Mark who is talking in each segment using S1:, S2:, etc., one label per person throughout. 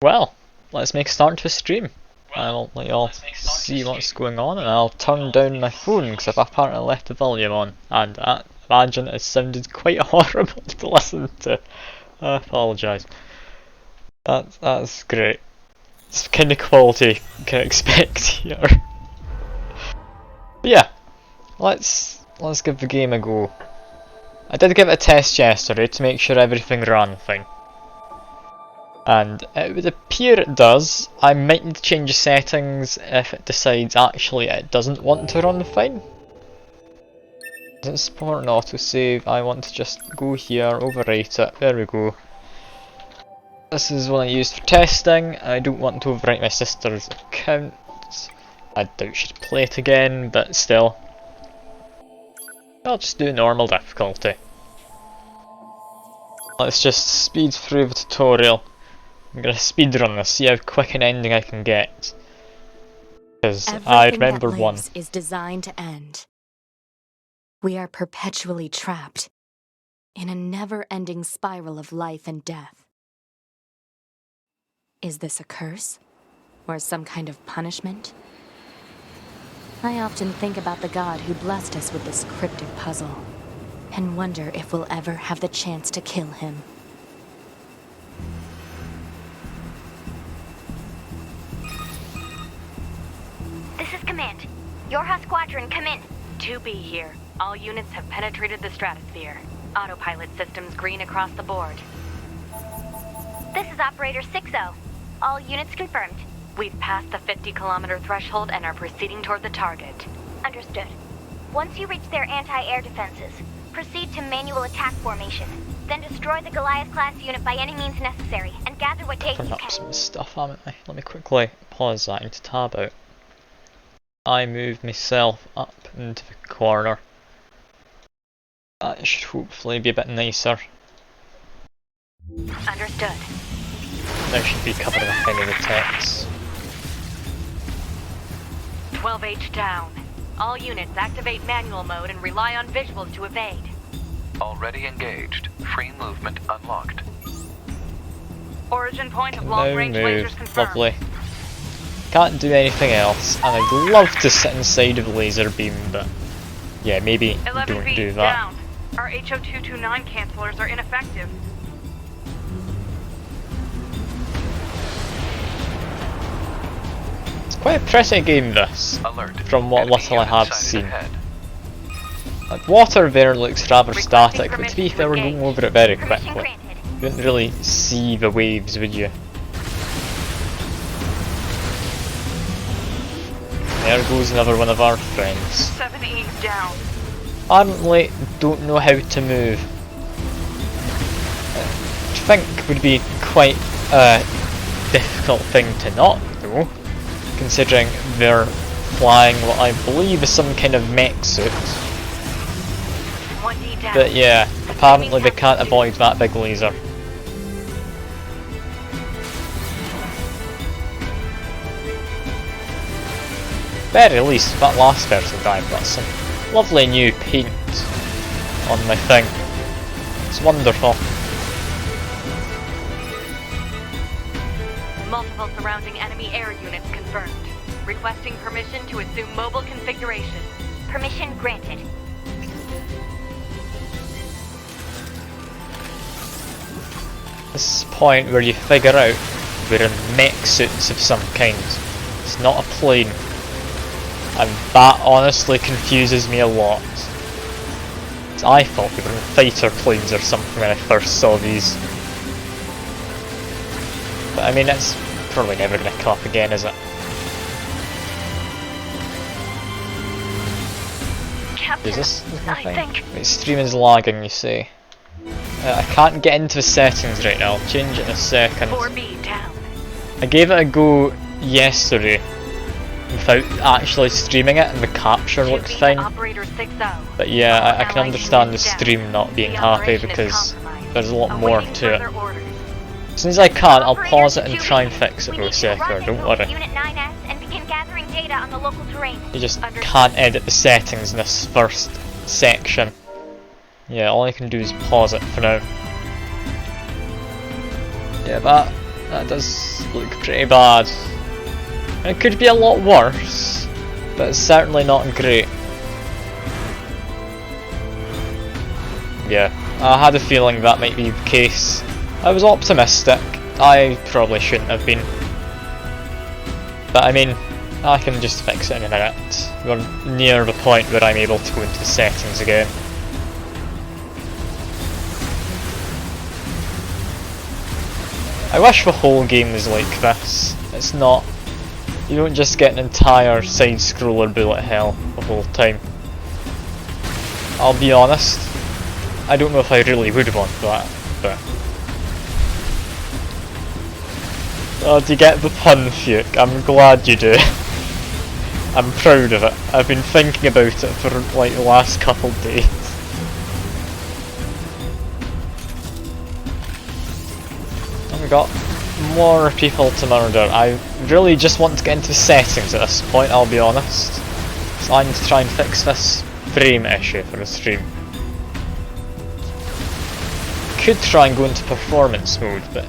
S1: Well, let's make a start to a stream. I'll let y'all see what's going on, and I'll turn down my phone because I've apparently left the volume on, and I imagine it sounded quite horrible to listen to. I apologise. That's great. It's the kind of quality you can expect here. But yeah, let's give the game a go. I did give it a test yesterday to make sure everything ran fine. And it would appear it does. I might need to change the settings if it decides actually it doesn't want to run fine. Doesn't support an autosave. I want to just go here, overwrite it. There we go. This is one I used for testing. I don't want to overwrite my sister's account. I doubt she'd play it again, but still. I'll just do normal difficulty. Let's just speed through the tutorial. I'm gonna speedrun this, see how quick an ending I can get. Because I remember one.
S2: Everything that lives is designed to end. We are perpetually trapped in a never-ending spiral of life and death. Is this a curse? Or some kind of punishment? I often think about the god who blessed us with this cryptic puzzle, and wonder if we'll ever have the chance to kill him.
S3: This is Command. Yorha Squadron, come in.
S4: 2B here. All units have penetrated the stratosphere. Autopilot systems green across the board.
S3: This is Operator 6-0. All units confirmed.
S4: We've passed the 50-kilometer threshold and are proceeding toward the target.
S3: Understood. Once you reach their anti-air defenses, proceed to manual attack formation. Then destroy the Goliath-class unit by any means necessary, and gather what data you
S1: Up
S3: can.
S1: some stuff, haven't I? Let me quickly pause that into tab out. I moved myself up into the corner. That should hopefully be a bit nicer.
S4: Understood.
S1: Now should be covering any of the text.
S4: 12H down. All units activate manual mode and rely on visuals to evade.
S5: Already engaged. Free movement unlocked.
S4: Origin point of
S1: Now
S4: long-range
S1: move.
S4: lasers confirmed.
S1: Lovely. Can't do anything else, and I'd love to sit inside of laser beam, but yeah, maybe
S4: 11
S1: don't
S4: feet
S1: do that.
S4: down. Our HO229 cancelers are ineffective.
S1: It's quite a pretty game, this,
S5: Alert.
S1: from what
S5: Enemy
S1: little I
S5: unit
S1: have
S5: sighted
S1: seen.
S5: ahead.
S1: Like, water there looks rather
S4: Requesting
S1: static, but to
S4: permission
S1: be
S4: to
S1: fair, we're
S4: engage.
S1: going over it very
S3: Permission
S1: quickly.
S3: granted.
S1: You wouldn't really see the waves, would you? There goes another one of our friends.
S4: 7E's down.
S1: Apparently don't know how to move. Which I think would be quite a difficult thing to not know, considering they're flying what I believe is some kind of mech suit.
S4: 1D down.
S1: But yeah, apparently they can't avoid that big laser. Very least, that last person died. That's some lovely new paint on my thing. It's wonderful.
S4: Multiple surrounding enemy air units confirmed. Requesting permission to assume mobile configuration.
S3: Permission granted.
S1: This point where you figure out we're in mech suits of some kind. It's not a plane. And that honestly confuses me a lot. I thought we were in fighter planes or something when I first saw these. But I mean, it's probably never going to come up again, is it?
S3: Captain,
S1: Is this
S3: I think...
S1: Wait, stream is lagging, you say. I can't get into the settings right now, I'll change it in a second.
S4: 4B down.
S1: I gave it a go yesterday without actually streaming it, and the capture looks
S4: 2B
S1: fine.
S4: Operator 6-0.
S1: But yeah, I can
S4: Allied
S1: understand the
S4: units down.
S1: stream not being
S4: The
S1: happy
S4: operation is
S1: because
S4: compromised.
S1: there's a lot more
S4: Awaiting
S1: to it.
S4: further orders.
S1: As soon as I can, I'll
S3: Operator
S1: pause it and
S3: 2B,
S1: try and fix it
S3: we
S1: real
S3: need to
S1: second, don't
S3: rendezvous
S1: worry.
S3: with Unit 9S and begin gathering data on the local terrain.
S1: You just
S4: Understood.
S1: can't edit the settings in this first section. Yeah, all I can do is pause it for now. Yeah, that That does look pretty bad. It could be a lot worse, but it's certainly not great. Yeah, I had a feeling that might be the case. I was optimistic. I probably shouldn't have been. But I mean, I can just fix it in a minute. We're near the point where I'm able to go into the settings again. I wish the whole game was like this. It's not. You don't just get an entire side-scroller bullet hell the whole time. I'll be honest, I don't know if I really would want that, but... Oh, do you get the pun, Fuke? I'm glad you do. I'm proud of it. I've been thinking about it for like the last couple days. And we got more people to murder. I really just want to get into settings at this point, I'll be honest. So I need to try and fix this frame issue for the stream. Could try and go into performance mode, but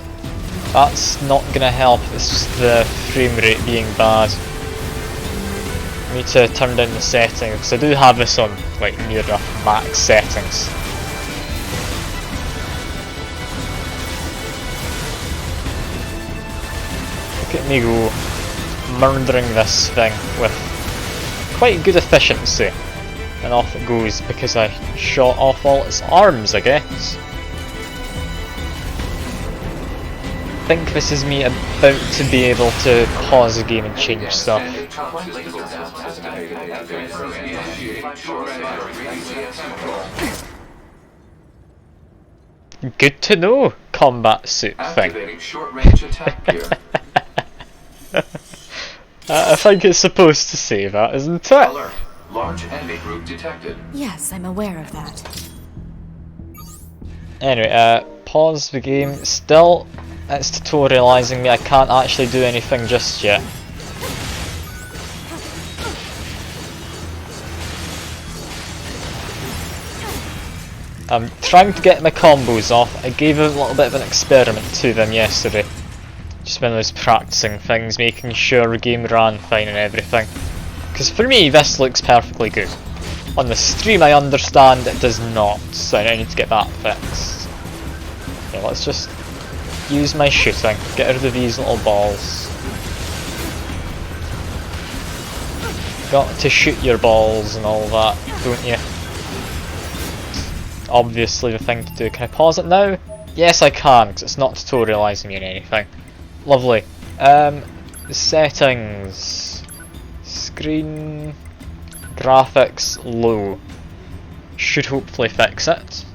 S1: that's not gonna help. It's just the frame rate being bad. I need to turn down the settings, because I do have this on like near the max settings. Look at me go, murdering this thing with quite good efficiency. And off it goes because I shot off all its arms, I guess. I think this is me about to be able to pause the game and change stuff. Good to know, combat suit thing. I think it's supposed to say that, isn't it?
S5: Alert. Large enemy group detected.
S2: Yes, I'm aware of that.
S1: Anyway, pause the game. Still, it's tutorializing me. I can't actually do anything just yet. I'm trying to get my combos off. I gave a little bit of an experiment to them yesterday. Just when I was practicing things, making sure the game ran fine and everything. Because for me, this looks perfectly good. On the stream, I understand it does not, so I need to get that fixed. Okay, let's just use my shooting, get rid of these little balls. Got to shoot your balls and all that, don't you? Obviously the thing to do. Can I pause it now? Yes, I can, because it's not tutorializing me or anything. Lovely. Settings. Screen graphics low. Should hopefully fix it.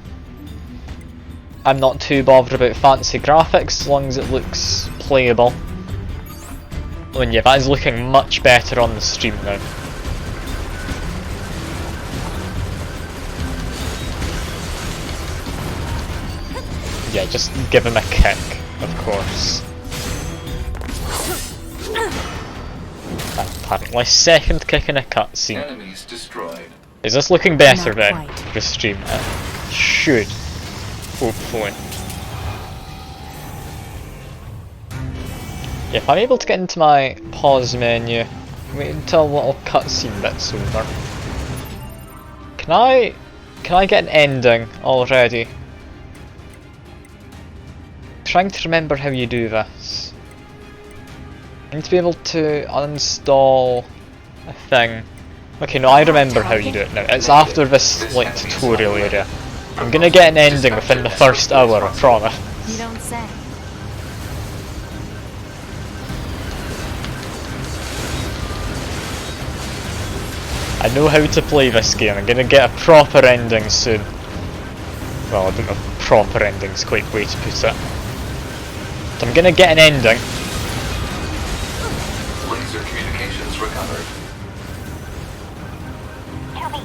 S1: I'm not too bothered about fancy graphics as long as it looks playable. And yeah, that is looking much better on the stream now. Yeah, just give him a kick, of course. Apparently, second kick in a cutscene.
S5: Enemies destroyed.
S1: Is this looking better
S2: Not
S1: then?
S2: quite.
S1: The stream? Should. Hopefully. Yeah, if I'm able to get into my pause menu, wait until the little cutscene bit's over. Can I get an ending already? Trying to remember how you do this. I need to be able to uninstall a thing. Okay, no, I remember how you do it now. It's after this like tutorial area. I'm gonna get an ending within the first hour, I promise.
S2: You don't say.
S1: I know how to play this game. I'm gonna get a proper ending soon. Well, I don't know if proper ending's quite the way to put it. So I'm gonna get an ending.
S5: Laser communications recovered.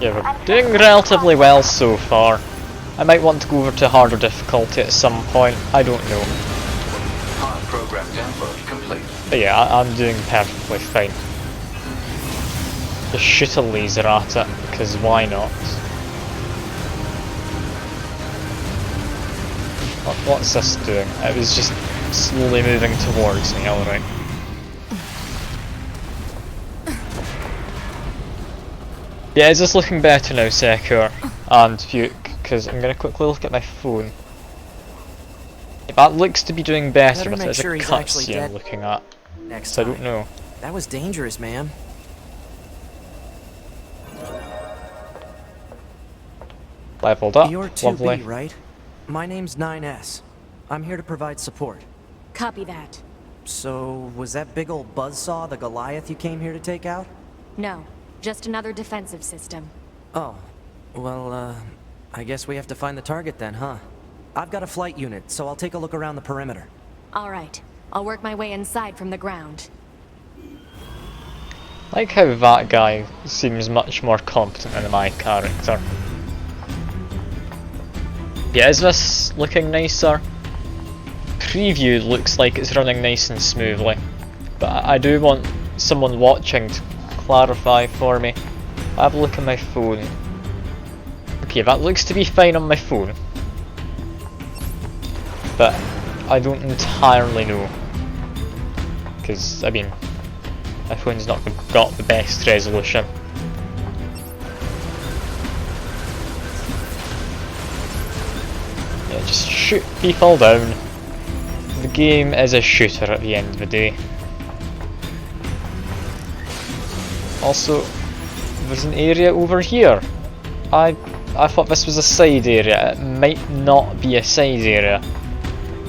S1: Yeah, we're doing relatively well so far. I might want to go over to harder difficulty at some point. I don't know.
S5: Pod program download complete.
S1: But yeah, I'm doing perfectly fine. Just shoot a laser at it, because why not? What's this doing? It was just slowly moving towards me, alright. Yeah, is this looking better now, Secure and Fuke? Because I'm going to quickly look at my phone. That looks to be doing better, but it's a cutscene I'm looking at. So I don't know.
S6: That was dangerous, man.
S1: Leveled up,
S6: You're 2B,
S1: lovely.
S6: right? My name's 9S. I'm here to provide support.
S2: Copy that.
S6: So, was that big old buzzsaw the Goliath you came here to take out?
S2: No, just another defensive system.
S6: Oh, well, I guess we have to find the target then, huh? I've got a flight unit, so I'll take a look around the perimeter.
S2: All right, I'll work my way inside from the ground.
S1: Like how that guy seems much more competent than my character. Yeah, is this looking nicer? Preview looks like it's running nice and smoothly, but I do want someone watching to clarify for me. I have a look at my phone. Okay, that looks to be fine on my phone, but I don't entirely know, because I mean, my phone's not got the best resolution. Yeah, just shoot people down. The game is a shooter at the end of the day. Also, there's an area over here. I thought this was a side area. It might not be a side area.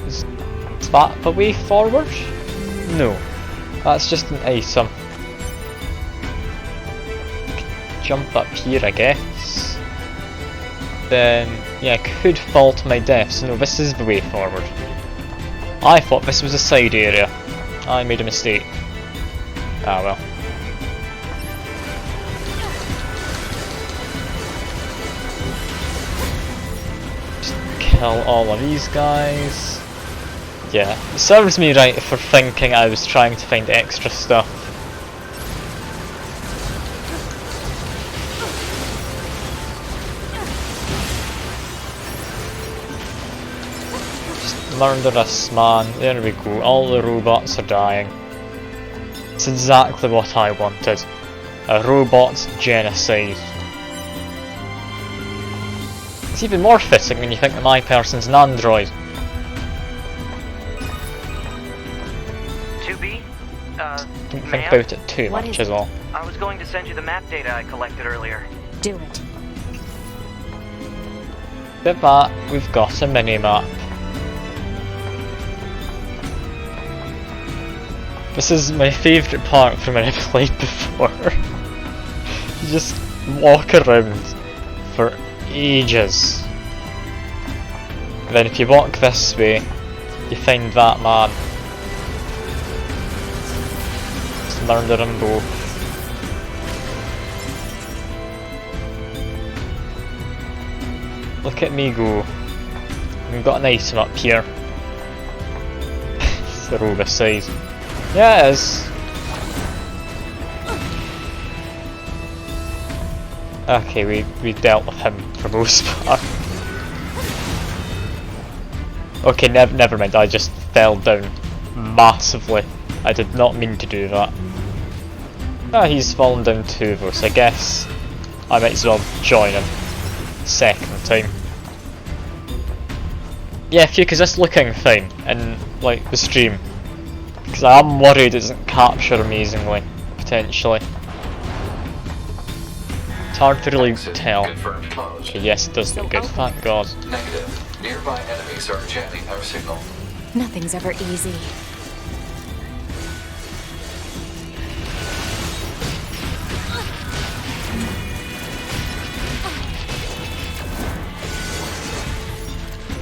S1: Is that the way forward? No. That's just an item. Jump up here, I guess. Then, yeah, I could fall to my death, so no, this is the way forward. I thought this was a side area. I made a mistake. Ah well. Just kill all of these guys. Yeah, it serves me right for thinking I was trying to find extra stuff. Murder this man. There we go. All the robots are dying. It's exactly what I wanted. A robot genocide. It's even more fitting when you think that my person's an android.
S6: 2B?
S1: Don't think about it too
S2: What
S1: much
S2: is
S1: is all.
S6: I was going to send you the map data I collected earlier.
S2: Do it.
S1: With that, we've got a mini-map. This is my favourite part from when I played before. You just walk around for ages. And then if you walk this way, you find that man. Just murder them both. Look at me go. We've got an item up here. It's the road aside. Yeah, it is. Okay, we dealt with him for the most part. Okay, never mind, I just fell down massively. I did not mean to do that. Ah, he's fallen down too though, so I guess I might as well join him second time. Yeah, because that's looking fine in like the stream. Because I am worried it doesn't capture amazingly, potentially. It's hard to really tell. Okay, yes, it does look good, thank God.
S5: Negative. Nearby enemies are jamming our signal.
S2: Nothing's ever easy.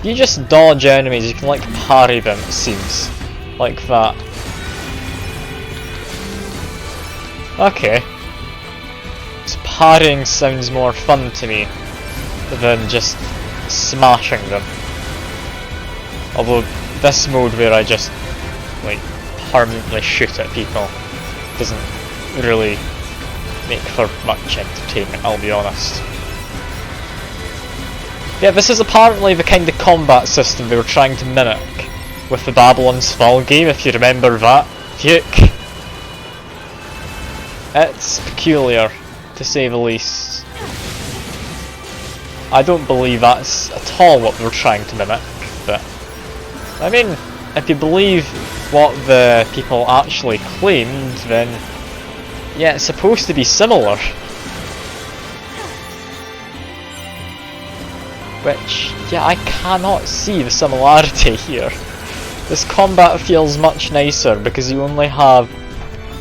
S1: You just dodge enemies, you can like parry them, it seems. Like that. Okay. So parrying sounds more fun to me than just smashing them. Although this mode where I just like permanently shoot at people doesn't really make for much entertainment, I'll be honest. Yeah, this is apparently the kind of combat system they were trying to mimic with the Babylon's Fall game, if you remember that. Phew. It's peculiar, to say the least. I don't believe that's at all what we're trying to mimic, but I mean, if you believe what the people actually claimed, then yeah, it's supposed to be similar. Which, yeah, I cannot see the similarity here. This combat feels much nicer because you only have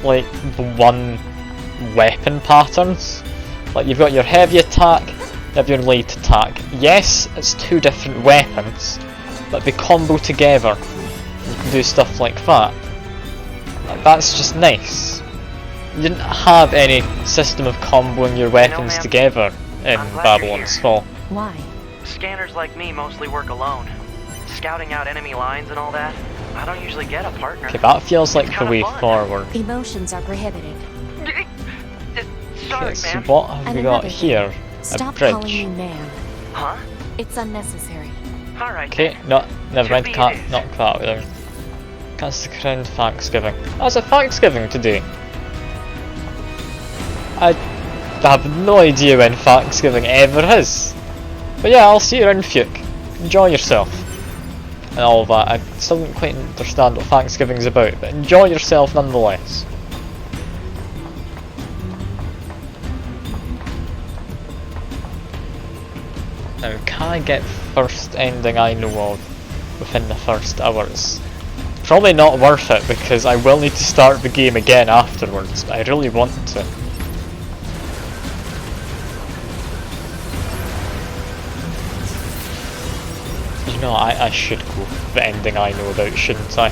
S1: like the one weapon patterns. Like you've got your heavy attack, you have your light attack. Yes, it's two different weapons, but they combo together. You can do stuff like that. That's just nice. You didn't have any system of comboing your weapons together in Babylon's Fall.
S2: Why?
S6: Scanners like me mostly work alone. Scouting out enemy lines and all that, I don't usually get a partner.
S1: Okay, that feels like the way forward.
S2: Emotions are prohibited.
S6: Sorry,
S1: Okay, so
S6: man.
S1: what have
S2: And
S1: we got
S2: another
S1: here?
S2: Stop
S1: A
S2: calling
S1: bridge.
S2: me ma'am.
S6: Huh?
S2: It's unnecessary.
S6: Alright.
S1: Okay, no, never mind,
S6: Should be
S1: can't
S6: it is.
S1: knock that down. That's the crowned Thanksgiving. That's a Thanksgiving today. I have no idea when Thanksgiving ever is. But yeah, I'll see you around Fuke. Enjoy yourself. And all of that. I still don't quite understand what Thanksgiving's about, but enjoy yourself nonetheless. Now, can I get first ending I know of within the first hours? Probably not worth it because I will need to start the game again afterwards, but I really want to. You know, I should go for the ending I know about, shouldn't I?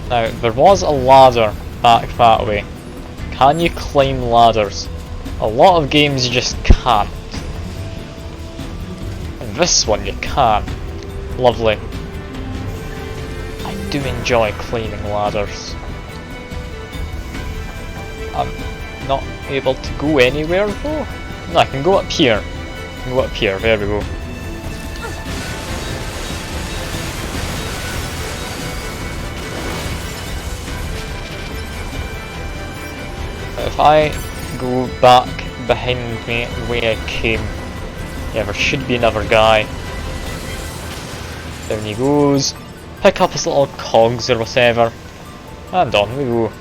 S1: Now, there was a ladder back that way. Can you climb ladders? A lot of games you just can't. And this one you can. Lovely. I do enjoy climbing ladders. I'm not able to go anywhere though. No, I can go up here. I can go up here, there we go. If I go back behind me the way I came, yeah, there should be another guy. Down he goes. Pick up his little cogs or whatever. And on we go.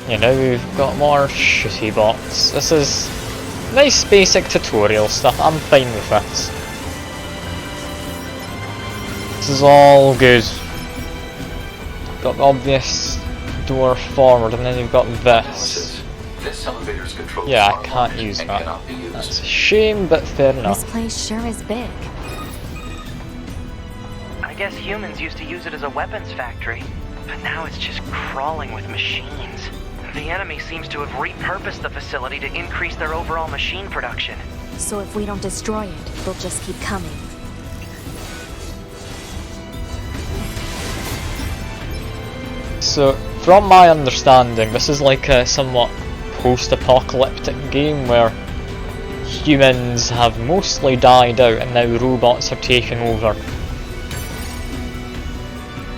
S1: Yeah, now we've got more shooty bots. This is nice basic tutorial stuff, I'm fine with this. This is all good. Got the obvious door forward and then you've got this.
S5: This elevator's controls
S1: Yeah, I
S5: are
S1: can't
S5: locked
S1: use
S5: and
S1: that.
S5: cannot be used.
S1: That's a shame, but fair enough.
S2: This place sure is big.
S6: I guess humans used to use it as a weapons factory, but now it's just crawling with machines. The enemy seems to have repurposed the facility to increase their overall machine production.
S2: So if we don't destroy it, they'll just keep coming.
S1: So, from my understanding, this is like a somewhat post-apocalyptic game where humans have mostly died out and now robots are taking over.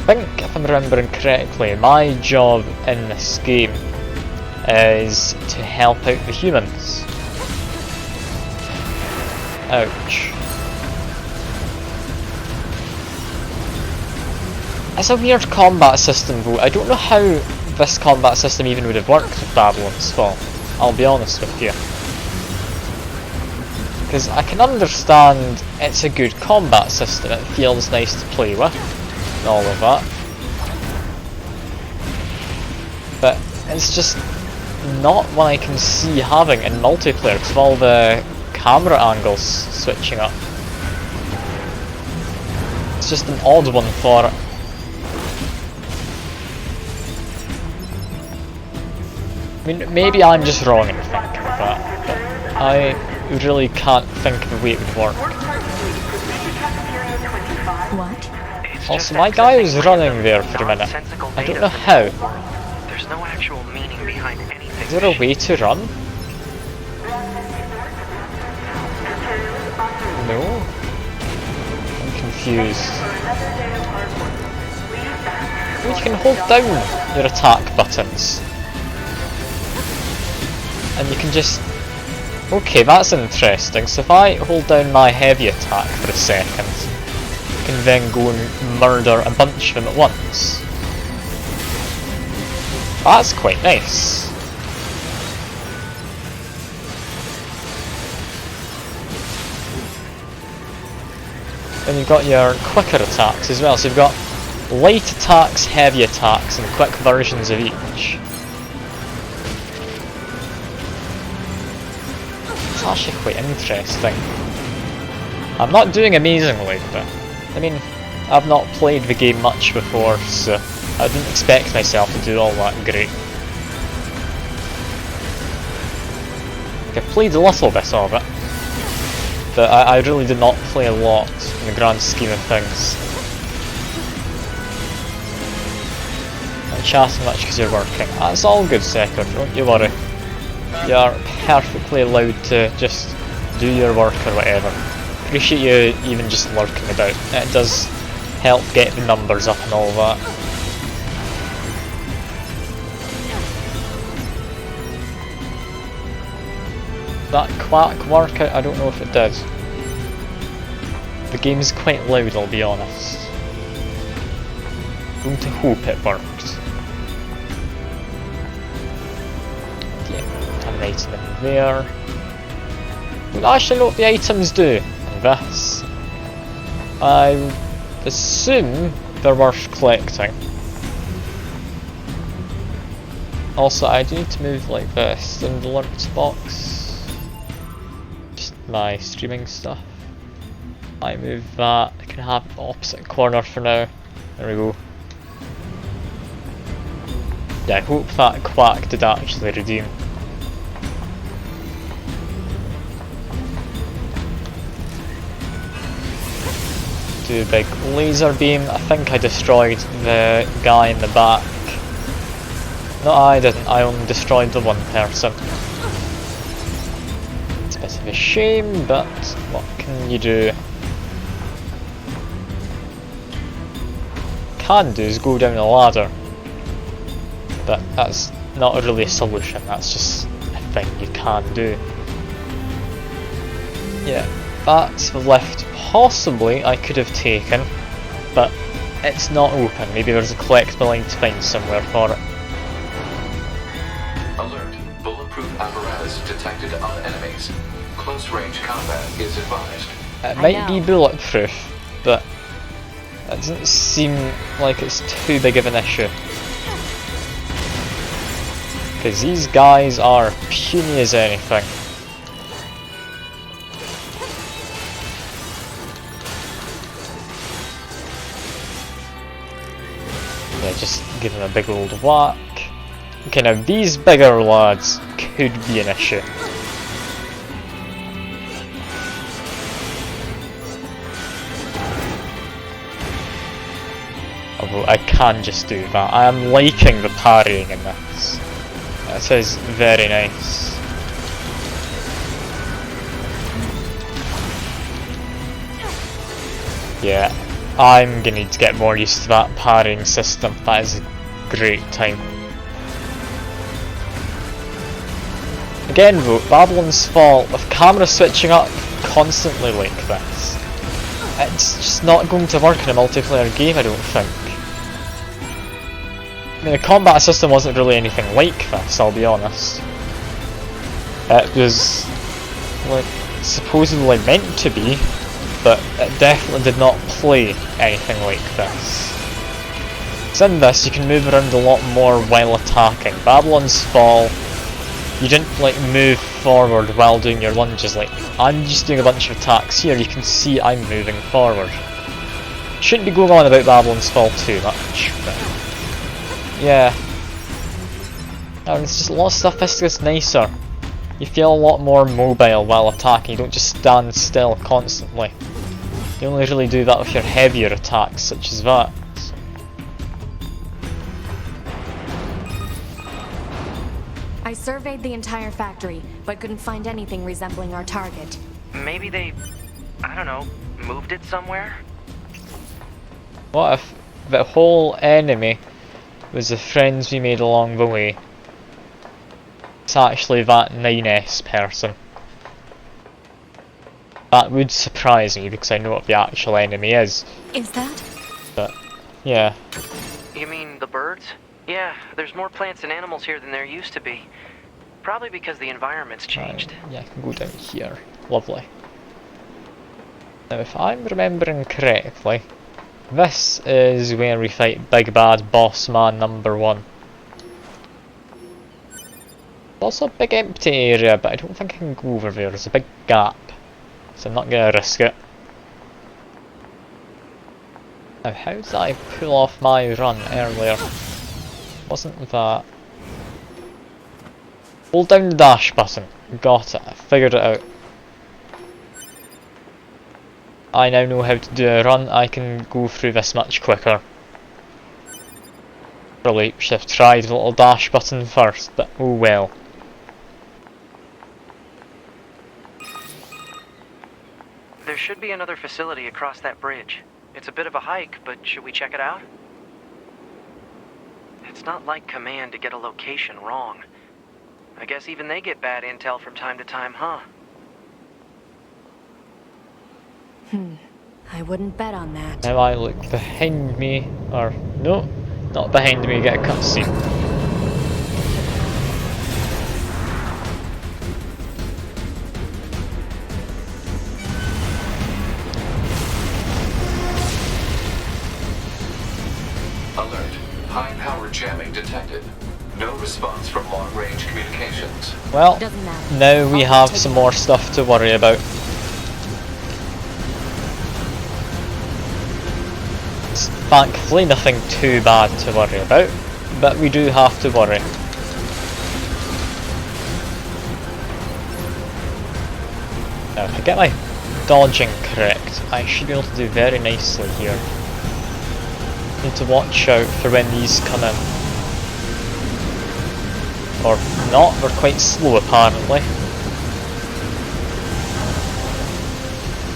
S1: I think, if I'm remembering correctly, my job in this game is to help out the humans. Ouch. It's a weird combat system though. I don't know how this combat system even would have worked with Babylon's Fall. I'll be honest with you. Because I can understand it's a good combat system, it feels nice to play with, and all of that. But it's just not one I can see having in multiplayer because of all the camera angles switching up. It's just an odd one for it. I mean, maybe I'm just wrong in thinking that, but I really can't think of a way it would work.
S2: What?
S6: It's
S1: Also, my guy was running there for a minute. I don't know how.
S6: There's no actual meaning behind anything.
S1: Is there a way to run? No? I'm confused. You can hold down your attack buttons. And you can just... Okay, that's interesting. So if I hold down my heavy attack for a second, I can then go and murder a bunch of them at once. That's quite nice. And you've got your quicker attacks as well, so you've got light attacks, heavy attacks, and quick versions of each. It's actually quite interesting. I'm not doing amazingly, but I mean, I've not played the game much before, so I didn't expect myself to do all that great. Like, I played a little bit of it, but I really did not play a lot in the grand scheme of things. I'm chatting much because you're working. That's all good, Sector, don't you worry. You're perfectly allowed to just do your work or whatever. Appreciate you even just lurking about. It does help get the numbers up and all that. That quack work, I don't know if it did. The game's quite loud, I'll be honest. I'm going to hope it worked. Yeah, an item in there. Don't actually know what the items do in this. I assume they're worth collecting. Also, I do need to move like this in the alerts box. Just my streaming stuff. I move that. I can have the opposite corner for now. There we go. Yeah, I hope that quack did actually redeem. Do a big laser beam. I think I destroyed the guy in the back. No, I didn't. I only destroyed the one person. It's a bit of a shame, but what can you do? Can do is go down a ladder, but that's not really a solution. That's just a thing you can do. Yeah, that's the lift. Possibly I could have taken, but it's not open. Maybe there's a collectible line to find somewhere for it.
S5: Alert. Bulletproof apparatus detected on enemies. Close range combat is advised.
S1: It might be bulletproof, but it doesn't seem like it's too big of an issue. Because these guys are puny as anything. Yeah, just give them a big old whack. Okay, now these bigger lads could be an issue. Although I can just do that. I am liking the parrying in this. This is very nice. Yeah, I'm gonna need to get more used to that parrying system. That is a great time. Again though, Babylon's Fall, with camera switching up constantly like this, it's just not going to work in a multiplayer game, I don't think. I mean, the combat system wasn't really anything like this, I'll be honest. It was like supposedly meant to be, but it definitely did not play anything like this. So in this, you can move around a lot more while attacking. Babylon's Fall, you didn't like move forward while doing your lunges. Like, I'm just doing a bunch of attacks here, you can see I'm moving forward. Shouldn't be going on about Babylon's Fall too much, but yeah. And it's just a lot of stuff is just nicer. You feel a lot more mobile while attacking, you don't just stand still constantly. You only really do that with your heavier attacks, such as that.
S2: I surveyed the entire factory, but couldn't find anything resembling our target.
S6: Maybe they, I don't know, moved it somewhere?
S1: What if the whole enemy was the friends we made along the way? It's actually that 9S person. That would surprise me because I know what the actual enemy is.
S2: Is that?
S1: But, yeah.
S6: You mean the birds? Yeah, there's more plants and animals here than there used to be. Probably because the environment's changed.
S1: Yeah, I can go down here. Lovely. Now, if I'm remembering correctly, this is where we fight Big Bad Boss Man number 1. Also a big empty area, but I don't think I can go over there. There's a big gap, so I'm not gonna risk it. Now, how did I pull off my run earlier? Wasn't that... Hold down the dash button. Got it. I figured it out. I now know how to do a run. I can go through this much quicker. Probably should have tried the little dash button first, but oh well.
S6: There should be another facility across that bridge. It's a bit of a hike, but should we check it out? It's not like Command to get a location wrong. I guess even they get bad intel from time to time, huh?
S2: I wouldn't bet on that.
S1: Now I look behind me, or no, not behind me, get a cutscene.
S5: Alert. High-power jamming detected. No response from long-range communications.
S1: Well,
S2: Doesn't matter.
S1: now we have some more stuff to worry about. It's thankfully nothing too bad to worry about, but we do have to worry. Now, if I get my dodging correct, I should be able to do very nicely here. Need to watch out for when these come in. Or not, they're quite slow apparently.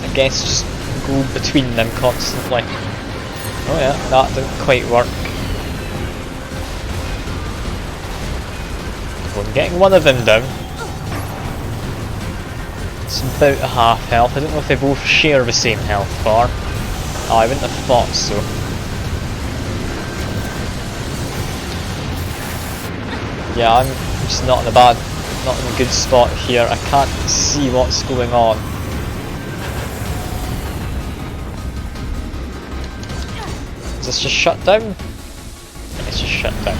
S1: I guess just go between them constantly. Oh yeah, that didn't quite work. Well, I'm getting one of them down. It's about a half health. I don't know if they both share the same health bar. Oh, I wouldn't have thought so. Yeah, I'm just not in a good spot here. I can't see what's going on. Is this just shut down? It's just shut down.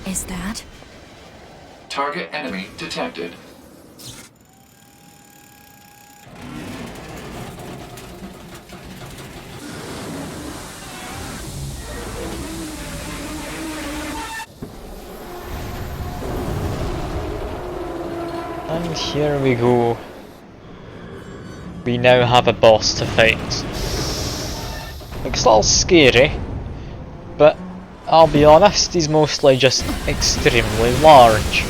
S2: Is that?
S5: Target enemy detected.
S1: And here we go. We now have a boss to fight. Looks a little scary, but I'll be honest, he's mostly just extremely large.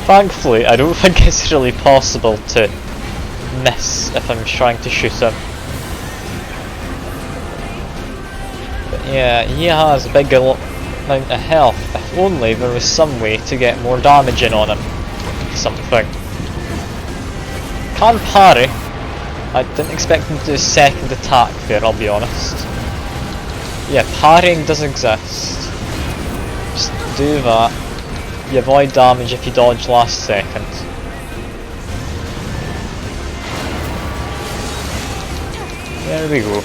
S1: Thankfully, I don't think it's really possible to miss if I'm trying to shoot him. Yeah, he has a big amount of health. If only there was some way to get more damage in on him. Something. Can parry. I didn't expect him to do a second attack there, I'll be honest. Yeah, parrying does exist. Just do that. You avoid damage if you dodge last second. There we go.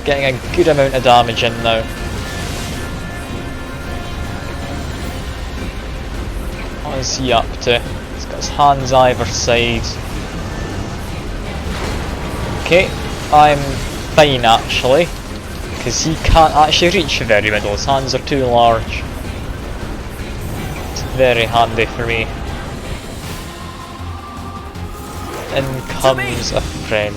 S1: Getting a good amount of damage in now. What is he up to? He's got his hands either side. Okay, I'm fine actually. because he can't actually reach the very middle, his hands are too large. It's very handy for me. In comes a friend.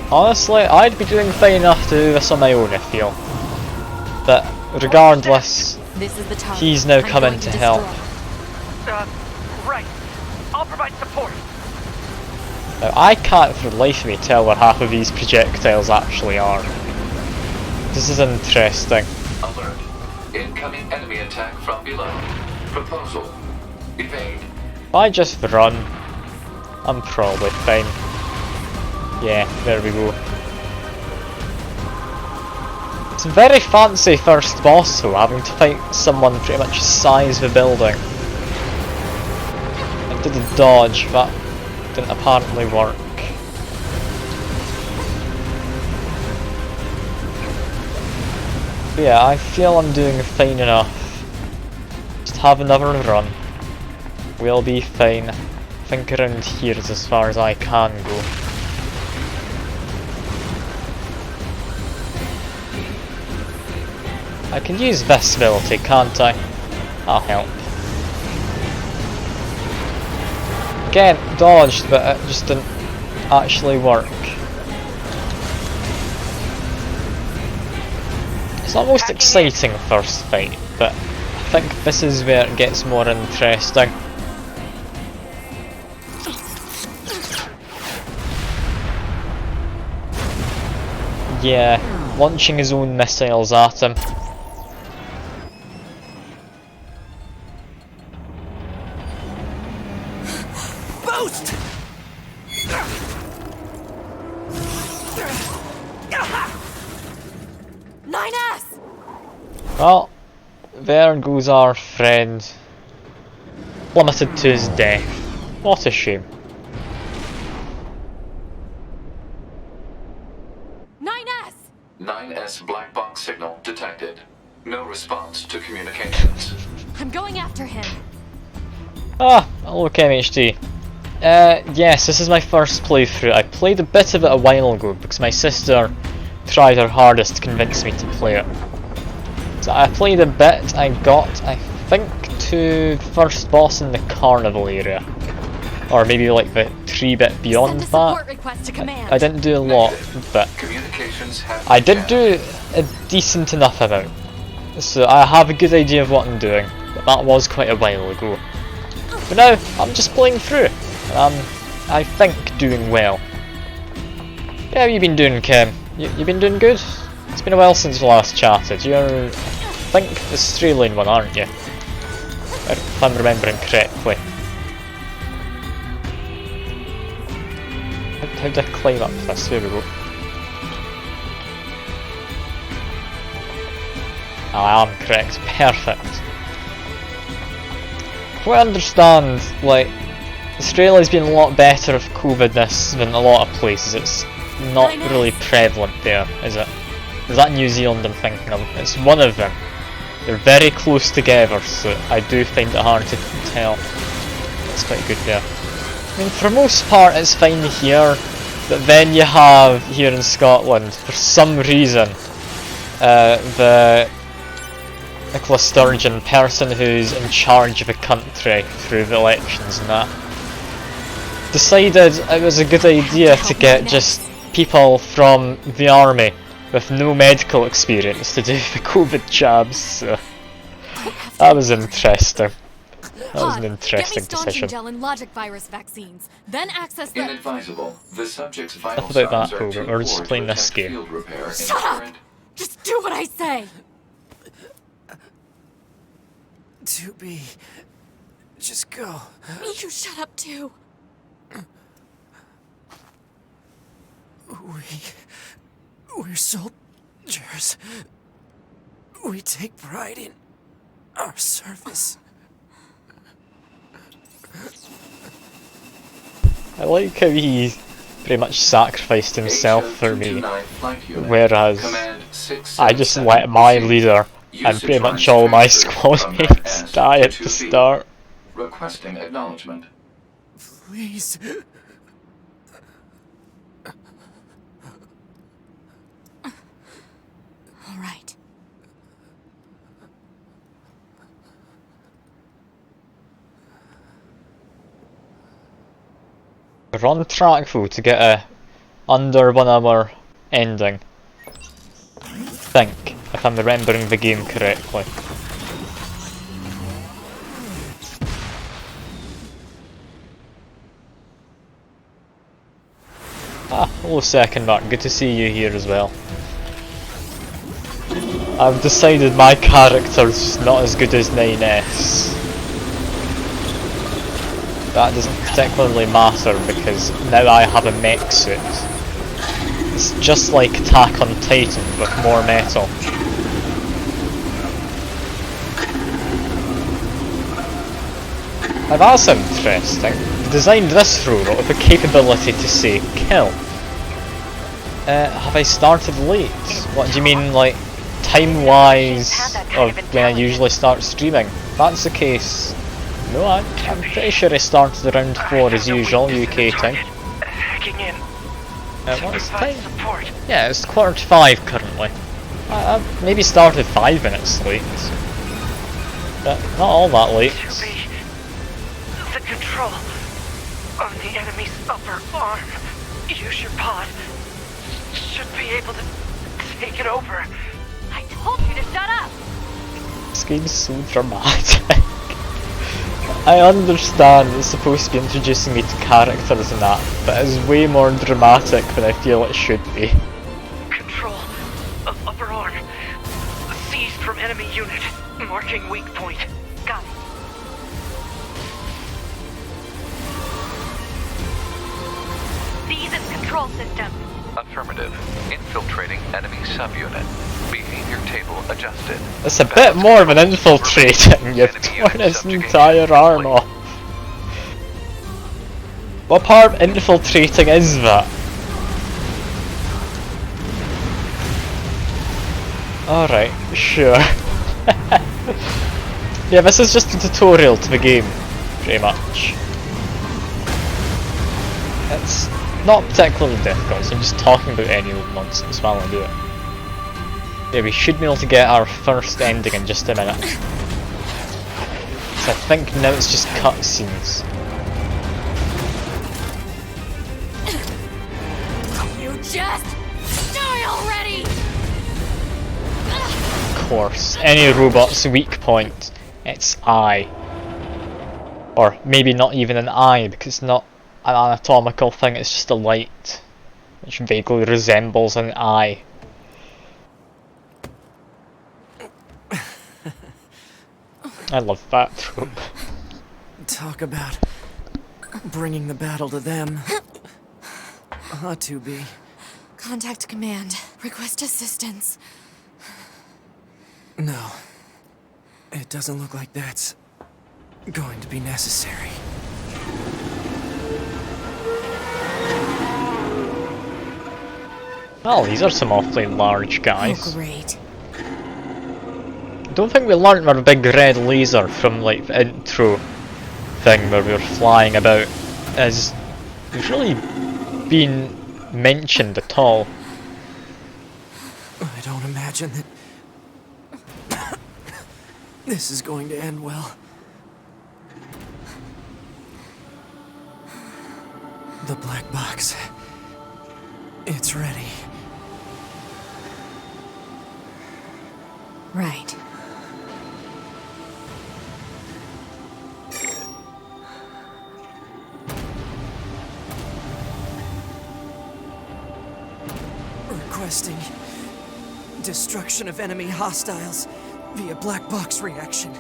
S1: Honestly, I'd be doing fine enough to do this on my own, I feel. But regardless,
S2: This is the target.
S1: he's now
S2: I'm
S1: coming
S2: going
S1: to help.
S2: destroy.
S6: Right. I'll provide support.
S1: Now, I can't for the life of me tell where half of these projectiles actually are. This is interesting.
S5: Alert. Incoming enemy attack from below. Proposal. Evade.
S1: If I just run, I'm probably fine. Yeah, there we go. It's a very fancy first boss though, having to fight someone pretty much the size of a building. I did a dodge, that didn't apparently work. But yeah, I feel I'm doing fine enough. Just have another run. We'll be fine. I think around here is as far as I can go. I can use visibility, can't I? That'll help. Again, dodged, but it just didn't actually work. It's not most exciting first fight, but I think this is where it gets more interesting. Yeah, launching his own missiles at him.
S6: Boost!
S2: NieR!
S1: Well, there goes our friend. Plummeted to his death. What a shame.
S2: NieR!
S5: 9S black box signal detected. No response to communications.
S2: I'm going after him.
S1: Ah, look MHD. Yes, this is my first playthrough. I played a bit of it a while ago because my sister tried her hardest to convince me to play it. So I played a bit, I got, I think, to the first boss in the carnival area. Or maybe like the 3-bit beyond
S2: Send a support
S1: that.
S2: request to command.
S1: I didn't do a lot, but
S5: Communications have
S1: I did do a decent enough amount. So I have a good idea of what I'm doing, but that was quite a while ago. But now, I'm just playing through, and I'm, I think, doing well. Yeah, how you been doing, Kim? You been doing good? It's been a while since we last chatted. You're, I think, the Australian one, aren't you? If I'm remembering correctly. How do I climb up this? There we go. I am correct. Perfect. From what I understand, like, Australia's been a lot better of COVID-ness than a lot of places. It's not really prevalent there, is it? Is that New Zealand I'm thinking of? It's one of them. They're very close together, so I do find it hard to tell. It's quite good there. I mean, for the most part it's fine here, but then you have, here in Scotland, for some reason, the Nicola Sturgeon, person who's in charge of a country through the elections and that, decided it was a good idea to get just people from the army with no medical experience to do the COVID jabs, so that was interesting. That was an interesting decision.
S2: Gel and logic virus vaccines, then access the...
S5: Inadvisable. The subject's vital
S1: Enough about
S5: signs
S1: that,
S5: are
S1: Hogan.
S5: too
S1: We're just
S5: poor to
S1: playing this
S5: detect
S1: game.
S5: field repair in
S2: Shut up!
S5: current-
S2: Just do what I say!
S6: To be. Just go.
S2: You shut up too!
S6: We're soldiers. We take pride in our service.
S1: I like how he pretty much sacrificed himself for me, whereas I just let my leader and pretty much all my squad mates die at the start.
S5: Requesting acknowledgement.
S6: Please,
S1: We're on track though to get a under 1 hour ending. I think, if I'm remembering the game correctly. Ah, hello Second Mark, good to see you here as well. I've decided my character's not as good as 9S. That doesn't particularly matter because now I have a mech suit. It's just like Attack on Titan with more metal. Now that's interesting. They designed this robot with the capability to say kill. Have I started late? What do you mean, like, time-wise of when I usually start streaming? If that's the case, no, I'm pretty sure I started around 4 as usual, UK time. What's the time? Yeah, it's 4:45 currently. I maybe started 5 minutes late. But not all that late.
S6: The control on the enemy's upper arm. Use your pod. Should be able to take it over.
S4: I told you to shut up!
S1: This game's so dramatic. I understand it's supposed to be introducing me to characters and that, but it's way more dramatic than I feel it should be.
S6: Control of upper arm. Seized from enemy unit. Marking weak point.
S4: Got it. Seize its control system.
S5: Affirmative. Infiltrating enemy subunit. Behavior table adjusted.
S1: It's a bit more than infiltrating, you've torn its entire arm off. What part of infiltrating is that? Alright, sure. Yeah, this is just a tutorial to the game, pretty much. It's not particularly difficult, so I'm just talking about any old nonsense while I do it. Yeah, we should be able to get our first ending in just a minute. So I think now it's just cutscenes.
S2: You just die already!
S1: Of course, any robot's weak point, it's eye. Or maybe not even an eye, because it's not an anatomical thing, it's just a light, which vaguely resembles an eye. I love that trope.
S6: Talk about bringing the battle to them. Ought to be.
S2: Contact command. Request assistance.
S6: No. It doesn't look like that's going to be necessary.
S1: Well, these are some awfully large guys.
S2: Oh, great.
S1: I don't think we learnt our big red laser from like the intro thing where we were flying about as really been mentioned at all.
S6: I don't imagine that this is going to end well. The black box. It's ready.
S2: Right.
S6: Requesting destruction of enemy hostiles via black box reaction.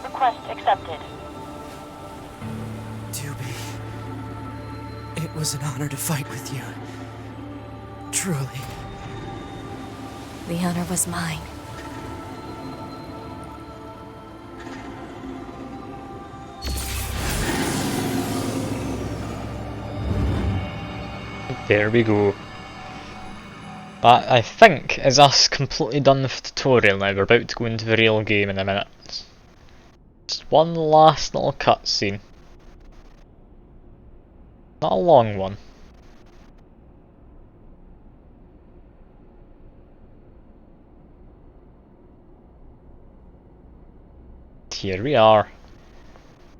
S4: Request accepted.
S6: Doobie, it was an honor to fight with you. Truly.
S2: The honor was mine.
S1: There we go. That, I think, is us completely done with the tutorial now. We're about to go into the real game in a minute. Just one last little cutscene. Not a long one. Here we are.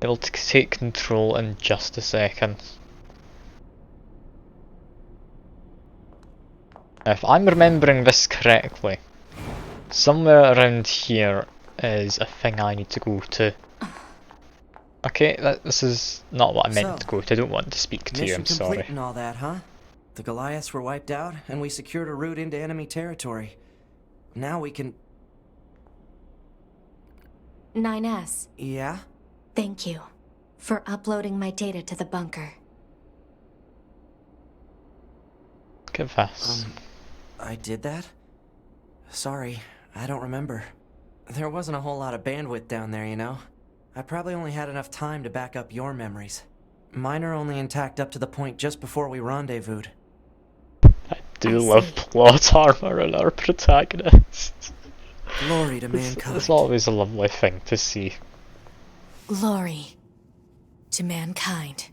S1: able to take control in just a second. If I'm remembering this correctly, somewhere around here is a thing I need to go to. Okay, this is not what I meant to go to. I don't want to speak to you, I'm
S6: Mission
S1: sorry.
S6: complete and all that, huh? The Goliaths were wiped out, and we secured a route into enemy territory. Now we can...
S2: 9S,
S6: Yeah?
S2: thank you for uploading my data to the bunker.
S1: Give this.
S6: I did that? Sorry, I don't remember. There wasn't a whole lot of bandwidth down there, you know? I probably only had enough time to back up your memories. Mine are only intact up to the point just before we rendezvoused.
S1: I do love plot armor in our protagonists.
S6: Glory to mankind.
S1: It's always a lovely thing to see.
S2: Glory to mankind.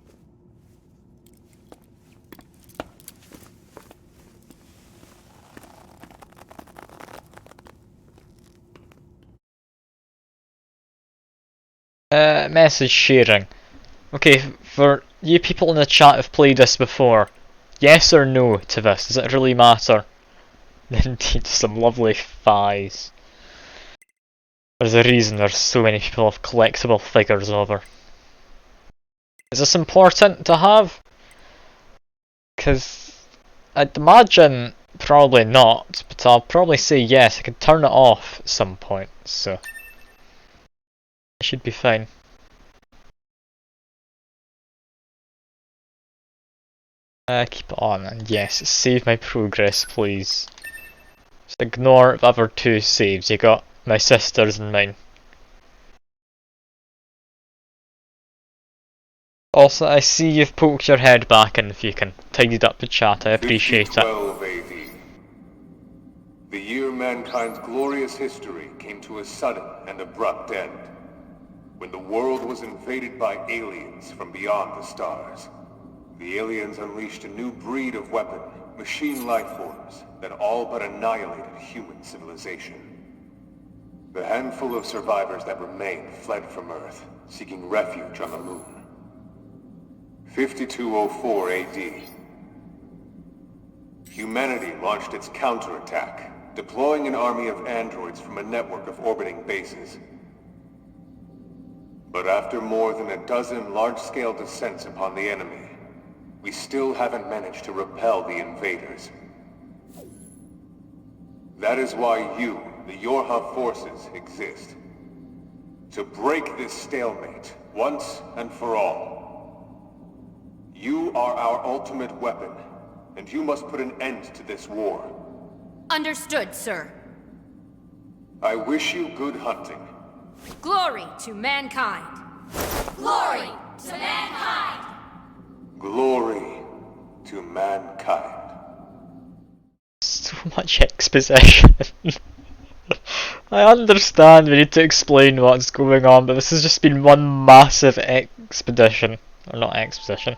S1: Message sharing. Okay, for you people in the chat who've played this before, yes or no to this? Does it really matter? Indeed, some lovely thighs. There's a reason there's so many people have collectible figures of her. Is this important to have? Because I'd imagine probably not, but I'll probably say yes. I can turn it off at some point, so it should be fine. Keep it on, and yes, save my progress, please. Just ignore the other two saves. You got my sister's and mine. Also, I see you've poked your head back in. If you can tidied up the chat, I appreciate it.
S7: 12 AD. The year mankind's glorious history came to a sudden and abrupt end, when the world was invaded by aliens from beyond the stars. The aliens unleashed a new breed of weapon, machine life forms, that all but annihilated human civilization. The handful of survivors that remained fled from Earth, seeking refuge on the moon. 5204 AD. Humanity launched its counterattack, deploying an army of androids from a network of orbiting bases. But after more than a dozen large-scale descents upon the enemy, we still haven't managed to repel the invaders. That is why you, the Yorha forces, exist. To break this stalemate, once and for all. You are our ultimate weapon, and you must put an end to this war.
S8: Understood, sir.
S7: I wish you good hunting.
S8: Glory to mankind. Glory to mankind.
S7: Glory to mankind.
S1: So much exposition. I understand we need to explain what's going on, but this has just been one massive expedition. Or not exposition.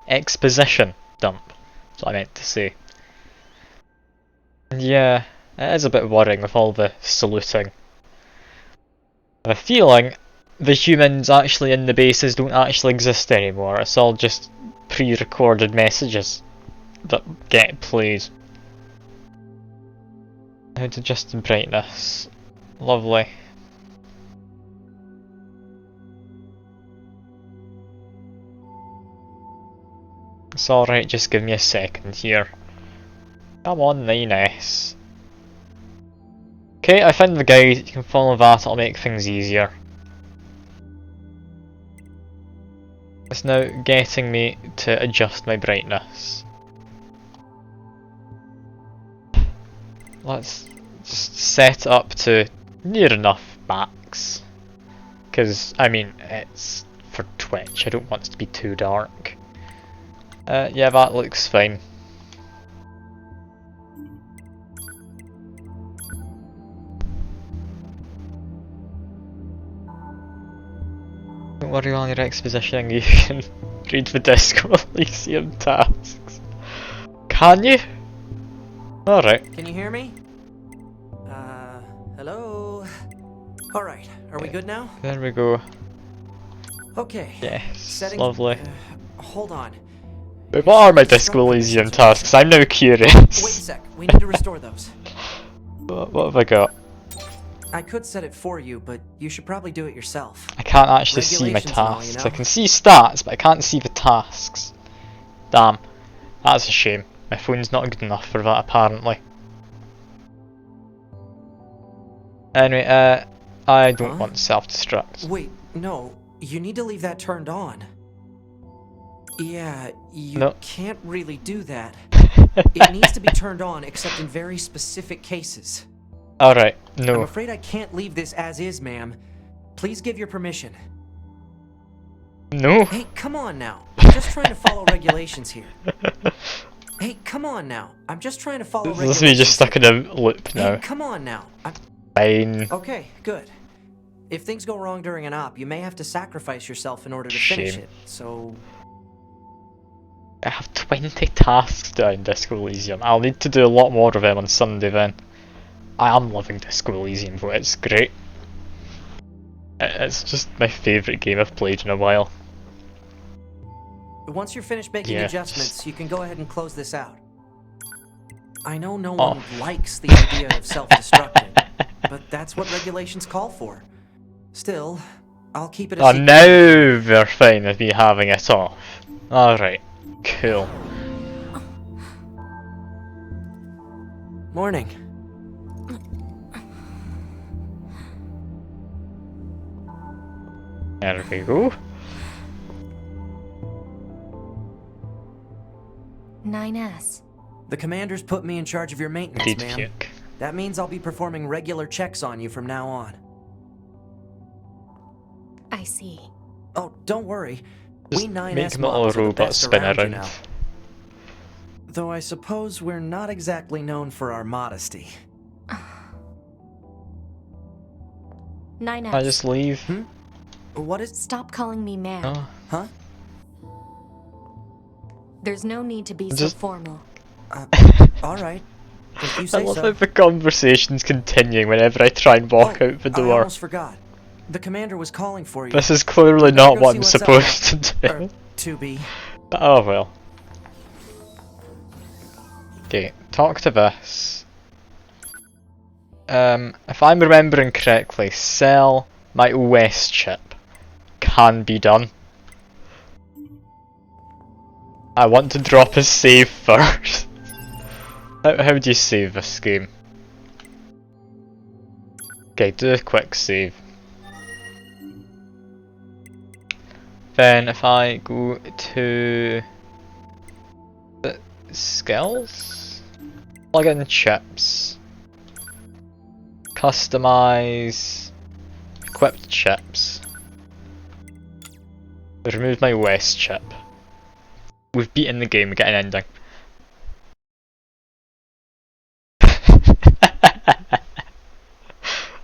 S1: Exposition dump. That's what I meant to say. And yeah, it is a bit worrying with all the saluting. I have a feeling the humans actually in the bases don't actually exist anymore. It's all just pre-recorded messages that get played. How to adjust the brightness. Lovely. It's alright, just give me a second here. Come on, 9S. Okay, I found the guide. You can follow that, it'll make things easier. It's now getting me to adjust my brightness. Let's just set it up to near enough max. Because, I mean, it's for Twitch, I don't want it to be too dark. Yeah, that looks fine. Don't worry on your exposition, you can read the Disco Elysium tasks. Can you? Alright.
S6: Can you hear me? Hello? Alright, are we good now?
S1: There we go.
S6: Okay.
S1: Yes,
S6: Settings.
S1: lovely.
S6: Hold on.
S1: But what are my Disco
S6: Destruct
S1: Elysium
S6: permissions are
S1: tasks? I'm now
S6: Wait a
S1: curious.
S6: sec. We need to restore those.
S1: What have I got?
S6: I could set it for you, but you should probably do it yourself.
S1: I can't actually see my
S6: Regulations and all, you
S1: tasks.
S6: know?
S1: I can see stats, but I can't see the tasks. Damn. That's a shame. My phone's not good enough for that, apparently. Anyway, I don't want self-destruct.
S6: Wait, no. You need to leave that turned on. Yeah, you
S1: No.
S6: can't really do that. It needs to be turned on except in very specific cases.
S1: Alright,
S6: I'm
S1: no.
S6: afraid I can't leave this as is, ma'am. Please give your permission.
S1: No.
S6: Hey, come on now. I'm just trying to follow regulations here. Hey, come on now. I'm just trying to follow
S1: This
S6: regulations.
S1: is me just stuck in
S6: here.
S1: a loop now.
S6: Hey, come on now.
S1: Fine.
S6: Okay, good. If things go wrong during an op, you may have to sacrifice yourself in order to finish
S1: Shame.
S6: it. So,
S1: I have 20 tasks down Disco Elysium. I'll need to do a lot more of them on Sunday then. I am loving Disco Elysium though, it's great. It's just my favourite game I've played in a while.
S6: once you're finished making
S1: Yes.
S6: adjustments, you can go ahead and close this out. I know no
S1: Oh.
S6: one likes the idea of self-destructing, but that's what regulations call for. Still, I'll keep it a
S1: Oh,
S6: secret.
S1: now they're fine with me having it off. Alright, cool.
S6: Morning.
S1: There we go.
S2: 9S.
S6: The commander's put me in charge of your maintenance,
S1: Indeed,
S6: ma'am.
S1: puke.
S6: That means I'll be performing regular checks on you from now on.
S2: I see.
S6: Oh, don't worry.
S1: Just
S6: We 9S
S1: make my
S6: models
S1: little
S6: are the
S1: robot
S6: best
S1: spin
S6: around, you
S1: around.
S6: know. Though I suppose we're not exactly known for our modesty.
S2: 9S.
S1: I just leave.
S6: What is...
S2: Stop calling me ma'am.
S1: Oh,
S6: Huh?
S2: There's no need to be
S1: Just-
S2: so formal.
S6: Alright. If you
S1: I
S6: say
S1: love
S6: so.
S1: how the conversation's continuing whenever I try and walk out the
S6: I
S1: door.
S6: almost forgot. The commander was calling for you.
S1: This is clearly
S6: Better
S1: not
S6: go
S1: what
S6: see
S1: I'm
S6: what's up.
S1: supposed to do.
S6: To be.
S1: Oh well. Okay, talk to this. If I'm remembering correctly, sell my OS chip can be done. I want to drop a save first. How do you save this game? Okay, do a quick save. Then if I go to the skills, plug in chips, customize, equipped chips, remove my West chip. We've beaten the game, we get an ending.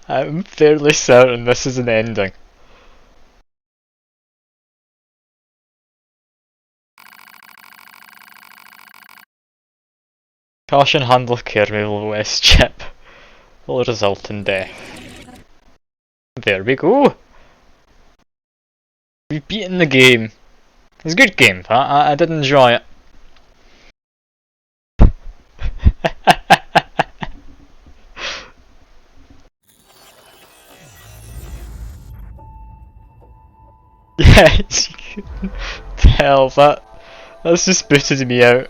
S1: I'm fairly certain this is an ending. Caution, handle care, removal West chip will result in death. There we go! We've beaten the game. It's a good game, I did enjoy it. Yes, you can tell that's just booted me out.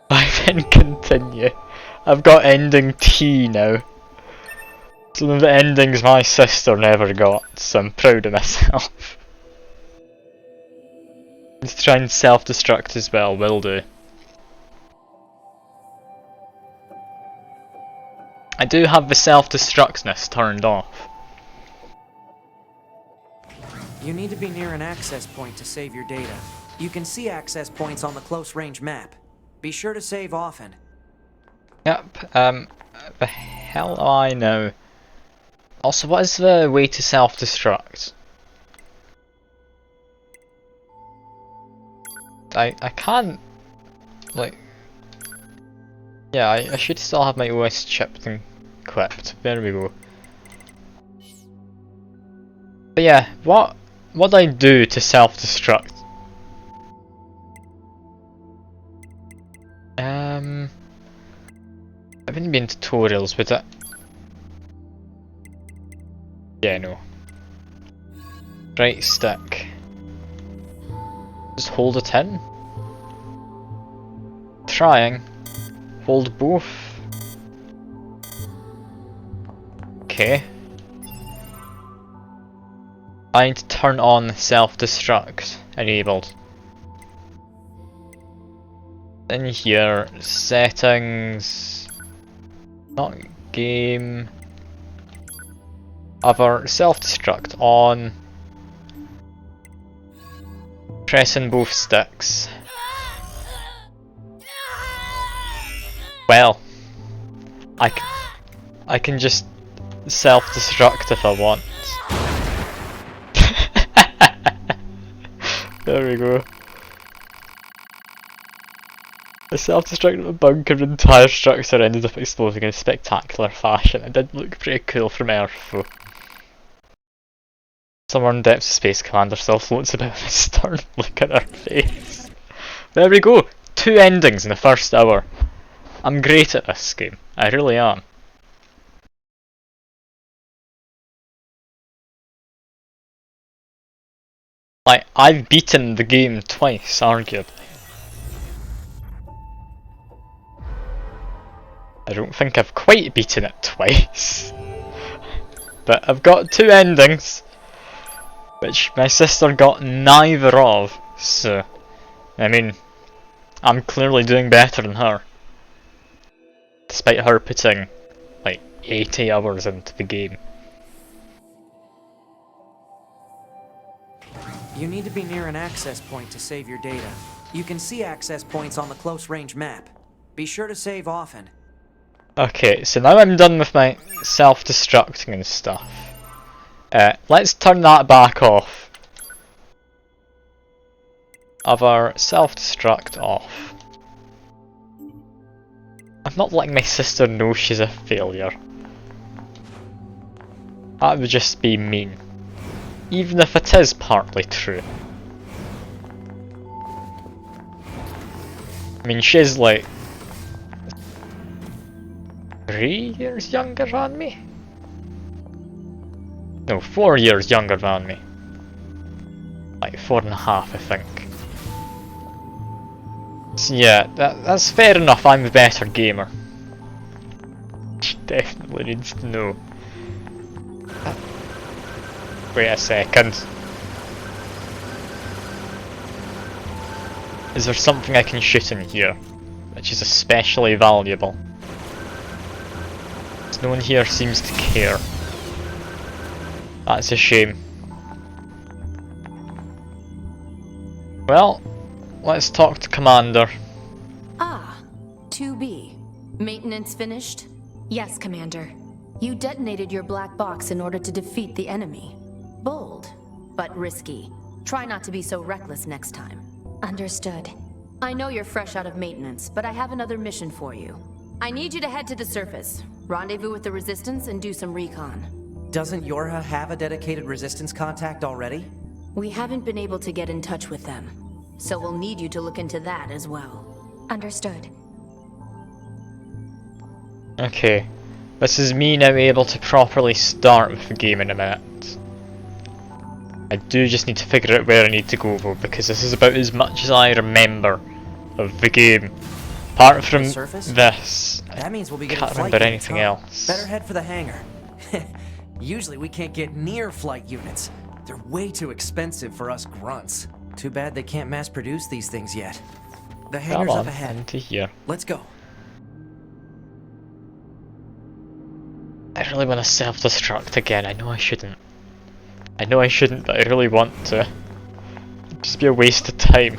S1: I then continue. I've got ending T now. Some of the endings my sister never got, so I'm proud of myself. Let's try and self-destruct as well, will do. I do have the self-destructness turned off.
S6: You need to be near an access point to save your data. You can see access points on the close range map. Be sure to save often.
S1: Yep, the hell do I know? Also, what is the way to self-destruct? I can't, like... Yeah, I should still have my OS chip equipped. There we go. But yeah, what do I do to self-destruct? I wouldn't be in tutorials, would it? Yeah, no. Right stick. Just hold it in. Trying. Hold both. Okay. Trying to turn on self-destruct. Enabled. In here, settings. Not game. Other self-destruct on. Pressing both sticks. Well, I can just self-destruct if I want. There we go. The self-destruct of a bunker entire structure ended up exploding in a spectacular fashion. It did look pretty cool from Earth though. Somewhere in depths of Space Commander still floats about with a stern look at her face. There we go! 2 endings in the first hour. I'm great at this game. I really am. Like, I've beaten the game twice, arguably. I don't think I've quite beaten it twice. But I've got 2 endings, which my sister got neither of, so, I mean, I'm clearly doing better than her. Despite her putting, like, 80 hours into the game.
S6: You need to be near an access point to save your data. You can see access points on the close range map. Be sure to save often.
S1: Okay, so now I'm done with my self-destructing and stuff. Let's turn that back off. Other self-destruct off. I'm not letting my sister know she's a failure. That would just be mean. Even if it is partly true. I mean, she's like 3 years younger than me? No, 4 years younger than me. Like 4.5, I think. So yeah, that's fair enough, I'm the better gamer. She definitely needs to know. Wait a second. Is there something I can shoot in here? Which is especially valuable. No one here seems to care. That's a shame. Well, let's talk to Commander.
S2: Ah, 2B. Maintenance finished? Yes, Commander. You detonated your black box in order to defeat the enemy. Bold, but risky. Try not to be so reckless next time. Understood. I know you're fresh out of maintenance, but I have another mission for you. I need you to head to the surface, rendezvous with the Resistance, and do some recon.
S6: Doesn't Yorha have a dedicated Resistance contact already?
S2: We haven't been able to get in touch with them, so we'll need you to look into that as well. Understood.
S1: Okay, this is me now able to properly start with the game in a minute. I do just need to figure out where I need to go though, because this is about as much as I remember of the game. Apart from this,
S6: that means we'll be
S1: I can't
S6: getting
S1: remember
S6: flight
S1: anything
S6: units, huh?
S1: else.
S6: Better head for the hangar. Usually we can't get near flight units. They're way too expensive for us grunts. Too bad they can't mass produce these things yet. The hangar's
S1: Come
S6: up
S1: on,
S6: ahead.
S1: into here.
S6: Let's go.
S1: I really want to self-destruct again. I know I shouldn't. I know I shouldn't, but I really want to. It'd just be a waste of time.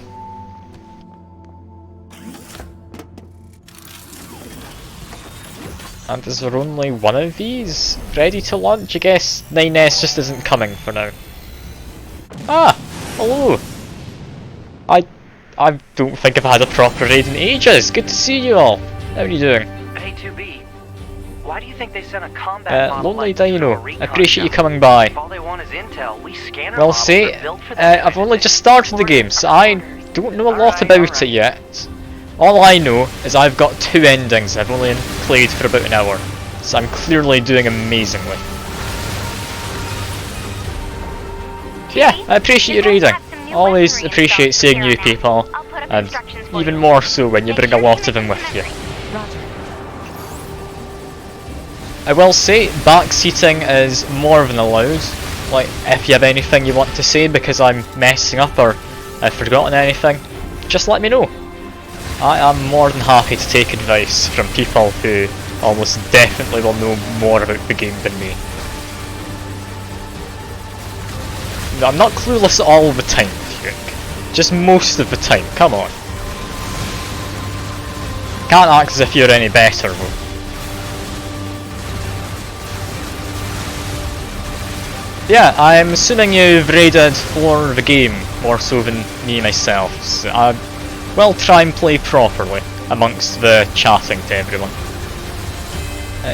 S1: And is there only one of these ready to launch? I guess 9S just isn't coming for now. Ah! Hello! I don't think I've had a proper raid in ages. Good to see you all. How are you doing?
S9: Hey 2B.
S6: Why do you think they sent a combat model
S1: Lonely
S6: like you to a
S1: Dino,
S6: recon
S1: appreciate you
S6: shop?
S1: coming by.
S6: If all they want is intel, we scanner
S1: Well,
S6: models
S1: see,
S6: are built for this
S1: I've
S6: kind
S1: only
S6: of
S1: just
S6: thing.
S1: started the game, so I don't know a lot about it yet. All I know is I've got 2 endings. I've only played for about an hour, so I'm clearly doing amazingly. Yeah, I appreciate your reading. Always appreciate seeing new people, and even more so when you bring a lot of them with you.
S2: Roger.
S1: I will say, backseating is more than allowed. Like, if you have anything you want to say because I'm messing up or I've forgotten anything, just let me know. I am more than happy to take advice from people who almost definitely will know more about the game than me. I'm not clueless all the time, Fuke. Just most of the time, come on. Can't act as if you're any better though. Yeah, I'm assuming you've raided for the game more so than me myself, so I will try and play properly amongst the chatting to everyone.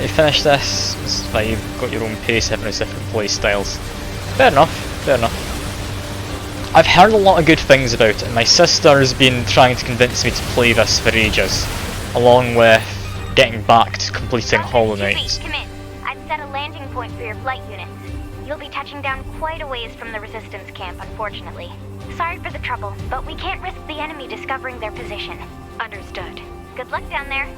S1: You finish this, it's fine, you've got your own pace, everyone's different play styles. Fair enough, fair enough. I've heard a lot of good things about it, and my sister's been trying to convince me to play this for ages, along with getting back to completing Hollow Knight.
S3: Come in. I've set a landing point for your flight units. You'll be touching down quite a ways from the Resistance camp, unfortunately. Sorry for the trouble, but we can't risk the enemy discovering their position.
S4: Understood.
S3: Good luck down there.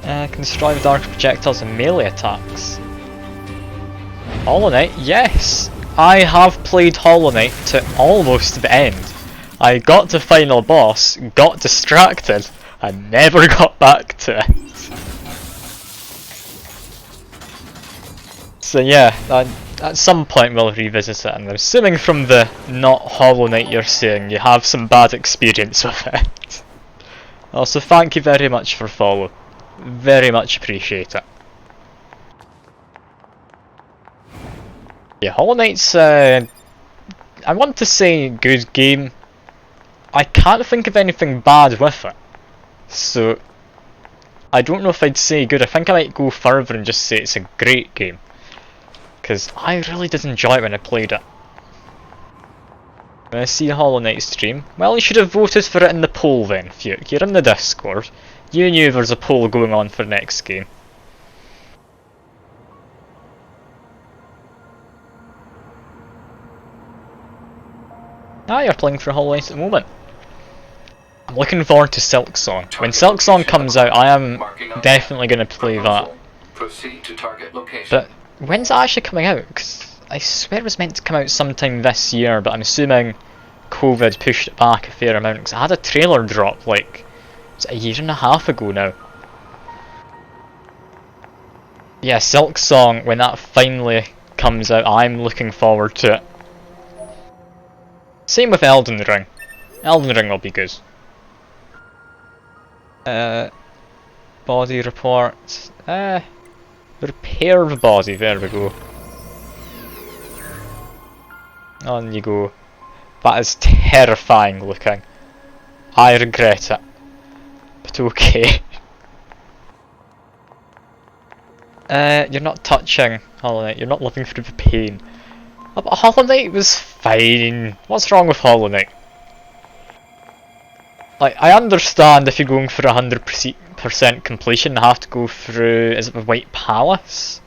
S1: Can destroy with dark projectiles and melee attacks. Hollow Knight, yes! I have played Hollow Knight to almost the end. I got to final boss, got distracted, and never got back to it. So yeah, at some point we'll revisit it, and I'm assuming from the not Hollow Knight you're saying you have some bad experience with it. Also, thank you very much for follow. Very much appreciate it. Yeah, Hollow Knight's I want to say good game. I can't think of anything bad with it. So I don't know if I'd say good. I think I might go further and just say it's a great game. Because I really did enjoy it when I played it. When I see a Hollow Knight stream, well, you should have voted for it in the poll then, Fuke. You're in the Discord. You knew there was a poll going on for next game. Ah, you're playing for Hollow Knight at the moment. I'm looking forward to Silksong. When Silksong comes out, I am definitely going to play that.
S5: Proceed to target location.
S1: But when's it actually coming out? Because I swear it was meant to come out sometime this year, but I'm assuming COVID pushed it back a fair amount. Because I had a trailer drop like, was it a year and a half ago now? Yeah, Silksong, when that finally comes out, I'm looking forward to it. Same with Elden Ring. Elden Ring will be good. Body report. Repair the body, there we go. On you go. That is terrifying looking. I regret it. But okay. You're not touching Hollow Knight, you're not living through the pain. Oh, but Hollow Knight was fine. What's wrong with Hollow Knight? Like, I understand if you're going for 100% completion, you have to go through, is it the White Palace?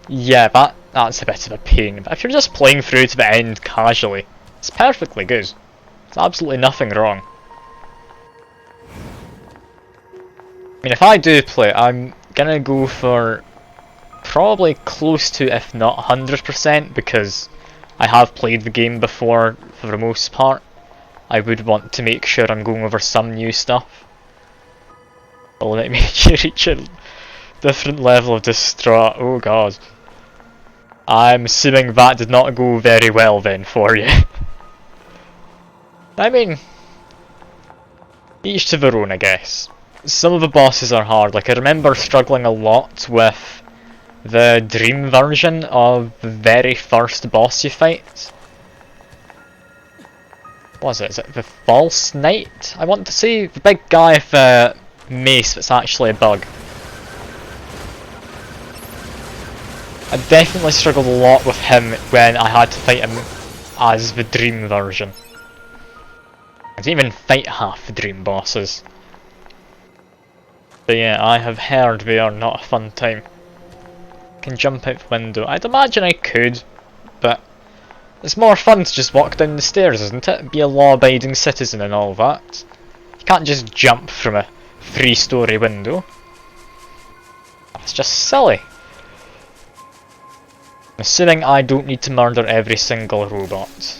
S1: Yeah, that's a bit of a pain. But if you're just playing through to the end casually, it's perfectly good. There's absolutely nothing wrong. I mean, if I do play it, I'm gonna go for probably close to, if not 100%, because I have played the game before for the most part. I would want to make sure I'm going over some new stuff. Will let me reach a different level of distraught. Oh god. I'm assuming that did not go very well then for you. I mean, each to their own, I guess. Some of the bosses are hard. Like, I remember struggling a lot with the dream version of the very first boss you fight. What was it? Is it the False Knight? I want to say the big guy with the mace that's actually a bug. I definitely struggled a lot with him when I had to fight him as the Dream version. I didn't even fight half the Dream bosses. But yeah, I have heard they are not a fun time. I can jump out the window. I'd imagine I could, but it's more fun to just walk down the stairs, isn't it? Be a law-abiding citizen and all that. You can't just jump from a 3-story window. That's just silly. Assuming I don't need to murder every single robot.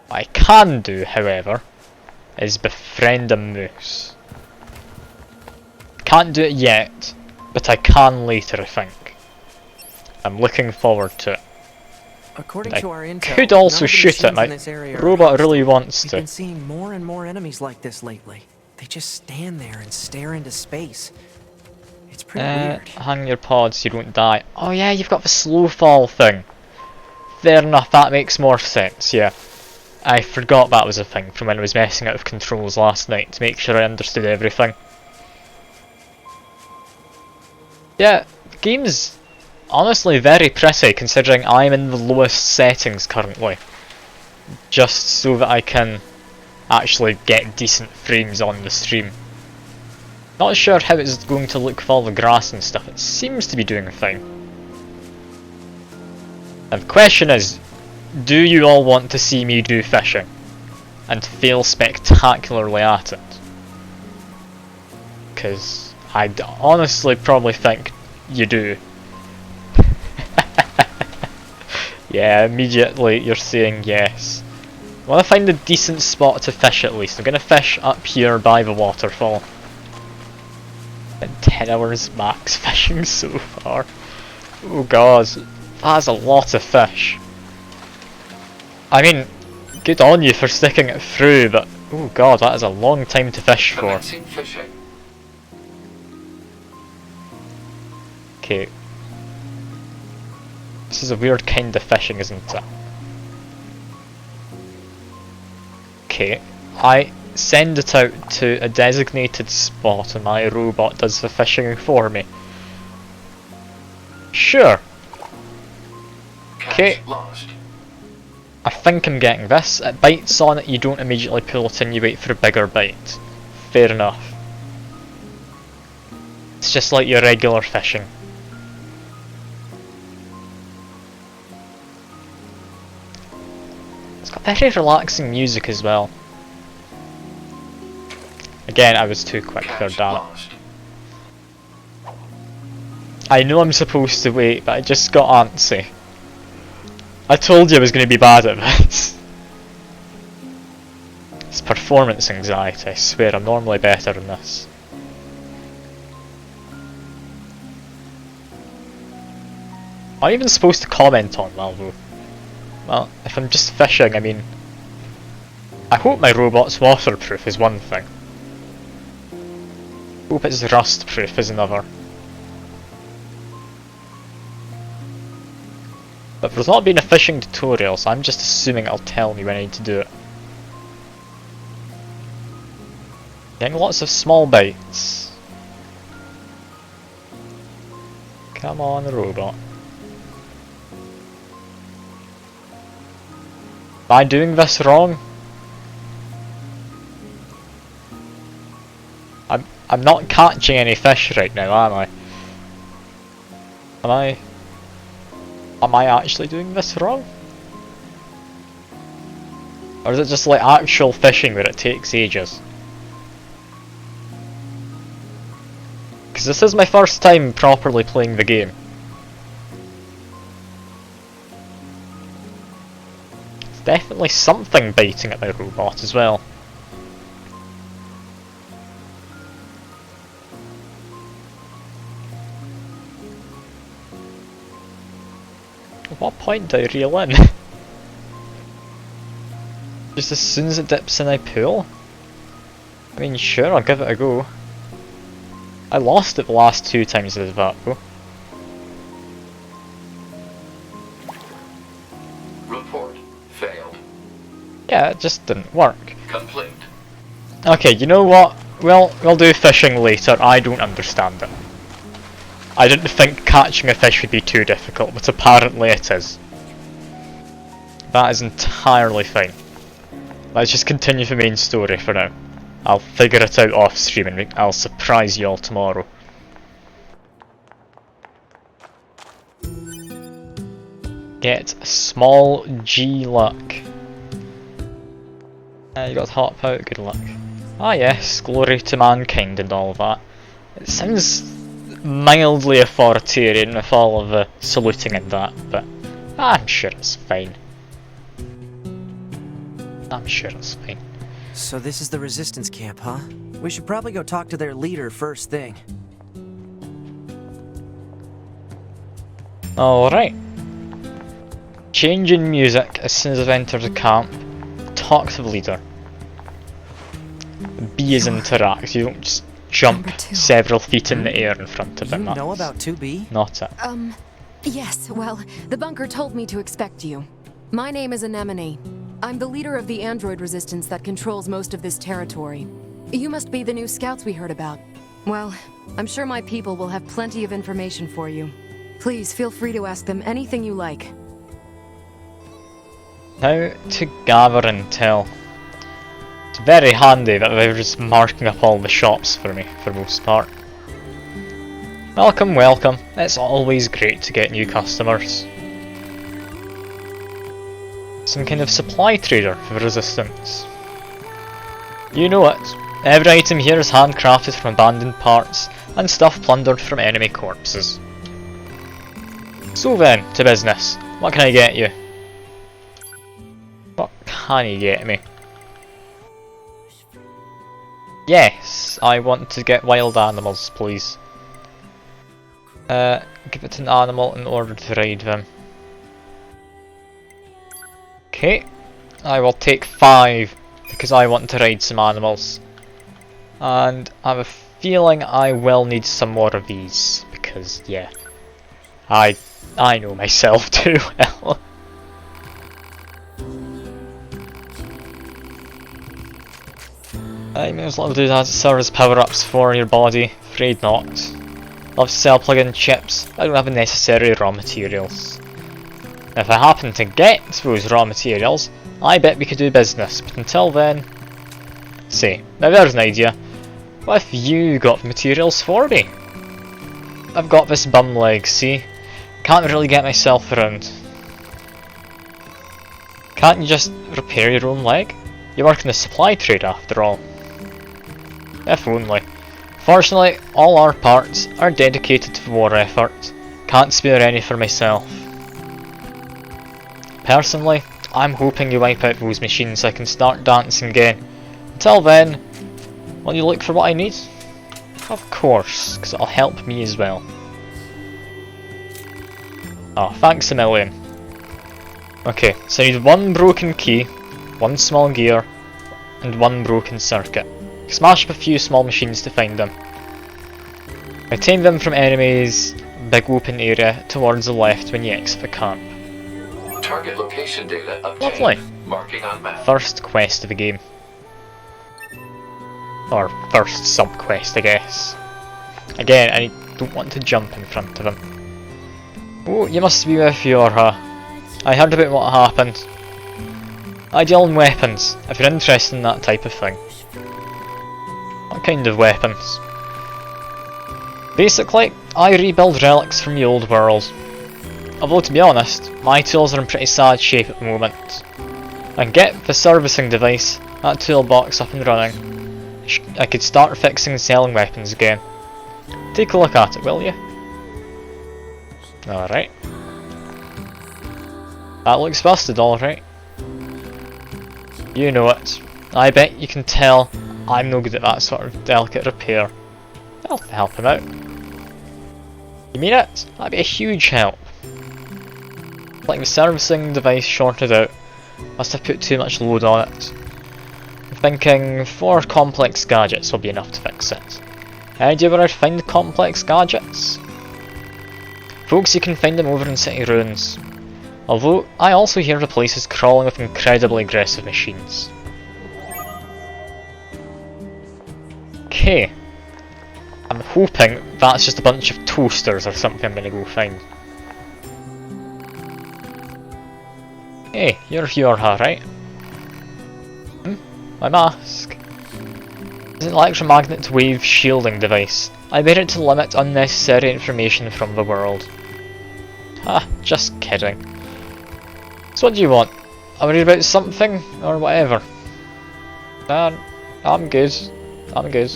S1: What I can do, however, is befriend a moose. Can't do it yet, but I can later, I think. I'm looking forward to it.
S6: According
S1: I
S6: to our intel,
S1: could also
S6: none of the
S1: shoot it.
S6: machines
S1: My
S6: in this area are
S1: robot
S6: hostile.
S1: really wants
S6: We've
S1: to.
S6: been seeing more and more enemies like this lately. They just stand there and stare into space. It's pretty weird.
S1: Hang your pods so you don't die. Oh yeah, you've got the slow fall thing. Fair enough, that makes more sense, yeah. I forgot that was a thing from when I was messing out of controls last night to make sure I understood everything. Yeah, the game's honestly very pretty considering I'm in the lowest settings currently. Just so that I can actually get decent frames on the stream. Not sure how it's going to look with all the grass and stuff, it seems to be doing fine. And the question is, do you all want to see me do fishing? And fail spectacularly at it? Because I'd honestly probably think you do. Yeah, immediately you're saying yes. I want to find a decent spot to fish at least. I'm going to fish up here by the waterfall. Been 10 hours max fishing so far. Oh god, that's a lot of fish. I mean, good on you for sticking it through, but oh god, that is a long time to fish for. Okay. This is a weird kind of fishing, isn't it? Okay, I send it out to a designated spot and my robot does the fishing for me. Sure. Okay. I think I'm getting this. It bites on it, you don't immediately pull it in, you wait for a bigger bite. Fair enough. It's just like your regular fishing. It's got very relaxing music as well. Again, I was too quick there, damn it. I know I'm supposed to wait, but I just got antsy. I told you I was going to be bad at this. It's performance anxiety, I swear, I'm normally better than this. Am I even supposed to comment on that though? Well, if I'm just fishing, I mean... I hope my robot's waterproof is one thing. Hope it's rust proof is another. But there's not been a fishing tutorial, so I'm just assuming it'll tell me when I need to do it. Getting lots of small bites. Come on, robot. Am I doing this wrong? I'm not catching any fish right now, am I? Am I actually doing this wrong? Or is it just like actual fishing where it takes ages? Because this is my first time properly playing the game. It's definitely something biting at my robot as well. At what point do I reel in? Just as soon as it dips in I pull? I mean sure, I'll give it a go. I lost it the last 2 times I did that though.
S5: Report failed.
S1: Yeah, it just didn't work.
S5: Complete.
S1: Okay, you know what? we'll do fishing later. I don't understand it. I didn't think catching a fish would be too difficult, but apparently it is. That is entirely fine. Let's just continue the main story for now. I'll figure it out off stream and I'll surprise you all tomorrow. Get small G luck. You got hop out, good luck. Ah yes, glory to mankind and all that. It sounds mildly authoritarian with all of the saluting and that, but I'm sure it's fine. I'm sure it's fine.
S6: So this is the resistance camp, huh? We should probably go talk to their leader first thing.
S1: Alright. Change in music as soon as I've entered the camp. Talk to the leader. B is interact, you don't just jump several feet in the air in front of him.
S6: You know about 2B?
S1: Not it.
S9: Yes, well, the bunker told me to expect you. My name is Anemone. I'm the leader of the android resistance that controls most of this territory. You must be the new scouts we heard about. Well, I'm sure my people will have plenty of information for you. Please feel free to ask them anything you like.
S1: How to gather intel. It's very handy that they're just marking up all the shops for me, for most part. Welcome, welcome. It's always great to get new customers. Some kind of supply trader for the resistance. You know it. Every item here is handcrafted from abandoned parts and stuff plundered from enemy corpses. So then, to business. What can I get you? What can you get me? Yes, I want to get wild animals, please. Give it an animal in order to ride them. Okay, I will take 5 because I want to ride some animals. And I have a feeling I will need some more of these because, yeah, I know myself too well. I may as well do that to serve as power-ups for your body. Afraid not. Love to sell plug-in chips. I don't have the necessary raw materials. If I happen to get those raw materials, I bet we could do business, but until then... Say, now there's an idea. What if you got the materials for me? I've got this bum leg, see? Can't really get myself around. Can't you just repair your own leg? You work in the supply trade after all. If only. Fortunately, all our parts are dedicated to the war effort. Can't spare any for myself. Personally, I'm hoping you wipe out those machines so I can start dancing again. Until then, will you look for what I need? Of course, because it'll help me as well. Oh, thanks a million. Okay, so I need 1 broken key, 1 small gear, and 1 broken circuit. Smash up a few small machines to find them. Obtain them from enemies, big open area towards the left when you exit the camp.
S5: Target location data obtained.
S1: Lovely.
S5: Marking on map.
S1: First quest of the game. Or first sub-quest, I guess. Again, I don't want to jump in front of him. Oh, you must be with Yorha. I heard about what happened. I deal in weapons, if you're interested in that type of thing. What kind of weapons? Basically, I rebuild relics from the old world. Although to be honest, my tools are in pretty sad shape at the moment. I can get the servicing device, that toolbox up and running. I could start fixing and selling weapons again. Take a look at it, will you? Alright. That looks busted, alright. You know it. I bet you can tell I'm no good at that sort of delicate repair. I'll help him out. You mean it? That'd be a huge help. Like the servicing device shorted out. Must have put too much load on it. I'm thinking 4 complex gadgets will be enough to fix it. Idea where I'd find the complex gadgets? Folks, you can find them over in City Ruins. Although, I also hear the place is crawling with incredibly aggressive machines. Okay. I'm hoping that's just a bunch of toasters or something I'm gonna go find. Hey, you're Yorha, right? My mask. It's an electromagnet wave shielding device. I made it to limit unnecessary information from the world. Ah, just kidding. So what do you want? Are we about something or whatever? Nah, I'm good. I'm good.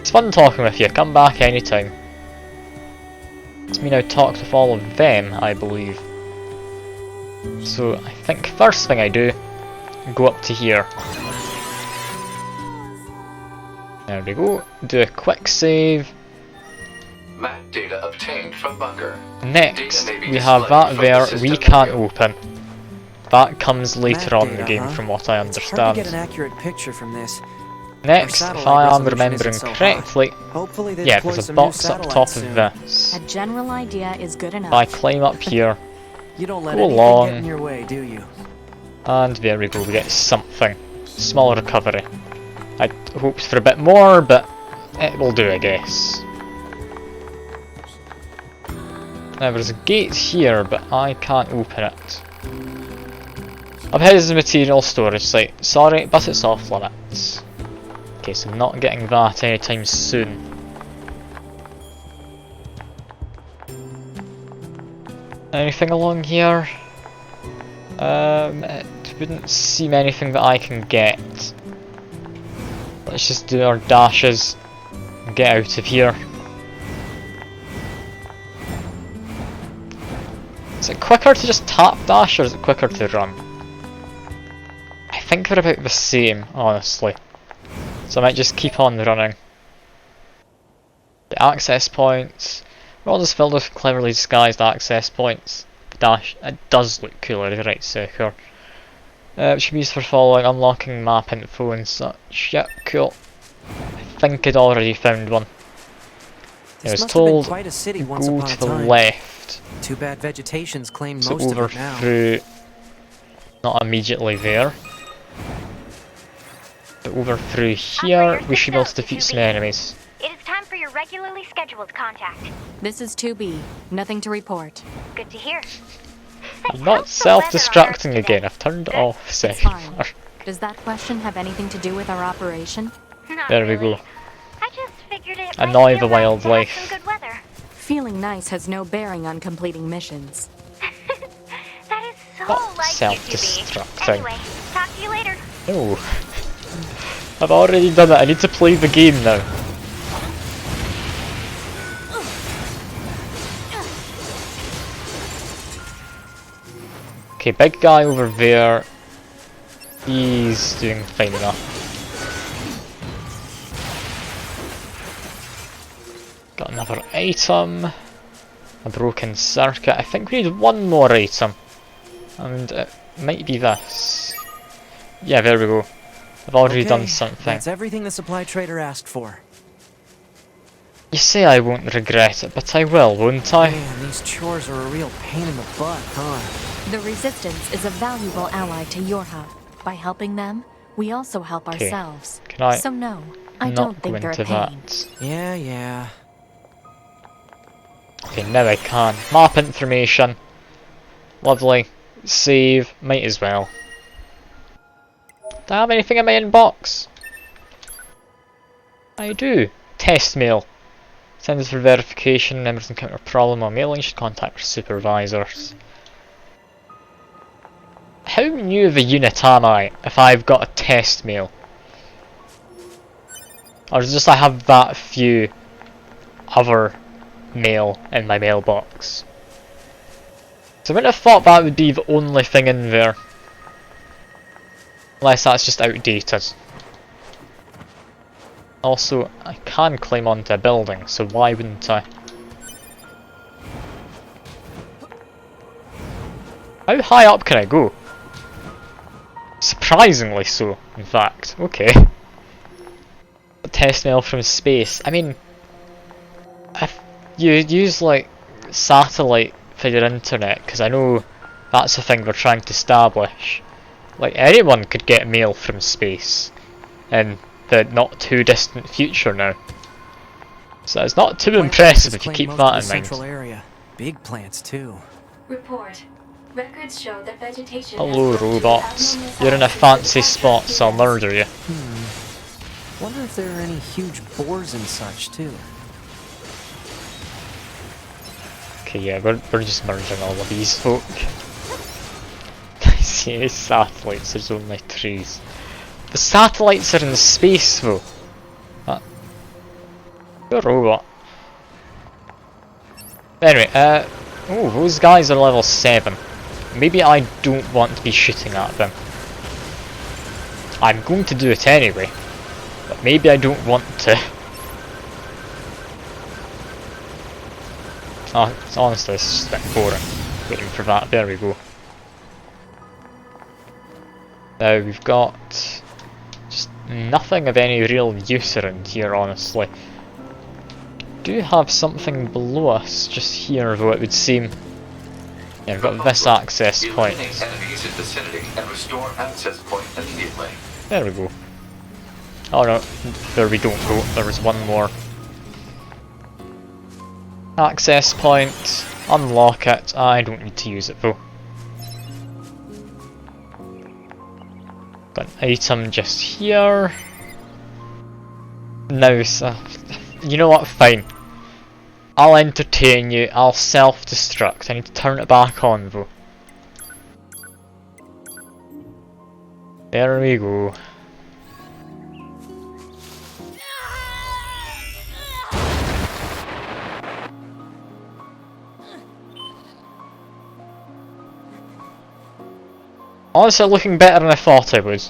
S1: It's fun talking with you. Come back anytime. It's me now talked with all of them, I believe. So I think first thing I do, go up to here. There we go. Do a quick save.
S5: Map data obtained from bunker.
S1: Next, we have that there we can't open. That comes later on in the game from what I
S6: It's hard to get an
S1: understand.
S6: accurate picture from this.
S1: Next,
S6: Our
S1: if
S6: satellite
S1: I am
S6: resolution
S1: remembering
S6: isn't so
S1: correctly,
S6: Hopefully they
S1: yeah,
S6: deploy
S1: there's a
S6: some new
S1: box up top
S6: satellites
S1: of
S6: soon.
S1: this.
S2: A general idea is good enough.
S1: If I climb up here,
S6: You don't let
S1: go
S6: anything
S1: along.
S6: get in your way, do you?
S1: and there we go, we get something. Small recovery. I hoped for a bit more, but it will do, I guess. Now there's a gate here, but I can't open it. Up ahead is the material storage site. Sorry, but it's off limits. Okay, so not getting that anytime soon. Anything along here? It wouldn't seem anything that I can get. Let's just do our dashes and get out of here. Is it quicker to just tap dash or is it quicker to run? I think they're about the same, honestly. So I might just keep on running. The access points. World is filled with cleverly disguised access points. Dash. It does look cooler, the right sector. It should be used for following, unlocking map info and such. Yep, cool. I think I'd already found one. I was
S6: This must have been
S1: told
S6: quite a city once
S1: go
S6: upon
S1: to
S6: a
S1: the
S6: time.
S1: left.
S6: Too bad vegetation's claimed
S1: So
S6: most of
S1: over
S6: it now.
S1: through, not immediately there. But over through here,
S3: Operator,
S1: we should be able to
S3: system
S1: defeat some
S3: 2B.
S1: enemies.
S3: It is time for your regularly scheduled contact.
S2: This is 2B. Nothing to report.
S3: Good to hear.
S1: I'm not self-destructing again, I've turned off
S2: It's
S1: second
S2: fine.
S1: floor.
S2: Does that question have anything to do with our operation?
S3: Not
S1: There we
S3: really.
S1: go.
S3: I just figured it
S1: Annoy
S3: might be
S1: the
S3: a lot to have
S1: wildlife.
S3: some good weather.
S2: Feeling nice has no bearing on completing missions.
S3: That is so
S1: Not
S3: like
S1: self-destructing.
S3: you, Anyway, talk to you later.
S1: No. I've already done it, I need to play the game now. Okay, big guy over there. He's doing fine enough. Got another item. A broken circuit. I think we need one more item. And it might be this. Yeah, there we go. I've already
S6: Okay,
S1: done something.
S6: That's everything the supply trader asked for.
S1: You say I won't regret it, but I will, won't I?
S6: Man, these chores are a real pain in the butt, huh?
S2: The Resistance is a valuable ally to Yorha. By helping them, we also help
S1: Okay.
S2: ourselves.
S1: Can I
S2: So no, I
S1: not
S2: don't
S1: go
S2: think they're
S1: into
S2: a pain.
S1: that?
S6: Yeah.
S1: Okay, now I can. Map information. Lovely. Save. Might as well. Do I have anything in my inbox? I do. Test mail. Sends for verification. Members encounter a problem or mailing should contact their supervisors. How new of a unit am I if I've got a test mail? Or is it just I have that few other mail in my mailbox? So I wouldn't have thought that would be the only thing in there. Unless that's just outdated. Also, I can climb onto a building, so why wouldn't I? How high up can I go? Surprisingly so, in fact. Okay. A test mail from space. I mean, if you use like satellite for your internet, because I know that's the thing they're trying to establish. Like anyone could get mail from space, and the not too distant future now. So it's not too
S6: Plant
S1: impressive
S6: plants
S1: if you
S6: claim
S1: keep
S6: most of
S1: that
S6: the
S1: in mind.
S6: central area. Big plants too.
S10: Report. Records show that vegetation
S1: Hello
S10: has grown to
S1: robots.
S10: abnormal
S1: You're in a
S10: sizes
S1: fancy
S10: for the
S1: spot,
S10: past
S1: so I'll
S10: few months.
S1: murder you.
S6: Wonder if there are any huge boars and such too.
S1: Okay, yeah, we're just murdering all of these folk. I see these satellites, there's only trees. The satellites are in space though. You're a robot. Anyway, oh, those guys are level 7. Maybe I don't want to be shooting at them. I'm going to do it anyway, but maybe I don't want to. Oh, honestly, it's just a bit boring waiting for that. There we go. Now we've got just nothing of any real use around here, honestly. Do have something below us just here, though it would seem. Yeah, we've got this access point.
S5: Eliminate enemies in vicinity and restore access point immediately.
S1: There we go. Oh no, there we don't go. There was one more. Access point. Unlock it. I don't need to use it though. Got an item just here. Now, you know what? Fine. I'll entertain you. I'll self-destruct. I need to turn it back on though. There we go. Honestly, looking better than I thought I would.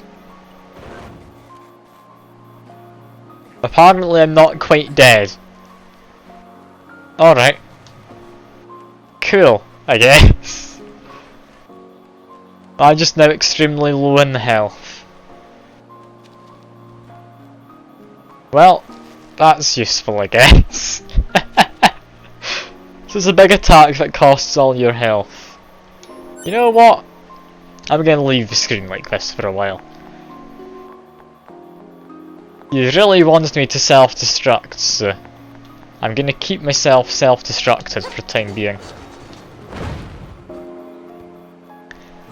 S1: Apparently I'm not quite dead. Alright. Cool, I guess. I'm just now extremely low in health. Well, that's useful, I guess. So it's a big attack that costs all your health. You know what? I'm gonna leave the screen like this for a while. You really wanted me to self-destruct, so I'm gonna keep myself self-destructed for the time being.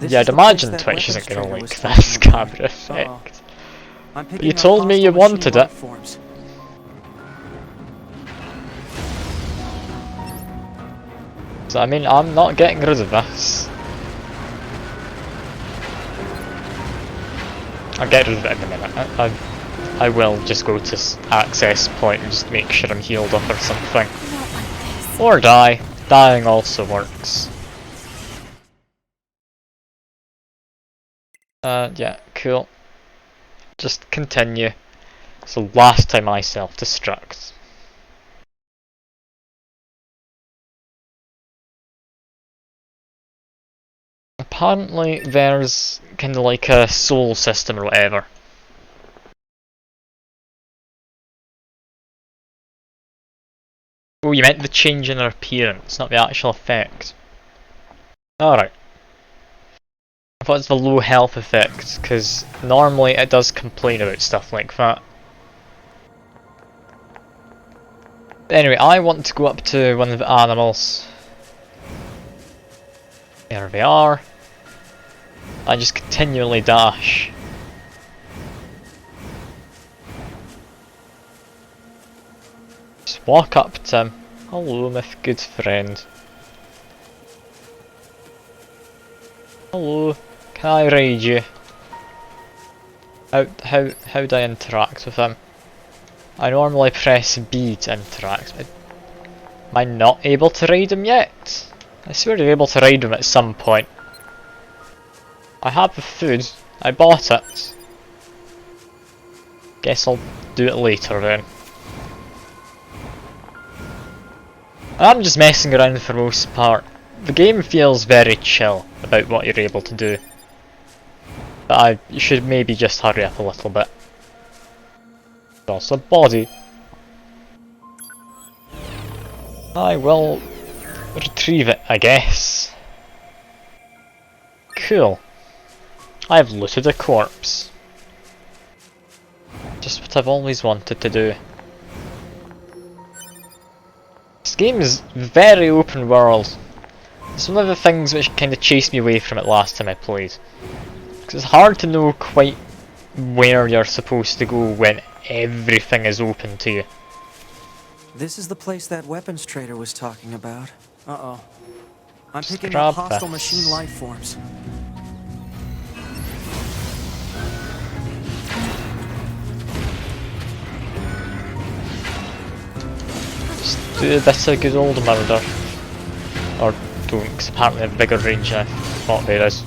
S1: Yeah, I'd imagine Twitch isn't gonna like this camera effect. But you told me you wanted it. So I mean, I'm not getting rid of this. I'll get rid of it in a minute. I will just go to access point and just make sure I'm healed up or something. Or die. Dying also works. Yeah, cool. Just continue. So last time I self-destruct. Apparently there's kinda like a soul system or whatever. Oh, you meant the change in her appearance, not the actual effect. Alright. I thought it's the low health effect, because normally it does complain about stuff like that. Anyway, I want to go up to one of the animals. There they are. I just continually dash. Just walk up to him. Hello, my good friend. Hello, can I ride you? How do I interact with him? I normally press B to interact. Am I not able to ride him yet? I swear you're able to ride him at some point. I have the food. I bought it. Guess I'll do it later then. I'm just messing around for the most part. The game feels very chill about what you're able to do. But you should maybe just hurry up a little bit. Also body. I will retrieve it, I guess. Cool. I've looted a corpse. Just what I've always wanted to do. This game is very open world. It's one of the things which kind of chased me away from it last time I played. Because it's hard to know quite where you're supposed to go when everything is open to you.
S6: This is the place that weapons trader was talking about. Uh-oh. I'm
S1: Just
S6: picking
S1: grab
S6: up hostile
S1: this.
S6: machine life forms.
S1: Just do a bit of good old murder. Or don't, because apparently they have bigger range than I thought there is.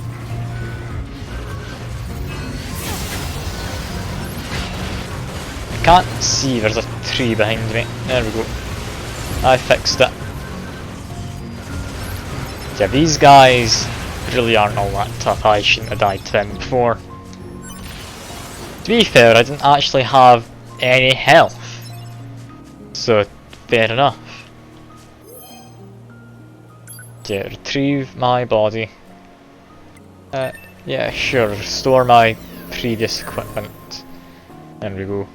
S1: I can't see, there's a tree behind me. There we go. I fixed it. Yeah, these guys really aren't all that tough. I shouldn't have died to them before. To be fair, I didn't actually have any health. So, fair enough. Yeah, retrieve my body. Yeah, sure, restore my previous equipment. There we go.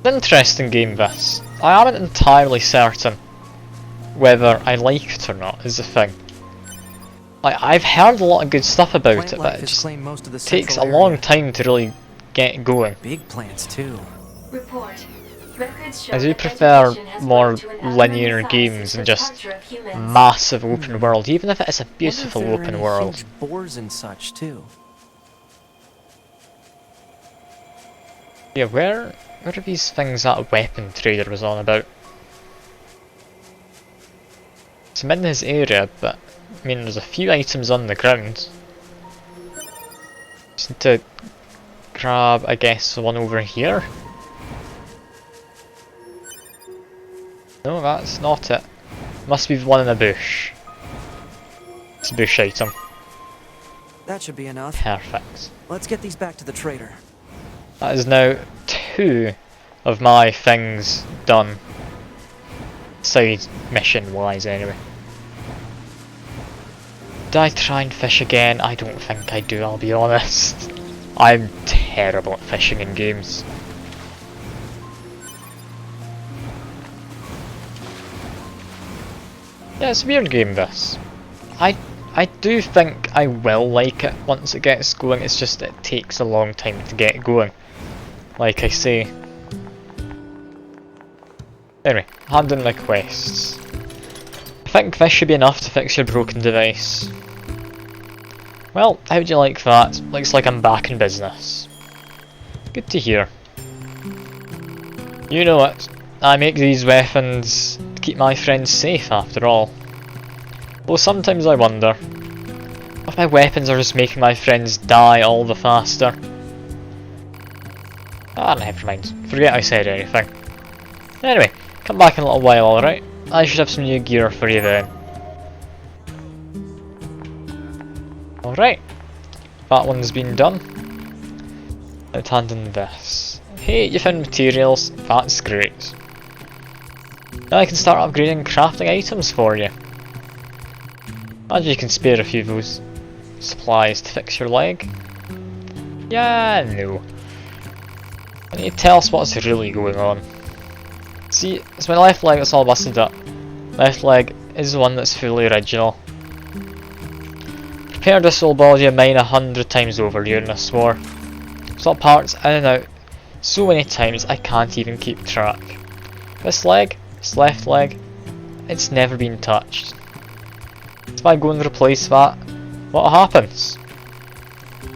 S1: Interesting game this. I aren't entirely certain whether I like it or not is the thing. Like, I've heard a lot of good stuff about it, but it just takes a long time to really get going.
S6: Big plants too.
S10: Report. Records show
S1: I do
S10: that
S1: prefer
S10: vegetation has
S1: more
S10: grown to an
S1: linear
S10: abnormal size
S1: games
S10: since
S1: and
S10: the
S1: just
S10: departure of humans.
S1: massive open world, even if it is a beautiful
S6: Wonder if there are
S1: open
S6: any
S1: world.
S6: huge boars and such too.
S1: Yeah, where are these things that weapon trader was on about? So I'm in his area, but I mean there's a few items on the ground. Just need to grab, I guess, one over here. No, that's not it. Must be one in a bush. It's a bush item.
S6: That should be enough.
S1: Perfect.
S6: Let's get these back to the trader.
S1: That is now 2 of my things done. Side mission wise anyway. Do I try and fish again? I don't think I do, I'll be honest. I'm terrible at fishing in games. Yeah, it's a weird game this. I do think I will like it once it gets going, it's just it takes a long time to get going. Like I say. Anyway, hand in my quests. I think this should be enough to fix your broken device. Well, how do you like that? Looks like I'm back in business. Good to hear. You know it, I make these weapons to keep my friends safe after all. Though sometimes I wonder if my weapons are just making my friends die all the faster. Ah, never mind. Forget I said anything. Anyway, come back in a little while, alright? I should have some new gear for you then. Alright. That one's been done. Now hand in this. Hey, you found materials. That's great. Now I can start upgrading crafting items for you. Imagine you can spare a few of those supplies to fix your leg. Yeah, no. I need to tell us what's really going on. See, it's my left leg that's all busted up. Left leg is the one that's fully original. Prepared this old body of mine 100 times over during this war. Swap parts in and out so many times I can't even keep track. This leg, this left leg, it's never been touched. If I go and replace that, what happens?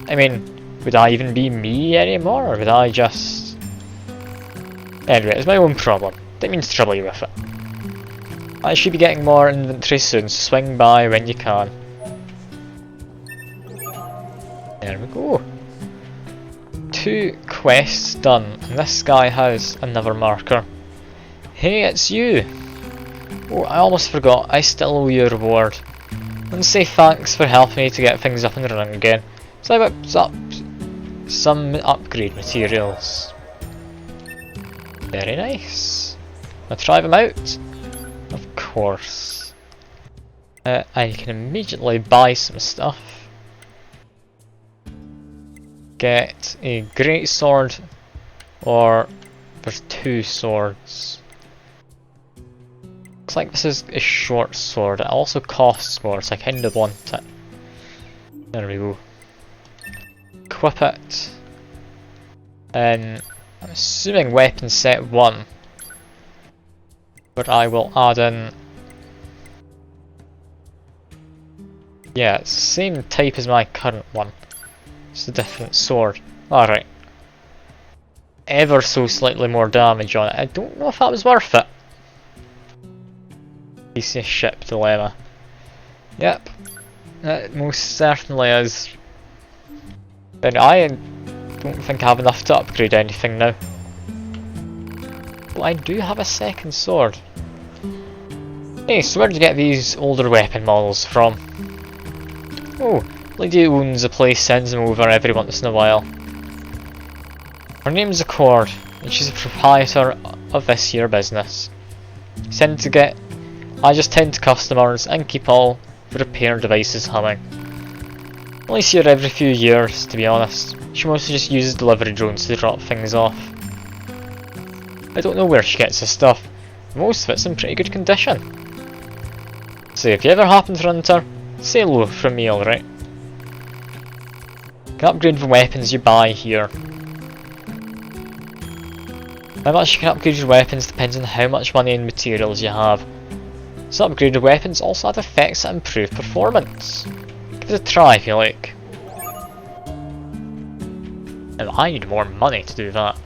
S1: I mean, would I even be me anymore, or would I just... Anyway, it's my own problem. Didn't mean to trouble you with it. I should be getting more inventory soon, so swing by when you can. There we go. 2 quests done, and this guy has another marker. Hey, it's you! Oh, I almost forgot, I still owe you a reward. And say thanks for helping me to get things up and running again. So I whipped up some upgrade materials. Very nice. I'll try them out. Of course. I can immediately buy some stuff. get a great sword, or there's two swords. Looks like this is a short sword. It also costs more, so I kind of want it. There we go. Equip it. And I'm assuming weapon set 1. But I will add in... Yeah, it's the same type as my current one. It's a different sword. Alright. Ever so slightly more damage on it. I don't know if that was worth it. Piece of ship dilemma. Yep. It most certainly is. Then I don't think I have enough to upgrade anything now. But I do have a second sword. Hey, so where did you get these older weapon models from? Oh, lady who owns the place sends them over every once in a while. Her name's Accord, and she's the proprietor of this here business. I just tend to customers and keep all the repair devices humming. Only see her every few years, to be honest. She mostly just uses delivery drones to drop things off. I don't know where she gets this stuff. Most of it's in pretty good condition. So if you ever happen to run into her, say hello from me, alright? You can upgrade the weapons you buy here. How much you can upgrade your weapons depends on how much money and materials you have. Some upgraded weapons also add effects that improve performance. Give it a try if you like. And I need more money to do that.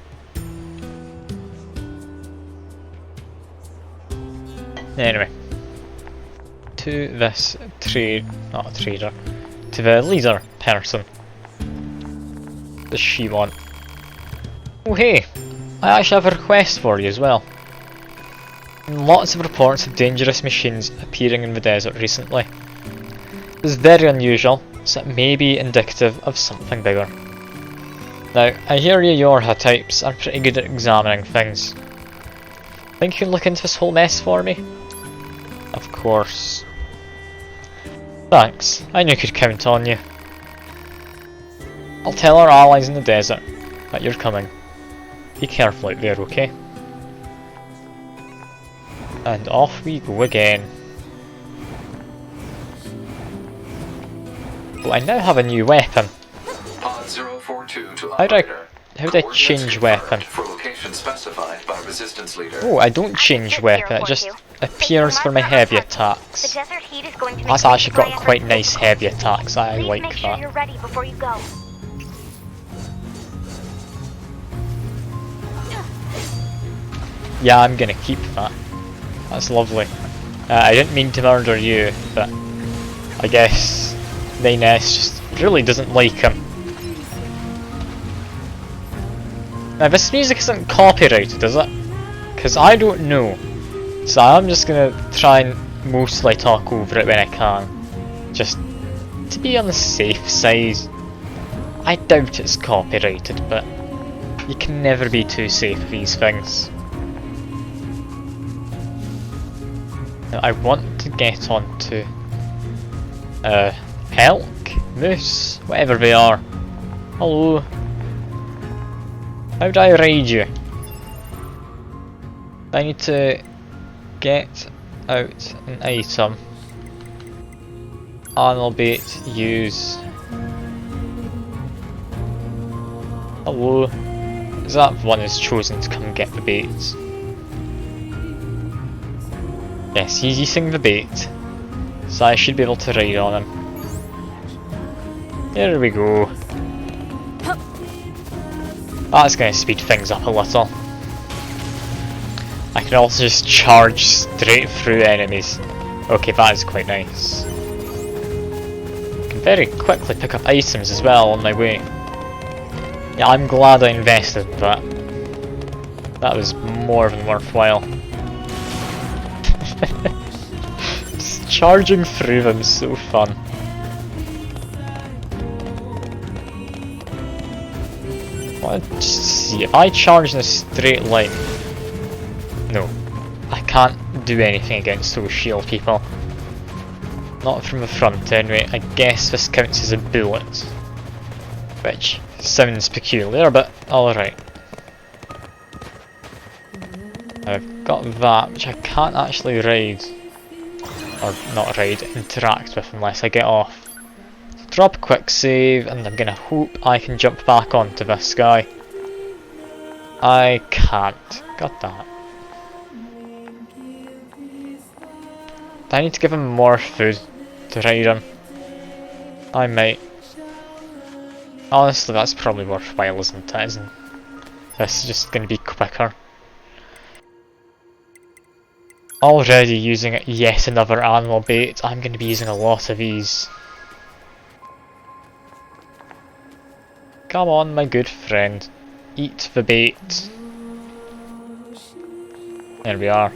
S1: Anyway. To this trader. To the leader person. What does she want? Oh hey! I actually have a request for you as well. Lots of reports of dangerous machines appearing in the desert recently. This is very unusual, so it may be indicative of something bigger. Now, I hear your types are pretty good at examining things. Think you can look into this whole mess for me? Of course. Thanks, I knew I could count on you. I'll tell our allies in the desert that you're coming. Be careful out there, okay? And off we go again. Oh, I now have a new weapon.
S5: Pod 042 to
S1: How do I change weapon?
S5: For location specified by resistance leader.
S1: Oh, I don't change weapon, it just appears for my heavy attacks. That's actually got quite nice heavy attacks, I like
S3: Make sure
S1: that.
S3: you're ready before you go.
S1: Yeah, I'm gonna keep that. That's lovely. I didn't mean to murder you, but I guess NieR just really doesn't like him. Now this music isn't copyrighted, is it? Because I don't know. So I'm just gonna try and mostly talk over it when I can. Just to be on the safe side. I doubt it's copyrighted, but you can never be too safe with these things. Now, I want to get onto elk, moose, whatever they are. Hello. How do I ride you? I need to get out an item. Animal bait, use. Hello. Is that one who's chosen to come and get the bait? Yes, he's using the bait, so I should be able to ride on him. There we go. That's going to speed things up a little. I can also just charge straight through enemies. Okay, that is quite nice. I can very quickly pick up items as well on my way. Yeah, I'm glad I invested, but that was more than worthwhile. Just charging through them, so fun. Let's see, if I charge in a straight line... No, I can't do anything against those shield people. Not from the front anyway. I guess this counts as a bullet. Which, sounds peculiar, but alright. I've got that, which I can't actually ride. Or not ride, interact with unless I get off. Drop a quick save, and I'm gonna hope I can jump back onto this guy. I can't. Got that. Do I need to give him more food to ride him? I might. Honestly, that's probably worthwhile, isn't it? Isn't this just going to be quicker? Already using yet another animal bait. I'm going to be using a lot of these. Come on, my good friend. Eat the bait. There we are.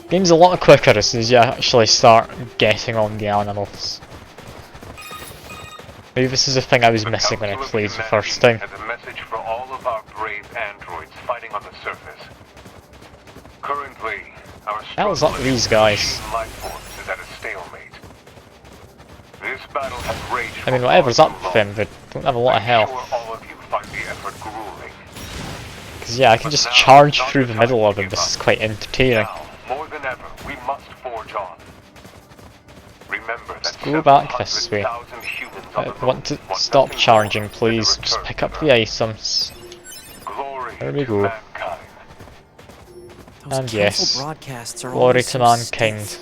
S1: Game's a lot quicker as soon as you actually start getting on the animals. Maybe this is the thing I was missing when I played the first time.
S7: Has a message for all of our brave androids fighting on the surface. Currently, our
S1: Hell's up with these guys?
S7: life force is at a stalemate. This battle has raged.
S1: I mean, whatever's up with them, they don't have a lot of health.
S7: All of you find the effort grueling.
S1: Because yeah, I can just charge through the middle of them. This is quite entertaining.
S7: Now, more than ever, we must forge on. Remember that
S1: Go back this way. I want to stop charging, please. Just pick up the items. There we go. And yes, glory to mankind.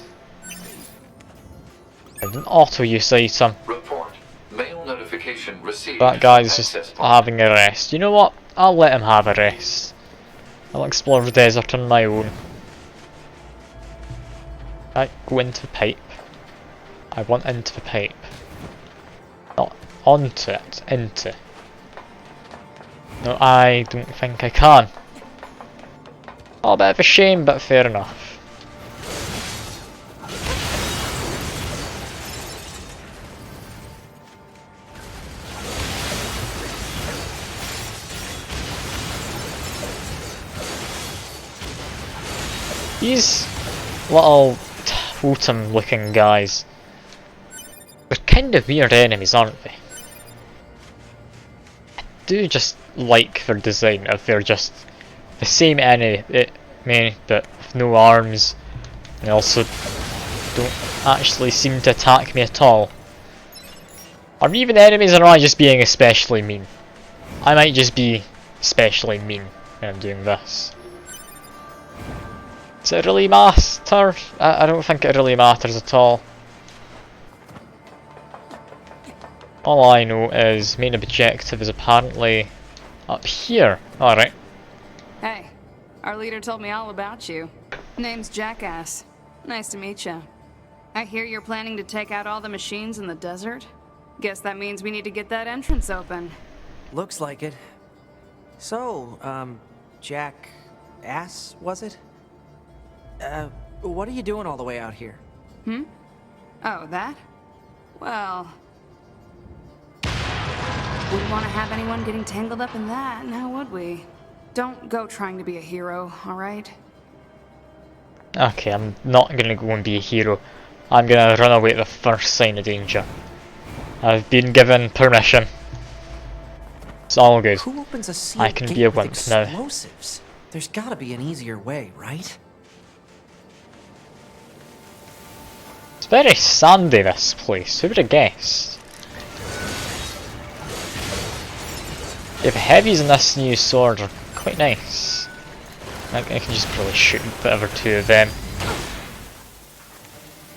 S1: And an auto-use item.
S5: Report. Mail notification received.
S1: That guy's just having a rest. You know what? I'll let him have a rest. I'll explore the desert on my own. Right, go into the pipe. I want into the pipe. Not onto it, into. No, I don't think I can. Oh, a bit of a shame, but fair enough. These little totem looking guys, they're kind of weird enemies, aren't they? I do just like their design if they're just the same enemy but with no arms, and also don't actually seem to attack me at all. Are we even enemies, or am I just being especially mean? I might just be especially mean when I'm doing this. Does it really matter? I don't think it really matters at all. All I know is main objective is apparently up here. Alright.
S11: Hey, our leader told me all about you. Name's Jackass. Nice to meet you. I hear you're planning to take out all the machines in the desert? Guess that means we need to get that entrance open.
S6: Looks like it. So, Jackass, was it? What are you doing all the way out here?
S11: Hmm? Oh, that? Well... wouldn't want to have anyone getting tangled up in that, now would we? Don't go trying to be a hero, alright?
S1: Okay, I'm not gonna go and be a hero. I'm gonna run away at the first sign of danger. I've been given permission. It's all good.
S6: Who opens a sealed
S1: I can
S6: gate
S1: be a
S6: with
S1: wimp now.
S6: explosives? There's gotta be an easier way, right?
S1: It's very sandy, this place. Who would have guessed? Yeah, the heavies in this new sword are quite nice. I can just probably shoot whatever two of them.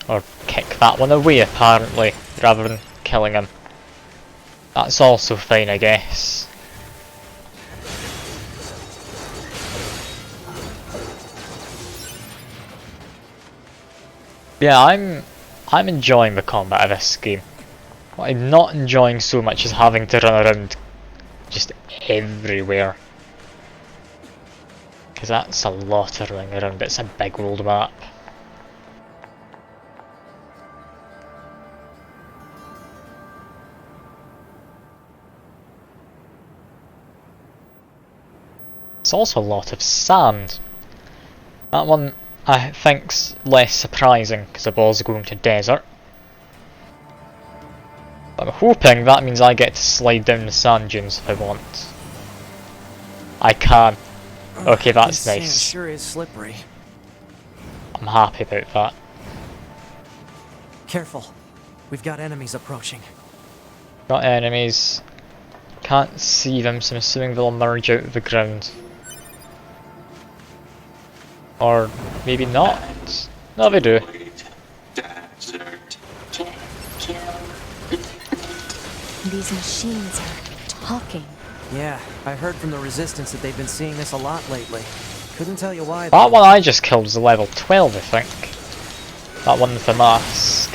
S1: Or kick that one away, apparently, rather than killing him. That's also fine, I guess. Yeah, I'm enjoying the combat of this game. What I'm not enjoying so much is having to run around just everywhere. Because that's a lot of running around, it's a big world map. It's also a lot of sand. That one I think's less surprising because the ball's going to desert. I'm hoping that means I get to slide down the sand dunes if I want. I can. Okay, that's
S6: This
S1: nice.
S6: sand sure is slippery.
S1: I'm happy about that.
S6: Careful. We've got enemies approaching.
S1: Got enemies. Can't see them, so I'm assuming they'll emerge out of the ground. Or maybe not. No, they do.
S2: These machines are talking.
S6: Yeah, I heard from the Resistance that they've been seeing this a lot lately. Couldn't tell you why.
S1: That one I just killed was a level 12, I think. That one with the mask.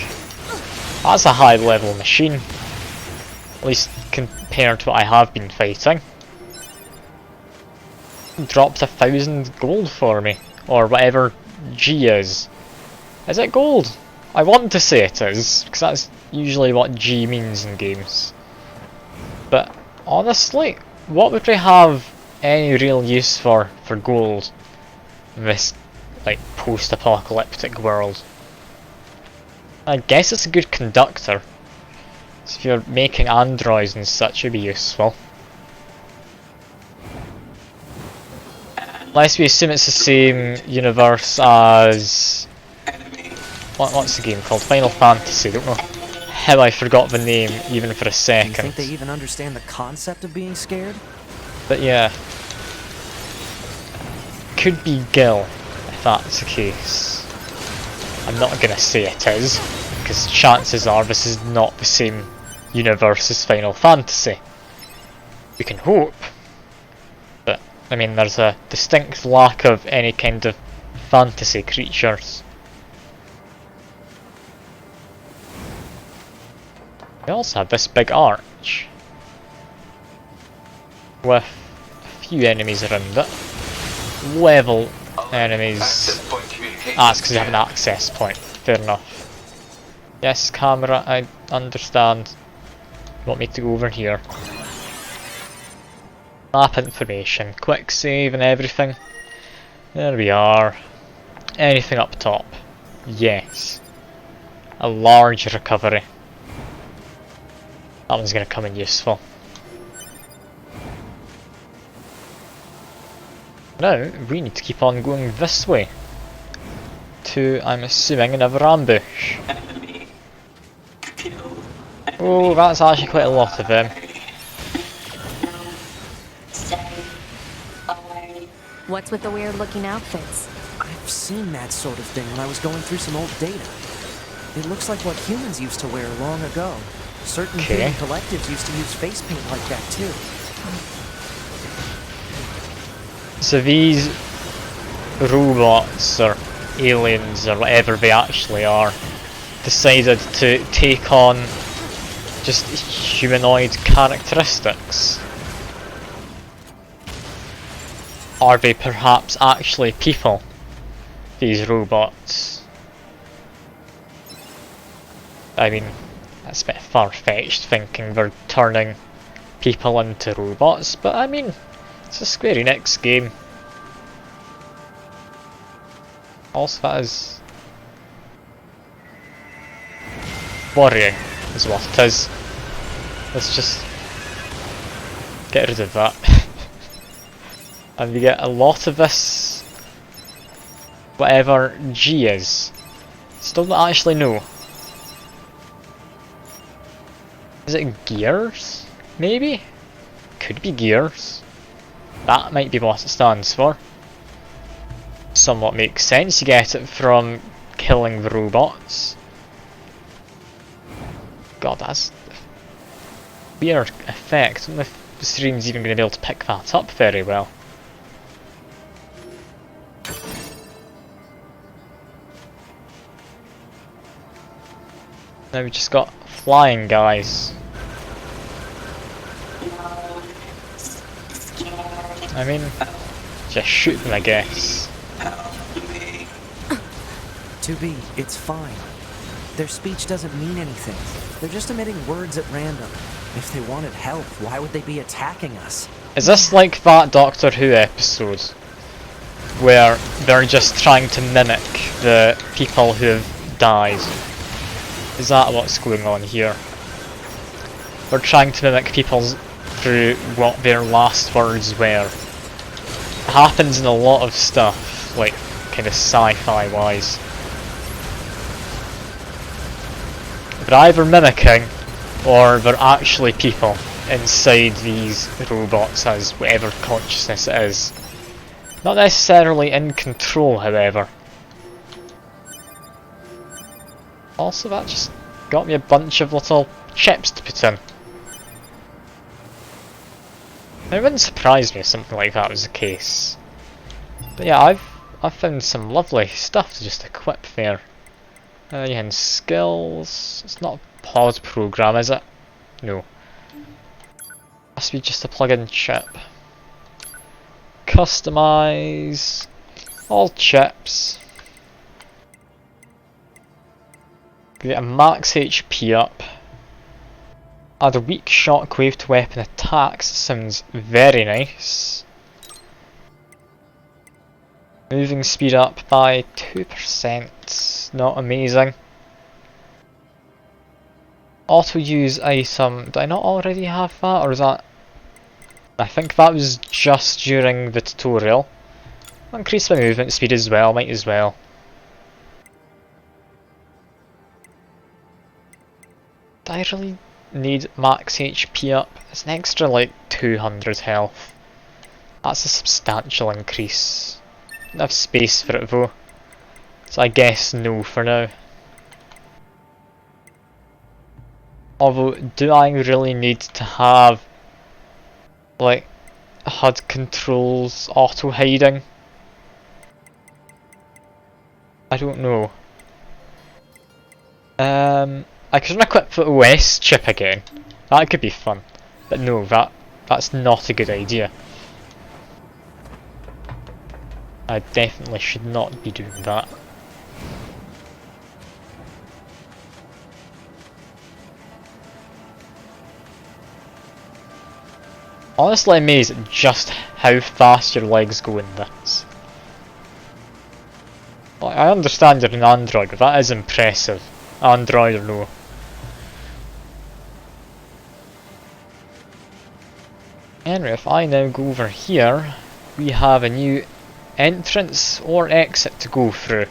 S1: That's a high level machine. At least compared to what I have been fighting. Dropped 1,000 gold for me. Or whatever G is. Is it gold? I want to say it is, because that's usually what G means in games. But honestly, what would we have any real use for gold in this like post-apocalyptic world? I guess it's a good conductor. So if you're making androids and such, it'd be useful. Unless we assume it's the same universe as... What's the game called? Final Fantasy, don't know how I forgot the name even for a second.
S6: Do you think they even understand the concept of being scared?
S1: But yeah. Could be Gil, if that's the case. I'm not gonna say it is, because chances are this is not the same universe as Final Fantasy. We can hope. But, I mean, there's a distinct lack of any kind of fantasy creatures. We also have this big arch with a few enemies around it. Level enemies. That's because they have an access point. Fair enough. Yes, camera, I understand. You want me to go over here. Map information, quick save and everything. There we are. Anything up top? Yes. A large recovery. That one's going to come in useful. Now, we need to keep on going this way. To, I'm assuming, another ambush. Oh, that's actually quite a lot of them.
S2: What's with the weird looking outfits?
S6: I've seen that sort of thing when I was going through some old data. It looks like what humans used to wear long ago. Certain human collectives used to use face paint like that too.
S1: So these robots or aliens or whatever they actually are decided to take on just humanoid characteristics. Are they perhaps actually people, these robots? I mean, that's a bit far-fetched thinking they're turning people into robots, but I mean, it's a Square Enix game. Also, that is worrying, is what it is. Let's just get rid of that. And we get a lot of this, whatever G is. Still don't actually know. Is it gears? Maybe? Could be gears. That might be what it stands for. Somewhat makes sense, you get it from killing the robots. God, that's a weird effect. I don't know if the stream's even going to be able to pick that up very well. Now we just got flying guys. I mean, just shoot them, I guess.
S6: 2B, it's fine. Their speech doesn't mean anything. They're just emitting words at random. If they wanted help, why would they be attacking us?
S1: Is this like that Doctor Who episode where they're just trying to mimic the people who have died. Is that what's going on here? We're trying to mimic people through what their last words were. It happens in a lot of stuff, like kind of sci-fi wise. They're either mimicking or they're actually people inside these robots as whatever consciousness it is. Not necessarily in control, however. Also, that just got me a bunch of little chips to put in. It wouldn't surprise me if something like that was the case. But yeah, I've found some lovely stuff to just equip there. Again, skills. It's not a pod program, is it? No. Must be just a plug-in chip. Customize. All chips. Get a max HP up. Add a weak shockwave to weapon attacks. Sounds very nice. Moving speed up by 2%. Not amazing. Auto use item. Do I not already have that, or is that? I think that was just during the tutorial. Increase my movement speed as well. Might as well. Do I really need max HP up? It's an extra like 200 health. That's a substantial increase. Don't have space for it though, so I guess no for now. Although, do I really need to have like HUD controls auto hiding? I don't know. I could equip the OS chip again. That could be fun. But no, that's not a good idea. I definitely should not be doing that. Honestly, I'm amazed at just how fast your legs go in this. Like, I understand you're an android, but that is impressive. Android or no. Anyway, if I now go over here, we have a new entrance or exit to go through.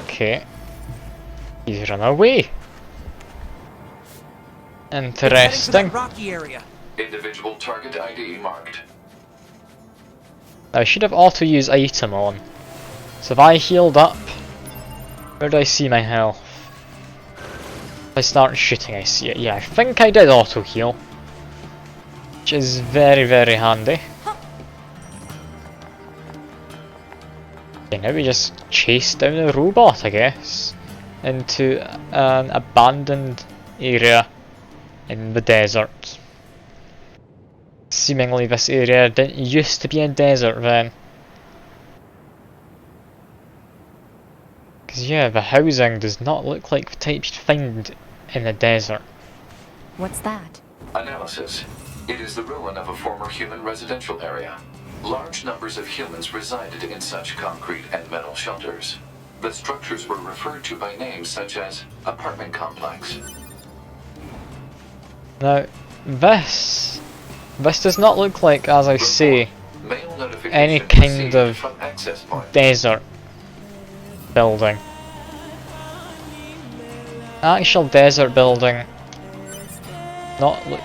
S1: Okay. He's run away. Interesting.
S6: Rocky area.
S5: Individual target ID marked.
S1: I should have auto use item on. So if I healed up, where do I see my health? If I start shooting I see it. Yeah, I think I did auto heal. Which is very, very handy. Okay, now we just chase down a robot, I guess, into an abandoned area in the desert. Seemingly this area didn't used to be a desert then. Because yeah, the housing does not look like the type you'd find in a desert.
S2: What's that?
S5: Analysis. It is the ruin of a former human residential area. Large numbers of humans resided in such concrete and metal shelters. The structures were referred to by names such as apartment complex.
S1: Now, this does not look like, as I say, any kind of desert building. Actual desert building, not look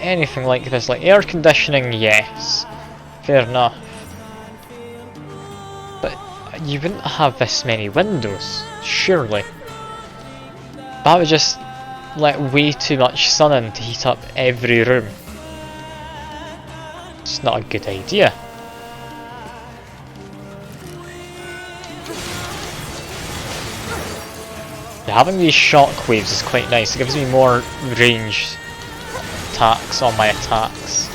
S1: anything like this. Like air conditioning, yes, fair enough, but you wouldn't have this many windows, surely. That would just let way too much sun in to heat up every room. It's not a good idea. Having these shockwaves is quite nice. It gives me more range attacks on my attacks.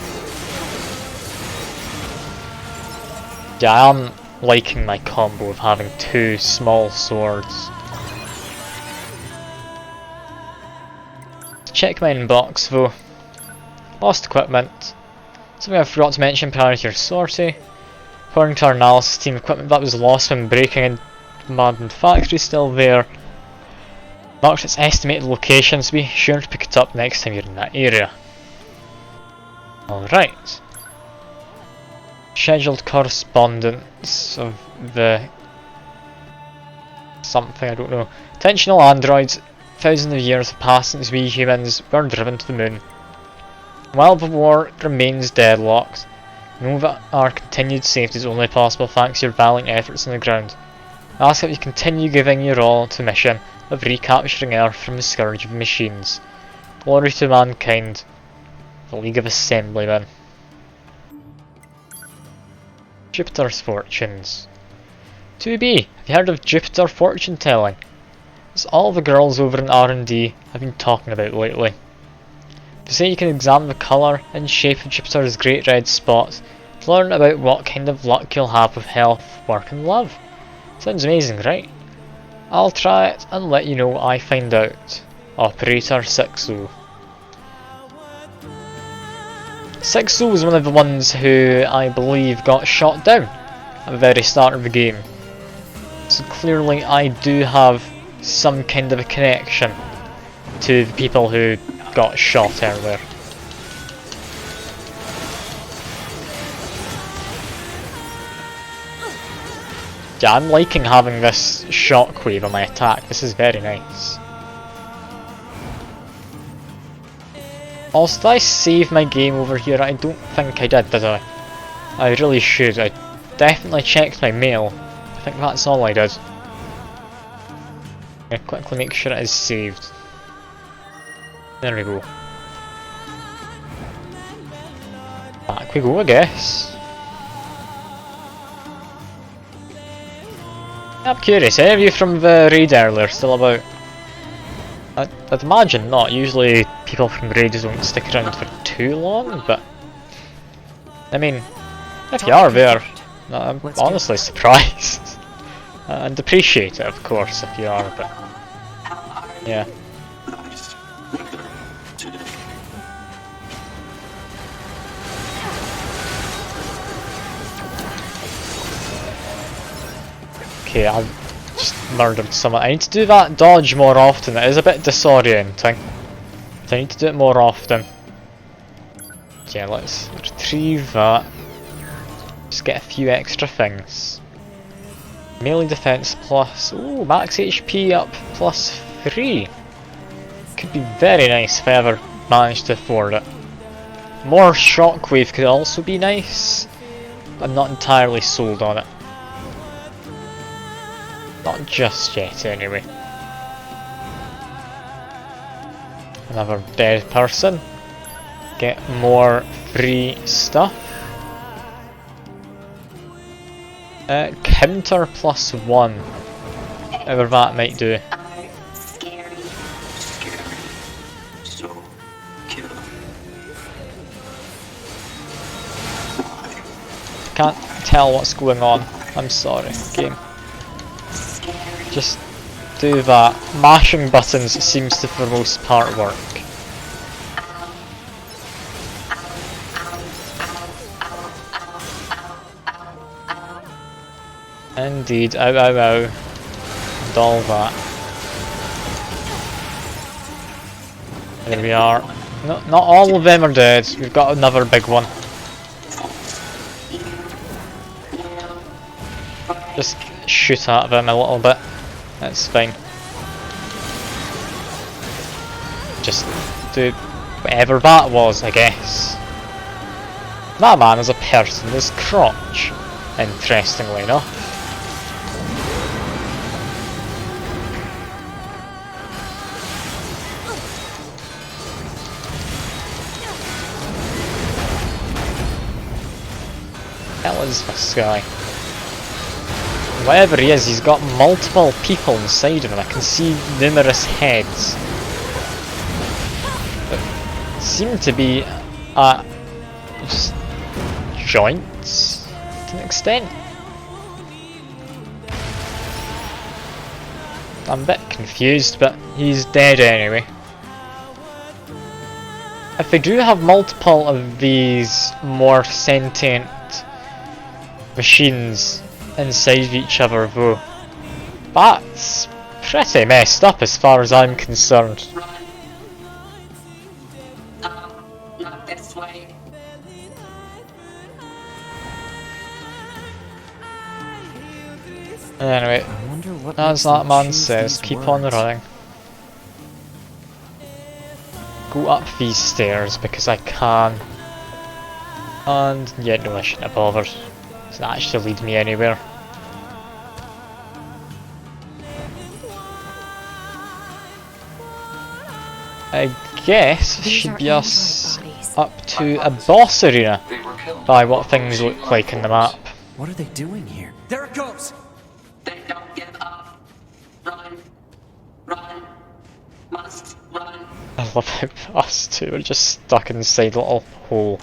S1: Yeah, I am liking my combo of having two small swords. check my inbox though. Lost equipment. Something I forgot to mention prior to your sortie. According to our analysis team, equipment that was lost when breaking in the abandoned factory is still there. Marks its estimated location, so be sure to pick it up next time you're in that area. Alright. Scheduled correspondence of the something, I don't know. Intentional androids, thousands of years have passed since we humans were driven to the moon. While the war remains deadlocked, know that our continued safety is only possible thanks to your valiant efforts on the ground. I ask that you continue giving your all to the mission of recapturing Earth from the scourge of machines. Glory to mankind. The League of Assemblymen. Jupiter's Fortunes. 2B, have you heard of Jupiter fortune telling? It's all the girls over in R&D have been talking about lately. They say you can examine the colour and shape of Jupiter's great red spots to learn about what kind of luck you'll have with health, work and love. Sounds amazing, right? I'll try it and let you know what I find out. Operator 60. 60 was one of the ones who I believe got shot down at the very start of the game. So clearly I do have some kind of a connection to the people who got shot earlier. Yeah, I'm liking having this shockwave on my attack. This is very nice. Also, did I save my game over here? I don't think I did I? I really should. I definitely checked my mail. I think that's all I did. I'm gonna quickly make sure it is saved. There we go. Back we go, I guess. I'm curious, any of you from the raid earlier still about? I'd imagine not. Usually people from raids don't stick around for too long, but I mean, if you are there, I'm honestly surprised. And appreciate it, of course, if you are, but yeah. Okay, I've just murdered someone. I need to do that dodge more often. It is a bit disorienting. But I need to do it more often. Yeah, let's retrieve that. Just get a few extra things. Melee defense plus, ooh, max HP up plus 3. Could be very nice if I ever manage to afford it. More shockwave could also be nice. I'm not entirely sold on it. Not just yet, anyway. Another dead person. Get more free stuff. Counter plus 1. Whatever that might do. Can't tell what's going on. I'm sorry, game. Just do that. Mashing buttons seems to for the most part work. Indeed, ow ow ow. And all that. There we are. No, not all of them are dead. We've got another big one. Just shoot at them a little bit. That's fine. Just do whatever that was, I guess. That man is a person, his crotch. Interestingly enough. Hell is this guy? Whatever he is, he's got multiple people inside of him. I can see numerous heads that seem to be just joints to an extent. I'm a bit confused, but he's dead anyway. if we do have multiple of these more sentient machines inside of each other though, that's pretty messed up as far as I'm concerned.
S12: Not this way.
S1: Anyway, as that man says, keep on running. Go up these stairs because I can. And yeah, no, I shouldn't have bothered. It doesn't actually lead me anywhere. I guess it should be us up to a boss arena by what things look like in the map.
S6: What are they doing here? There it goes!
S12: They don't give up. Run. Run. Must run.
S1: I love how us two are just stuck inside a little hole.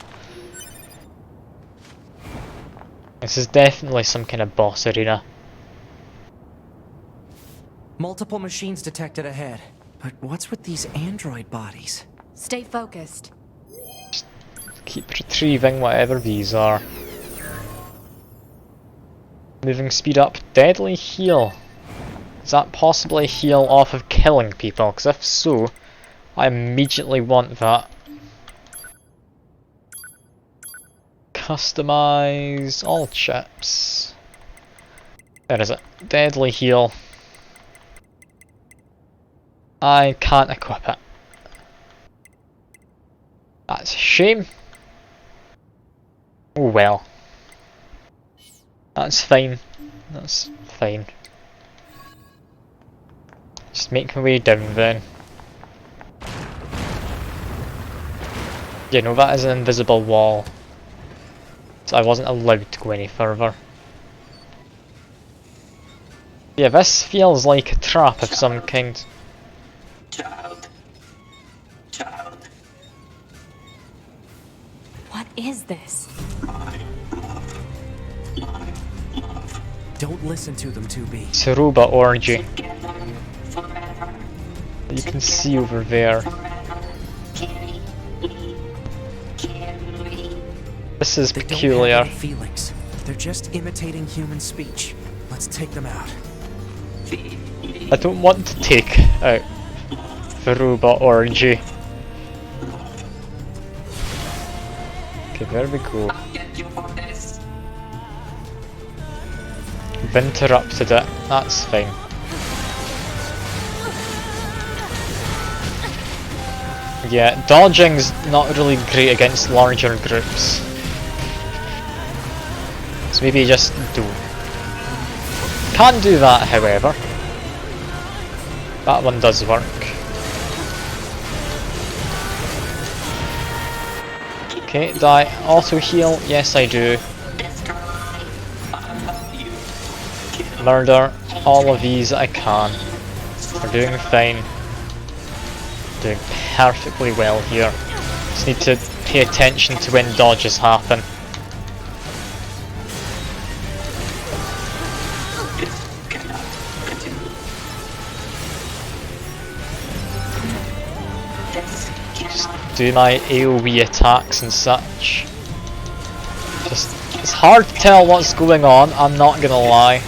S1: This is definitely some kind of boss arena.
S6: Multiple machines detected ahead. But what's with these android bodies?
S9: Stay focused.
S1: Just keep retrieving whatever these are. Moving speed up, deadly heal. Does that possibly heal off of killing people? Because if so, I immediately want that. Customize all chips. There is it. Deadly heal. I can't equip it. That's a shame. Oh well. That's fine. That's fine. Just make my way down then. Yeah, no, that is an invisible wall. So I wasn't allowed to go any further. Yeah, this feels like a trap of some kind.
S12: Child. Child.
S2: What is this?
S6: Don't listen to them, 2B.
S1: It's a robot orgy.
S12: Together. Forever.
S1: You can see over there.
S12: Can we?
S1: This is
S6: They don't
S1: peculiar.
S6: have any feelings. They're just imitating human speech. Let's take them out.
S1: I don't want to take out the robot orgy. Okay, there we go.
S12: I'll get you for this.
S1: I've interrupted it, that's fine. Yeah, dodging's not really great against larger groups. So maybe just do. Can do that, however. That one does work. Okay, die. Auto heal, yes I do. Murder, all of these I can. We're doing fine. Doing perfectly well here. Just need to pay attention to when dodges happen. Just do my AoE attacks and such. It's hard to tell what's going on, I'm not gonna lie.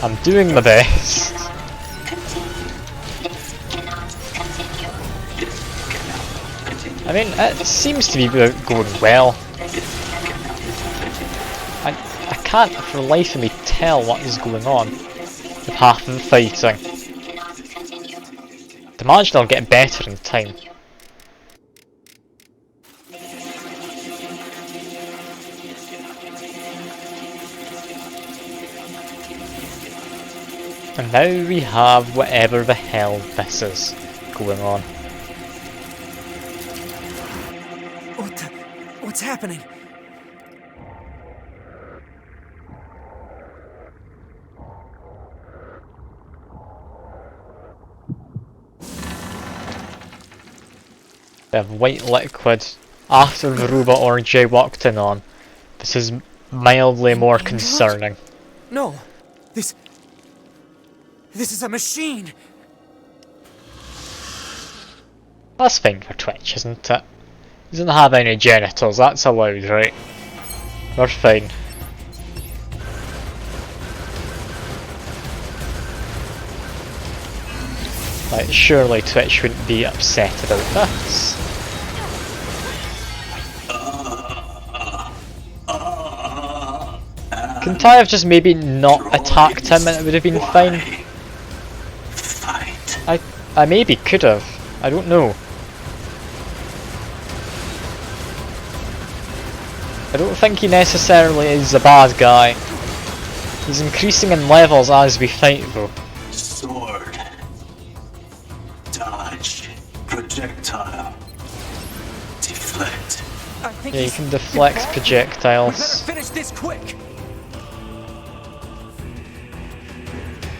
S1: I'm doing my best. I mean, it seems to be going well. I can't for the life of me tell what is going on with half of the fighting. I imagine I'll get better in time. And now we have whatever the hell this is going on.
S6: What's happening?
S1: They have white liquid after the robot orgy walked in on. This is mildly more concerning.
S6: No, this is a machine.
S1: That's fine for Twitch, isn't it? He doesn't have any genitals, that's allowed, right? We're fine. Like, surely Twitch wouldn't be upset about this. Couldn't I have just maybe not attacked him and it would have been fine? I maybe could have. I don't know. I don't think he necessarily is a bad guy. He's increasing in levels as we fight though.
S12: Sword. Dodge. Projectile. Deflect.
S1: Yeah, you can deflect projectiles.
S6: Finish this quick.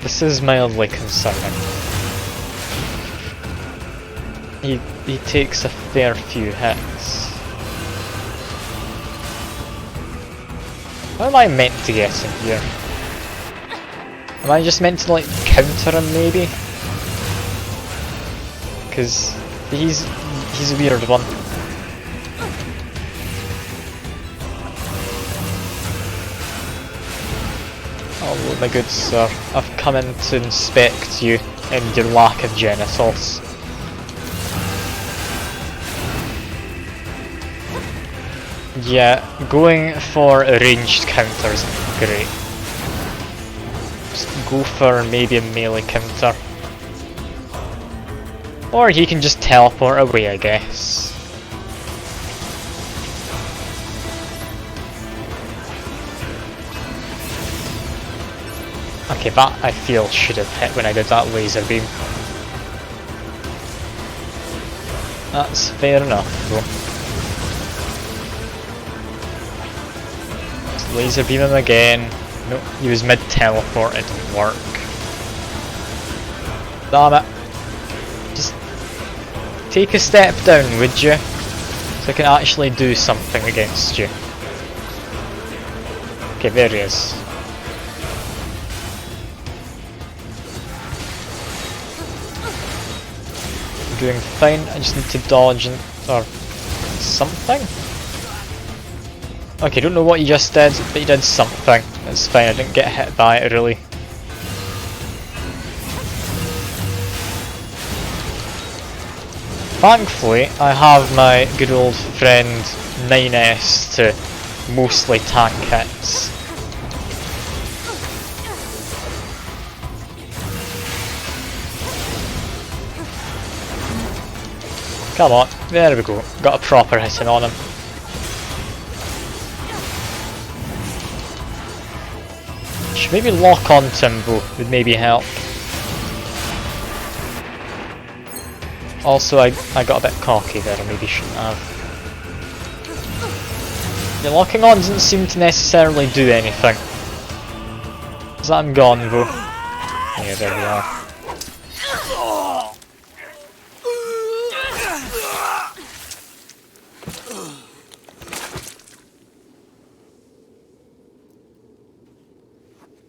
S1: This is mildly concerning. He takes a fair few hits. How am I meant to get in here? Am I just meant to like counter him maybe? Because he's a weird one. Oh my good sir, I've come in to inspect you and your lack of genitals. Yeah, going for a ranged counter isn't great. Just go for maybe a melee counter. Or he can just teleport away, I guess. Okay, that I feel should have hit when I did that laser beam. That's fair enough though. Let's laser beam him again. Nope, he was mid-teleport, it didn't work. Damn it. Just take a step down, would you? So I can actually do something against you. Okay, there he is. I'm doing fine, I just need to dodge and, or something? Okay, don't know what he just did, but he did something. That's fine, I didn't get hit by it really. Thankfully, I have my good old friend 9S to mostly tank hits. Come on, there we go, got a proper hitting on him. Should maybe lock on Timbo, would maybe help. Also, I got a bit cocky there, I maybe shouldn't have. The locking on doesn't seem to necessarily do anything. Is that I'm gone though? Yeah, there we are.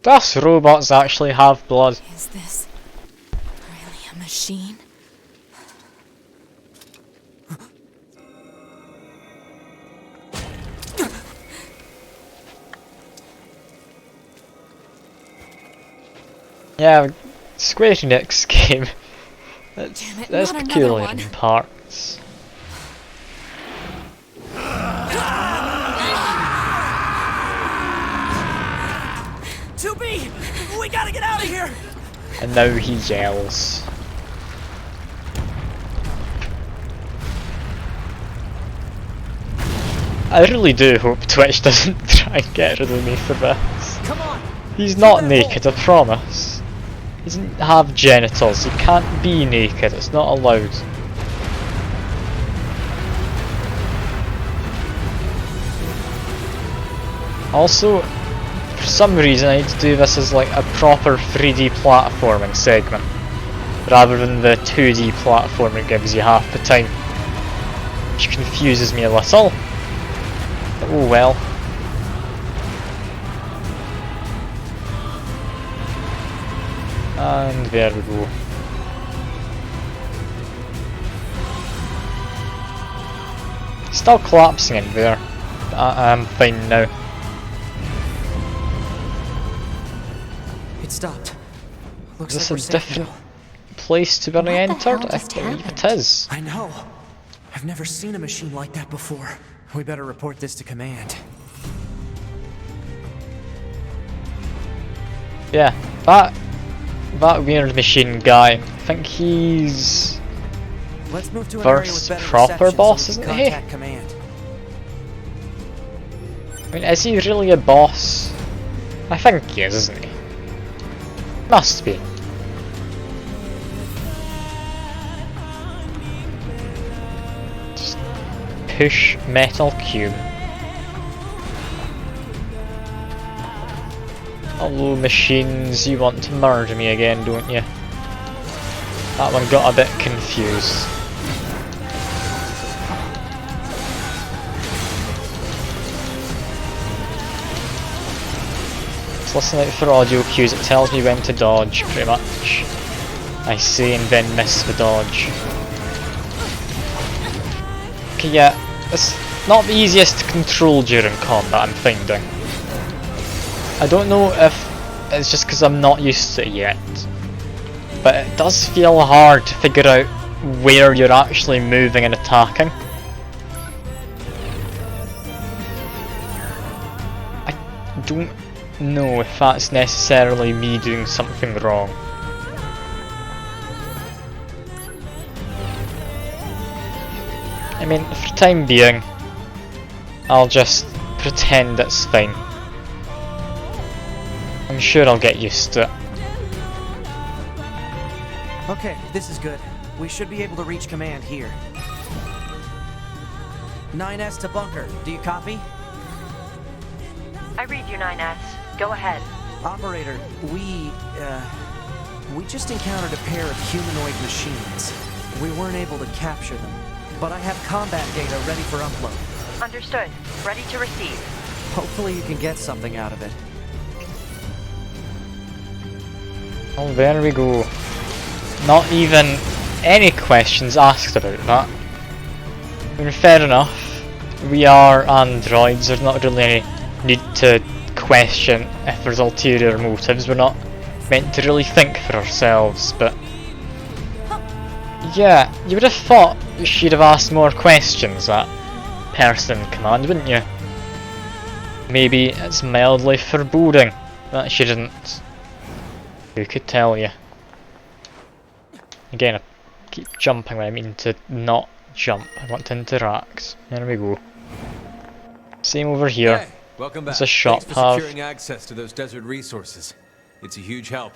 S1: Does robots actually have blood?
S2: Is this really a machine?
S1: Yeah, Square Enix game. That's
S2: not
S1: peculiar
S2: another
S1: in
S2: one.
S1: parts.
S6: We gotta get out of here!
S1: And now he yells. I really do hope Twitch doesn't try and get rid of me for this.
S6: Come on!
S1: He's not naked, I promise. He doesn't have genitals, he can't be naked, it's not allowed. Also, for some reason I need to do this as like a proper 3D platforming segment, rather than the 2D platform it gives you half the time, which confuses me a little. But oh well. And there we go. Still collapsing in there. I'm fine now.
S6: It stopped. Looks
S1: Is this
S6: like we're
S1: a
S6: safe
S1: different
S6: now.
S1: place to where I
S2: What the hell
S1: entered? I
S2: just
S1: believe it
S2: happened?
S1: is.
S6: I know. I've never seen a machine like that before. We better report this to command.
S1: Yeah, that weird machine guy. I think he's
S6: Let's move to an area with
S1: first
S6: better
S1: proper
S6: reception
S1: boss,
S6: so we
S1: isn't
S6: can
S1: he?
S6: contact command.
S1: I mean, is he really a boss? I think he is, isn't he? Must be. Just push metal cube. Hello machines, you want to murder me again, don't you? That one got a bit confused. Just listen out for audio cues, it tells me when to dodge, pretty much. I say and then miss the dodge. Okay, yeah, it's not the easiest to control during combat, I'm finding. I don't know if it's just because I'm not used to it yet, but it does feel hard to figure out where you're actually moving and attacking. I don't know if that's necessarily me doing something wrong. I mean, for the time being, I'll just pretend it's fine. I'm sure I'll get used to it.
S6: Okay, this is good. We should be able to reach command here. 9S to bunker. Do you copy?
S4: I read you, 9S. Go ahead.
S6: Operator, we just encountered a pair of humanoid machines. We weren't able to capture them, but I have combat data ready for upload.
S4: Understood. Ready to receive.
S6: Hopefully you can get something out of it.
S1: Oh, there we go. Not even any questions asked about that. I mean, fair enough. We are androids, there's not really any need to question if there's ulterior motives. We're not meant to really think for ourselves, but... yeah, you would have thought she'd have asked more questions, that person in command, wouldn't you? Maybe it's mildly foreboding that she didn't. Who could tell you? Again, I keep jumping when I mean to not jump. I want to interact. There we go. Same over here.
S13: Hey, welcome back.
S1: There's a shop
S13: Thanks for
S1: have.
S13: securing access to those desert resources. It's a huge help.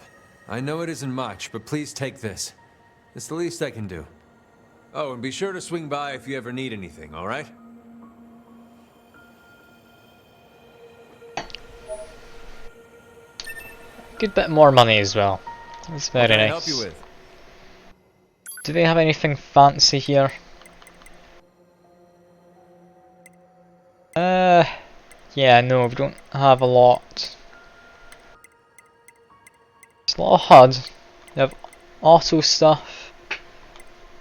S13: I know it isn't much, but please take this. It's the least I can do. Oh, and be sure to swing by if you ever need anything, alright?
S1: Good bit more money as well. That's very
S13: What can I
S1: nice.
S13: help you with?
S1: Do they have anything fancy here? Yeah, no, we don't have a lot. It's a lot of HUD. They have auto stuff.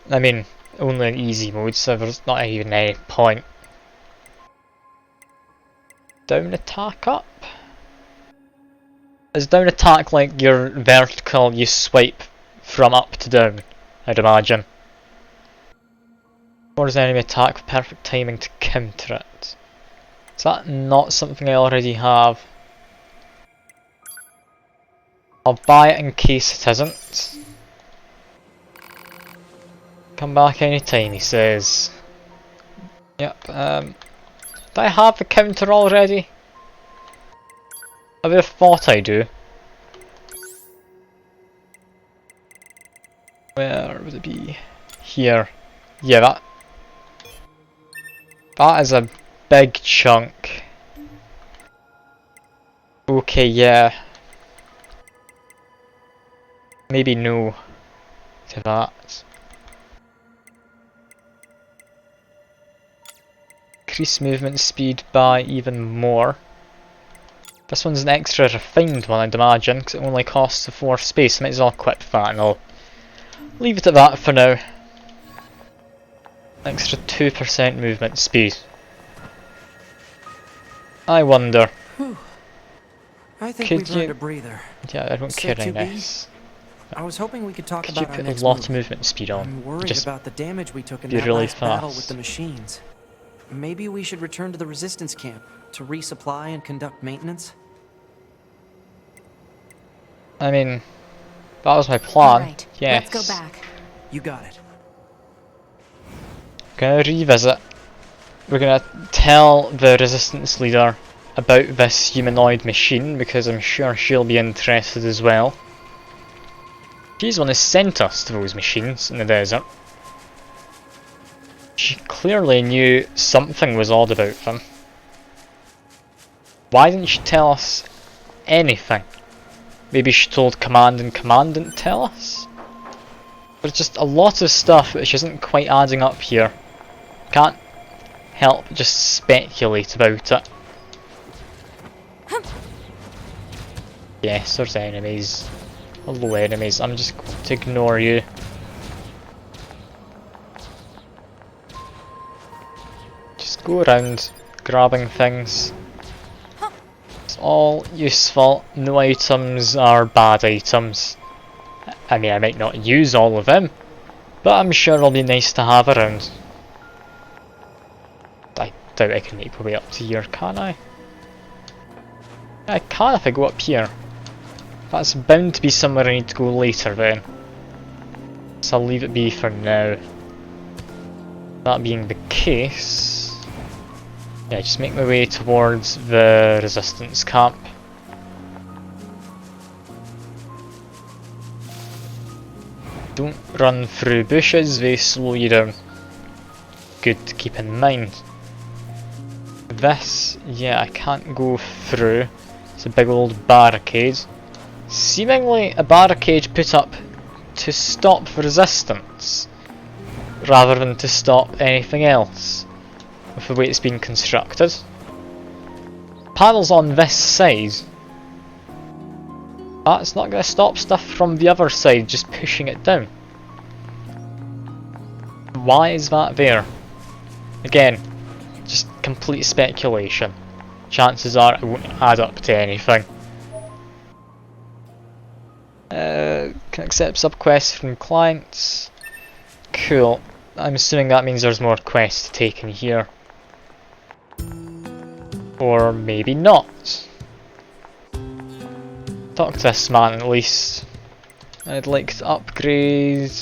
S1: I mean, only in easy mode, so there's not even any point. Down attack up? Is down attack like your vertical, you swipe from up to down, I'd imagine. Or is enemy attack with perfect timing to counter it? Is that not something I already have? I'll buy it in case it isn't. Come back anytime, he says. Yep, do I have the counter already? I would have thought I do. Where would it be? Here. Yeah, that is a big chunk. Okay, yeah. Maybe no to that. Increase movement speed by even more. This one's an extra refined one, I'd imagine, because it only costs 4 space. Might as well equip that, and I'll leave it at that for now. Extra 2% movement speed. I wonder.
S6: Whew. I think
S1: Could
S6: we've earned
S1: you...
S6: a breather.
S1: Yeah, I don't
S6: Say,
S1: care any
S6: 2B,
S1: less.
S6: I was hoping we could talk
S1: Could you
S6: about our
S1: put
S6: next
S1: a lot
S6: move.
S1: of movement speed on?
S6: I'm worried
S1: Just
S6: about the damage we took in
S1: be
S6: that
S1: really
S6: last battle with
S1: fast.
S6: the machines. Maybe we should return to the resistance camp to resupply and conduct maintenance?
S1: I mean, that was my plan.
S2: Right,
S1: Yes.
S2: let's go back.
S6: You got it.
S1: Gonna revisit. We're gonna tell the resistance leader about this humanoid machine because I'm sure she'll be interested as well. She's the one who sent us to those machines in the desert. She clearly knew something was odd about them. Why didn't she tell us anything? Maybe she told Command and Command didn't tell us? There's just a lot of stuff which isn't quite adding up here. Can't help but just speculate about it. Yes, there's enemies. Hello enemies, I'm just going to ignore you. Just go around grabbing things. It's all useful, no items are bad items. I mean, I might not use all of them, but I'm sure it'll be nice to have around. I doubt I can make my way up to here, can I? I can if I go up here. That's bound to be somewhere I need to go later then. So I'll leave it be for now. That being the case... yeah, just make my way towards the resistance camp. Don't run through bushes, they slow you down. Good to keep in mind. This, yeah, I can't go through. It's a big old barricade. Seemingly a barricade put up to stop the resistance, rather than to stop anything else, with the way it's been constructed. Panels on this side. That's not going to stop stuff from the other side just pushing it down. Why is that there? Again, just complete speculation. Chances are it won't add up to anything. Can accept subquests from clients. Cool. I'm assuming that means there's more quests to take in here. Or maybe not. Talk to this man at least. I'd like to upgrade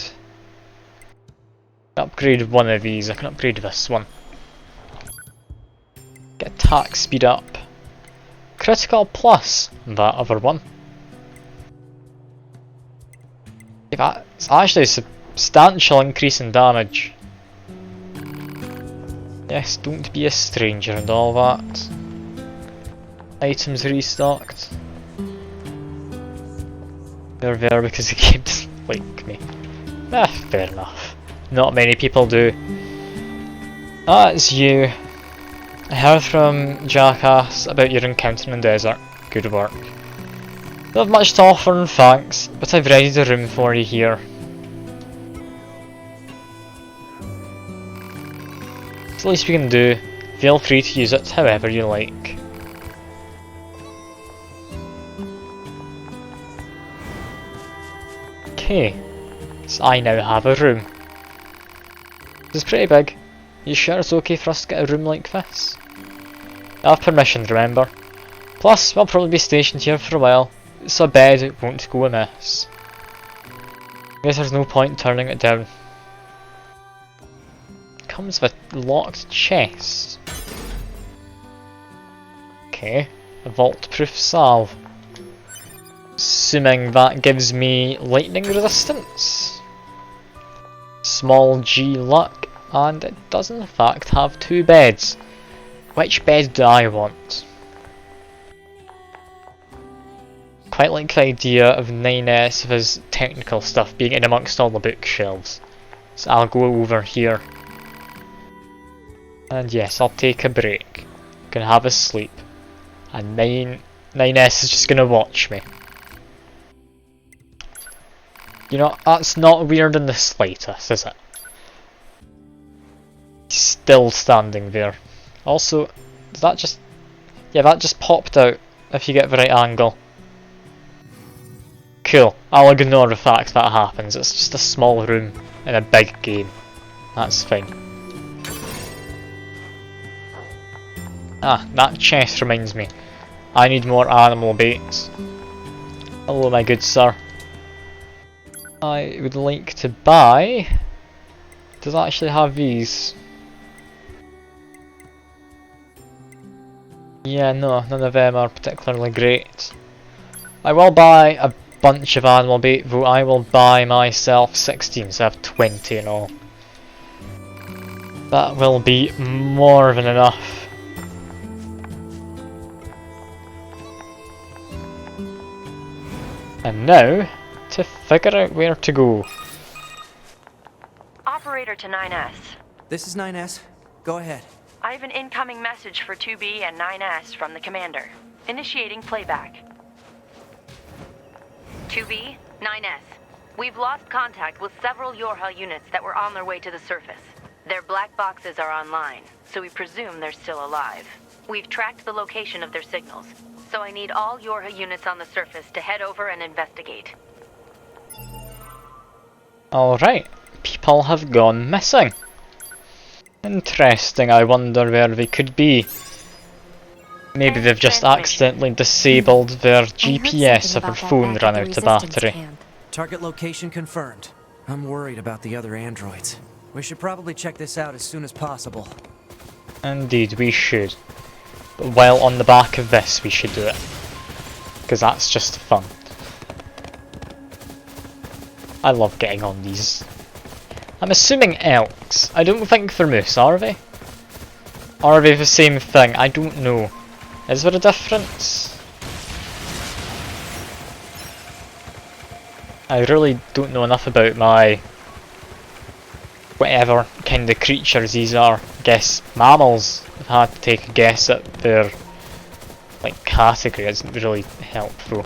S1: one of these. I can upgrade this one. Get attack speed up. Critical plus that other one. That's actually a substantial increase in damage. Yes, don't be a stranger and all that. Items restocked. They're there because the game doesn't like me. Fair enough. Not many people do. That's you. I heard from Jackass about your encounter in the desert. Good work. Don't have much to offer, thanks, but I've readied a room for you here. It's the least we can do. Feel free to use it however you like. Okay, so I now have a room. This is pretty big. You sure it's okay for us to get a room like this? I have permission, remember. Plus, we'll probably be stationed here for a while, so a bed won't go amiss. Guess there's no point turning it down. Comes with a locked chest. Okay, a vault-proof salve. Assuming that gives me lightning resistance. Small G luck, and it does in fact have 2 beds. Which bed do I want? Quite like the idea of NieR of his technical stuff being in amongst all the bookshelves. So I'll go over here. And yes, I'll take a break. Gonna have a sleep. And NieR is just gonna watch me. You know, that's not weird in the slightest, is it? Still standing there. Also, does that just... yeah, that just popped out if you get the right angle. Cool. I'll ignore the fact that happens. It's just a small room in a big game. That's fine. Ah, that chest reminds me. I need more animal baits. Hello, my good sir. I would like to buy... does it actually have these? Yeah, no, none of them are particularly great. I will buy a bunch of animal bait, though I will buy myself 16, so I have 20 in all. That will be more than enough. And now, to figure out where to go.
S4: Operator to 9S.
S6: This is 9S. Go ahead.
S4: I have an incoming message for 2B and 9S from the commander. Initiating playback. 2B, 9S. We've lost contact with several Yorha units that were on their way to the surface. Their black boxes are online, so we presume they're still alive. We've tracked the location of their signals, so I need all Yorha units on the surface to head over and investigate.
S1: Alright, people have gone missing. Interesting, I wonder where they could be. Maybe they've just accidentally disabled their GPS if their phone ran out of battery.
S6: Target location confirmed. I'm worried about the other androids. We should probably check this out as soon as possible.
S1: Indeed, we should. But while on the back of this, we should do it. Because that's just fun. I love getting on these. I'm assuming elks. I don't think they're moose, are they? Or are they the same thing? I don't know. Is there a difference? I really don't know enough about my... whatever kind of creatures these are. I guess mammals. I've had to take a guess at their... like, category. It doesn't really help though.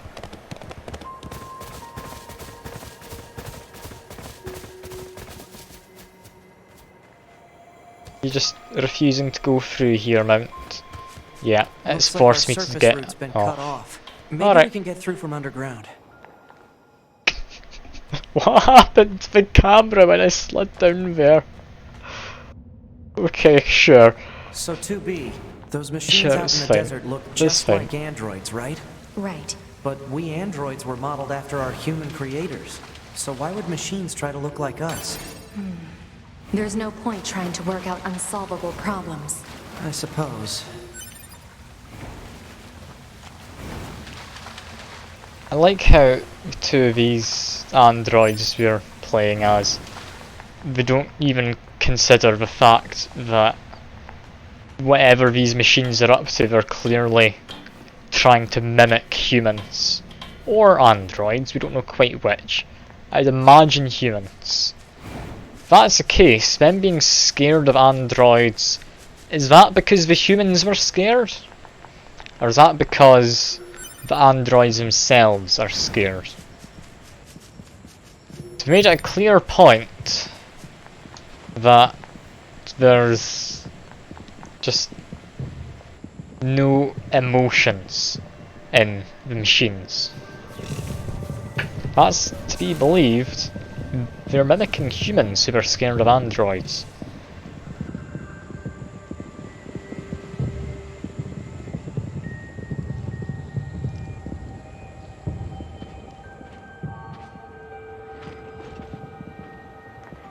S1: You're just refusing to go through here, Mount. Yeah, it's forced me to get off.
S6: Maybe we can get through from underground.
S1: What happened to the camera when I slid down there? Okay, sure.
S6: So 2B, those machines out in the desert look just like androids, right?
S2: Right.
S6: But we androids were modeled after our human creators. So why would machines try to look like us?
S2: There's no point trying to work out unsolvable problems.
S6: I suppose.
S1: I like how two of these androids we're playing as, they don't even consider the fact that whatever these machines are up to, they're clearly trying to mimic humans. Or androids, we don't know quite which. I'd imagine humans. If that's the case, them being scared of androids, is that because the humans were scared? Or is that because the androids themselves are scared? They've made it a clear point that there's just no emotions in the machines. That's to be believed. They're mimicking humans who are scared of androids.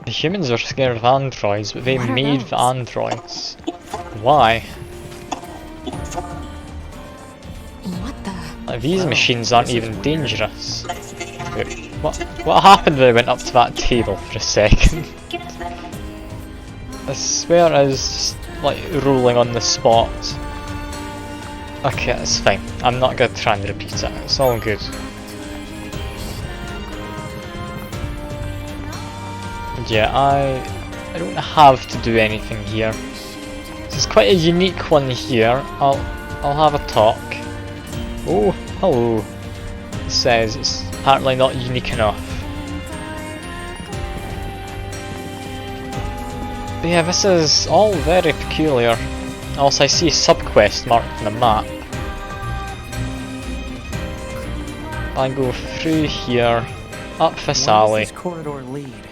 S1: The humans are scared of androids, but they made the androids. Why?
S2: What the?
S1: Like, these machines aren't even dangerous. Wait, what happened when I went up to that table for a second? I swear I was just, like, rolling on the spot. Okay, that's fine. I'm not gonna try and repeat it. It's all good. Yeah, I don't have to do anything here. This is quite a unique one here. I'll have a talk. Oh, hello. It says it's apparently not unique enough. But yeah, this is all very peculiar. Also, I see a subquest marked on the map. I go through here, up this alley.
S6: Where does this corridor lead?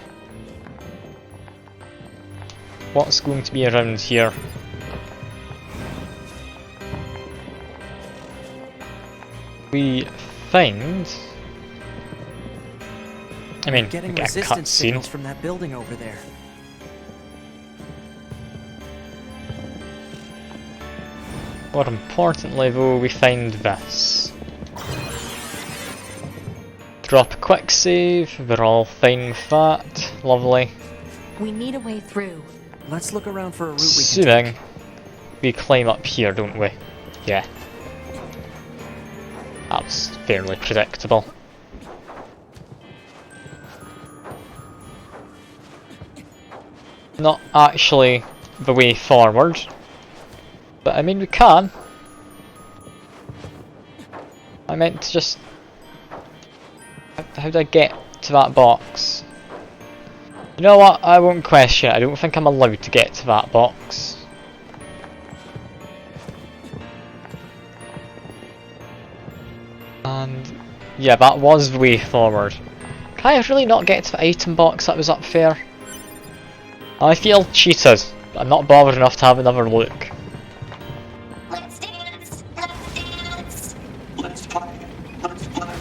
S1: What's going to be around here? We find... I mean, we
S6: Getting
S1: get a
S6: resistance
S1: cutscene.
S6: signals from that building over there.
S1: More importantly though, we find this. Drop a quick save, we're all fine with that. Lovely.
S2: We need a way through.
S6: Let's look around for a route we can
S1: Assuming
S6: take.
S1: we climb up here, don't we? Yeah. That was fairly predictable. Not actually the way forward, but I mean we can. I meant to just... How do I get to that box? You know what, I won't question it, I don't think I'm allowed to get to that box. And yeah, that was the way forward. Can I really not get to the item box that was up there? I feel cheated. I'm not bothered enough to have another look.
S3: Let's dance! Let's dance!
S12: Let's play. Let's play.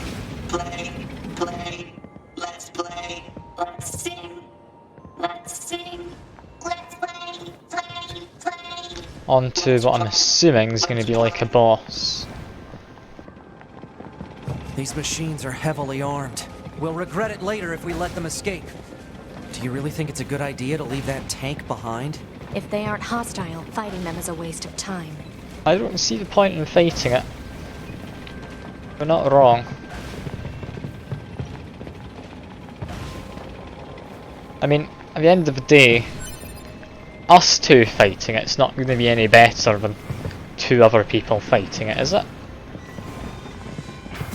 S12: Play. Play. Let's play.
S3: Let's sing! Let's sing! Let's play! Play! Play!
S1: On to what I'm assuming is going to be like a boss.
S6: These machines are heavily armed. We'll regret it later if we let them escape. Do you really think it's a good idea to leave that tank behind?
S2: If they aren't hostile, fighting them is a waste of time.
S1: I don't see the point in fighting it. We're not wrong. I mean, at the end of the day, us two fighting it's not going to be any better than two other people fighting it, is it?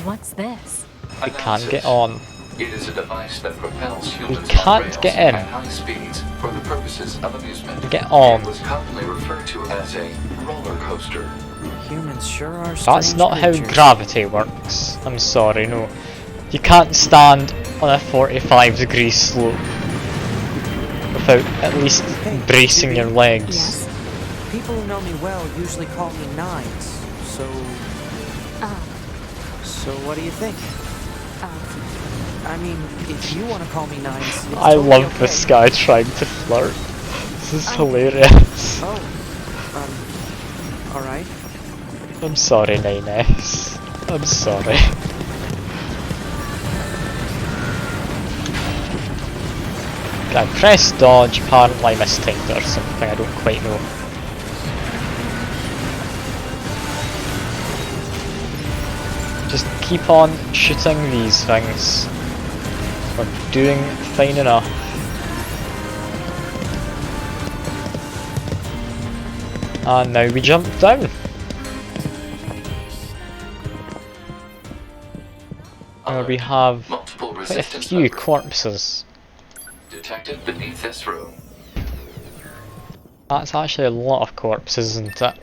S2: What's this?
S1: We can't get on.
S5: It is a device that propels humans on
S1: can't
S5: rails
S1: get in.
S5: at high speeds for the purposes of amusement.
S1: Get on.
S5: It was commonly referred to as a roller coaster.
S6: Humans sure are strange
S1: That's not how
S6: creatures.
S1: gravity works. I'm sorry, no. You can't stand on a 45-degree slope without at least bracing your legs.
S2: Yes?
S6: People who know me well usually call me Nines, so... So what do you think? I mean, if you want to call me Nines, it's
S1: I
S6: totally
S1: love
S6: okay.
S1: this guy trying to flirt. This is hilarious.
S6: Oh, alright.
S1: I'm sorry, Nines. I'm sorry. I pressed dodge, apparently I mistimed it or something, I don't quite know. Just keep on shooting these things. We're doing fine enough. And now we jump down. Where we have
S5: Multiple
S1: quite a
S5: resistance
S1: few
S5: members
S1: corpses.
S5: detected beneath this room.
S1: That's actually a lot of corpses, isn't it?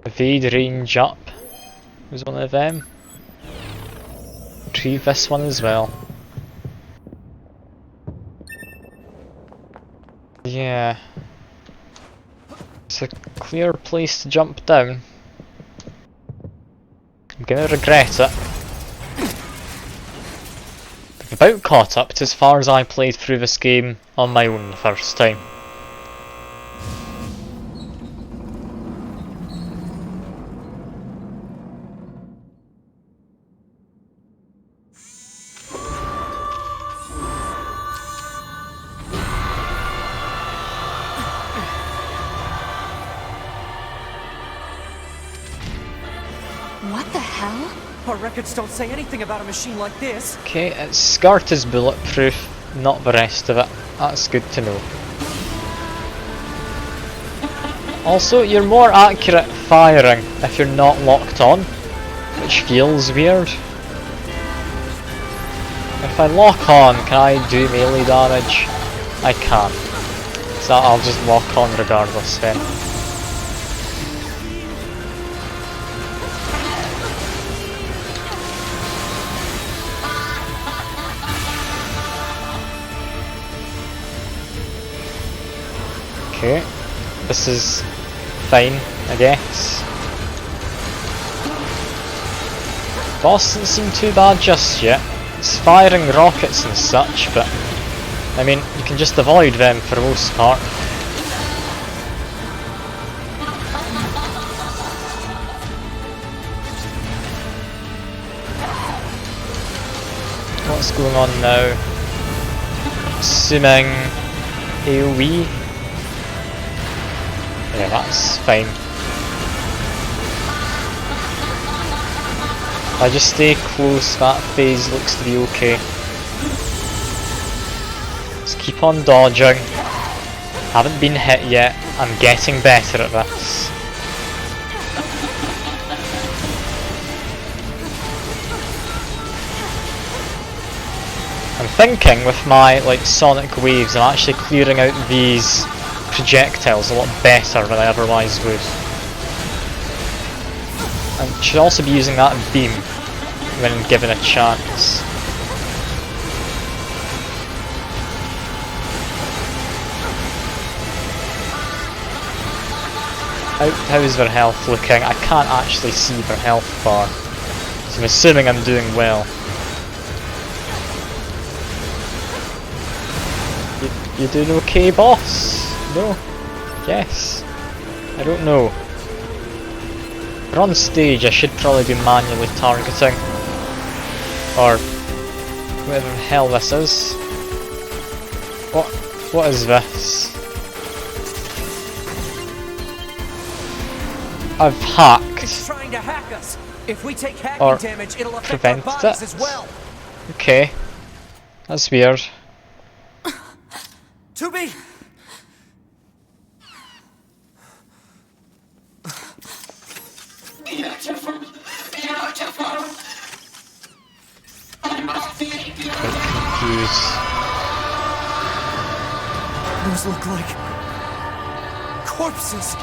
S1: Evade range up was one of them. Retrieve this one as well. Yeah. It's a clear place to jump down. I'm gonna regret it. I've about caught up to as far as I played through this game on my own the first time.
S2: What the hell?
S6: Our records don't say anything about a machine like this.
S1: Okay, its skirt is bulletproof, not the rest of it. That's good to know. Also, you're more accurate firing if you're not locked on, which feels weird. If I lock on, can I do melee damage? I can. So I'll just lock on regardless then. Okay, this is fine, I guess. Boss doesn't seem too bad just yet. It's firing rockets and such, but I mean, you can just avoid them for the most part. What's going on now? Assuming AoE. Yeah, that's fine. If I just stay close, that phase looks to be okay. Let's keep on dodging. Haven't been hit yet. I'm getting better at this. I'm thinking with my sonic waves, I'm actually clearing out these projectiles a lot better than I otherwise would. I should also be using that beam when given a chance. How's their health looking? I can't actually see their health bar, so I'm assuming I'm doing well. You doing okay, boss? No? Yes? I don't know. We're on stage, I should probably be manually targeting. Or whatever the hell this is. What is this? I've hacked.
S6: It's trying to hack us. If we take hacking
S1: Or
S6: damage, it'll affect our
S1: prevented
S6: bodies
S1: it.
S6: as well.
S1: Okay. That's weird.
S6: Tubi!
S12: Beautiful, beautiful. I must be
S1: Confused.
S6: Those look like corpses.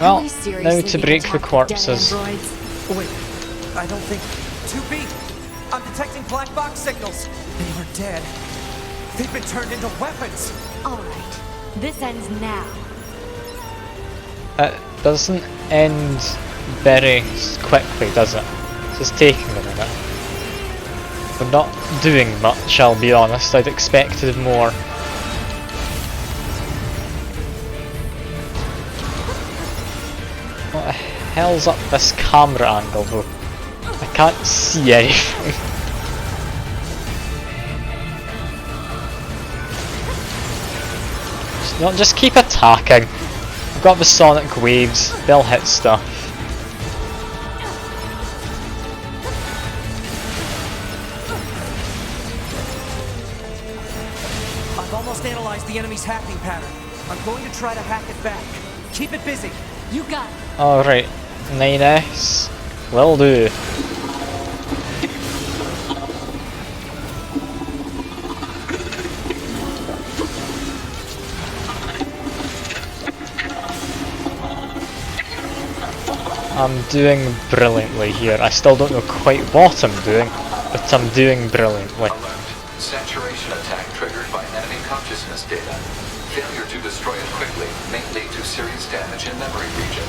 S1: Well, now to break the corpses.
S6: Wait, I don't think... 2B! I'm detecting black box signals. They are dead. They've been turned into weapons.
S2: Alright, this ends now.
S1: It doesn't end very quickly, does it? It's just taking a minute. We're not doing much, I'll be honest. I'd expected more. What the hell's up this camera angle though? I can't see anything. Just keep attacking. I've got the sonic waves, they'll hit stuff.
S6: I've almost analyzed the enemy's hacking pattern. I'm going to try to hack it back. Keep it busy.
S2: You got it.
S1: Alright, 9S. Will do. I'm doing brilliantly here. I still don't know quite what I'm doing, but I'm doing brilliantly.
S5: Alert. Saturation attack triggered by enemy consciousness data. Failure to destroy it quickly may lead to serious damage in memory region.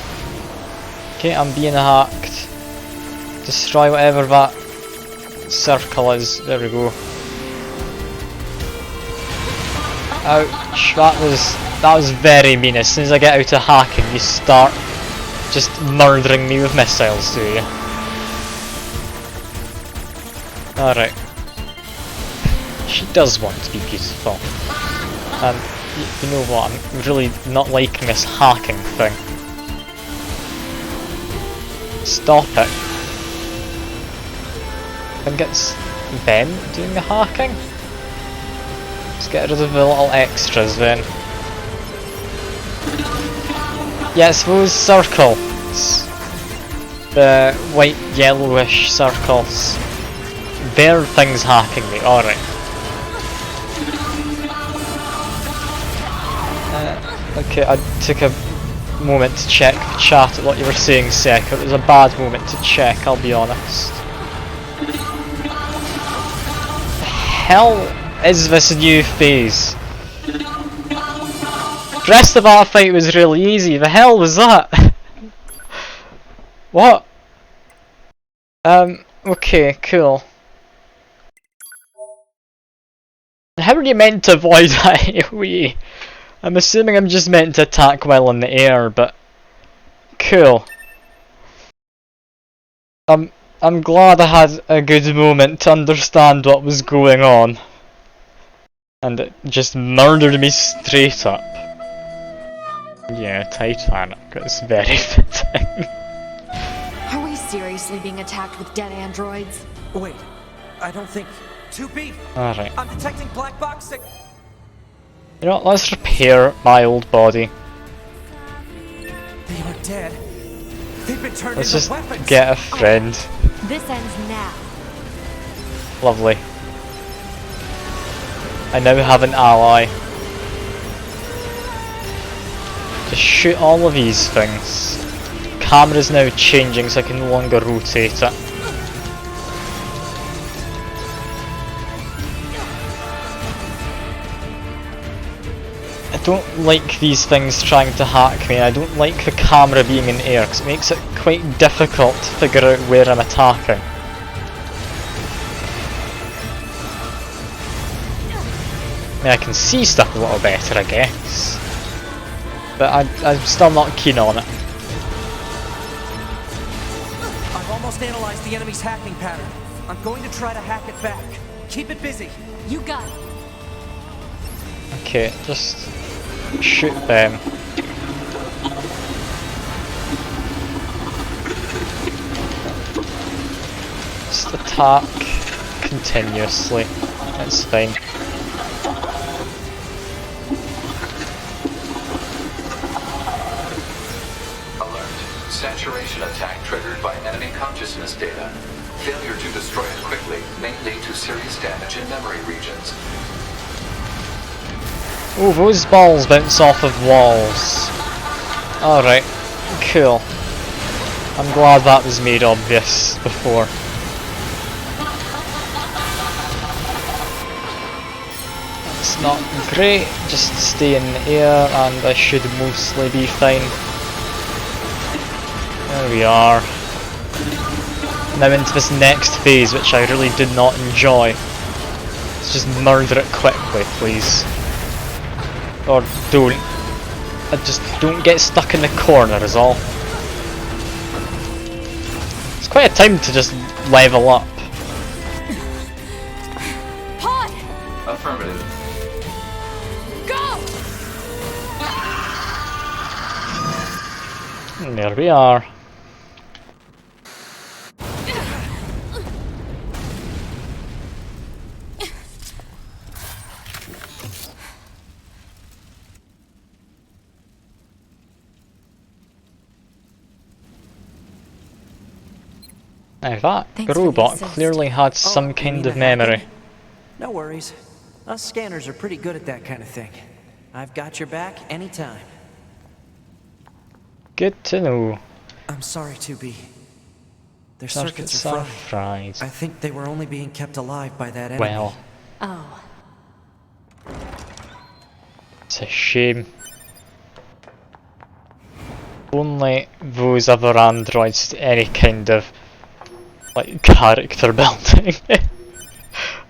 S1: Okay, I'm being hacked. Destroy whatever that circle is. There we go. Ouch, that was very mean. As soon as I get out of hacking, you start just murdering me with missiles, do you? Alright. She does want to be beautiful. And you know what, I'm really not liking this hacking thing. Stop it. I think it's Ben doing the hacking. Let's get rid of the little extras then. Yes, those circles. The white yellowish circles. They're things hacking me, alright. Okay, I took a moment to check the chat at what you were saying, Sek. It was a bad moment to check, I'll be honest. The hell is this new phase? The rest of that fight was really easy, the hell was that? What? Okay, cool. How are you meant to avoid that AoE? I'm assuming I'm just meant to attack while in the air, but cool. I'm glad I had a good moment to understand what was going on. And it just murdered me straight up. Yeah, Titanic, it's very fitting.
S9: Are we seriously being attacked with dead androids?
S6: Wait, I don't think... 2B!
S1: Alright.
S6: I'm detecting black box sig...
S1: You know what, let's repair my old body.
S6: They aren't dead. They've been turned
S1: Let's
S6: into
S1: just
S6: weapons.
S1: get a friend.
S2: This ends now.
S1: Lovely. I now have an ally. Just shoot all of these things. Camera's now changing so I can no longer rotate it. I don't like these things trying to hack me. I don't like the camera being in air because it makes it quite difficult to figure out where I'm attacking. I mean, I can see stuff a little better, I guess. But I'm still not keen on it.
S6: I've almost analyzed the enemy's hacking pattern. I'm going to try to hack it back. Keep it busy.
S2: You got it.
S1: Okay, just shoot them. Just attack continuously. That's fine.
S5: Saturation attack triggered by enemy consciousness data. Failure to destroy it quickly may lead to serious damage in memory regions.
S1: Oh, those balls bounce off of walls. Alright, cool. I'm glad that was made obvious before. It's not great, just stay in the air and I should mostly be fine. There we are. Now into this next phase, which I really did not enjoy. Let's just murder it quickly, please. Or don't. Just don't get stuck in the corner is all. It's quite a time to just level up.
S8: Pod!
S5: Affirmative.
S8: Go!
S1: And there we are. Now that
S9: Thanks for the
S1: robot
S9: assist.
S1: clearly had some
S6: you
S1: kind
S6: mean
S1: of
S6: the
S1: memory.
S6: hacking? No worries. Us scanners are pretty good at that kind of thing. I've got your back anytime.
S1: Good to know.
S6: I'm sorry, 2B. Their
S1: Circuits
S6: circuits are
S1: are
S6: fried.
S1: fried.
S6: I think they were only being kept alive by that enemy.
S1: Well,
S2: Oh.
S1: it's a shame. Only those other androids to any kind of like character building.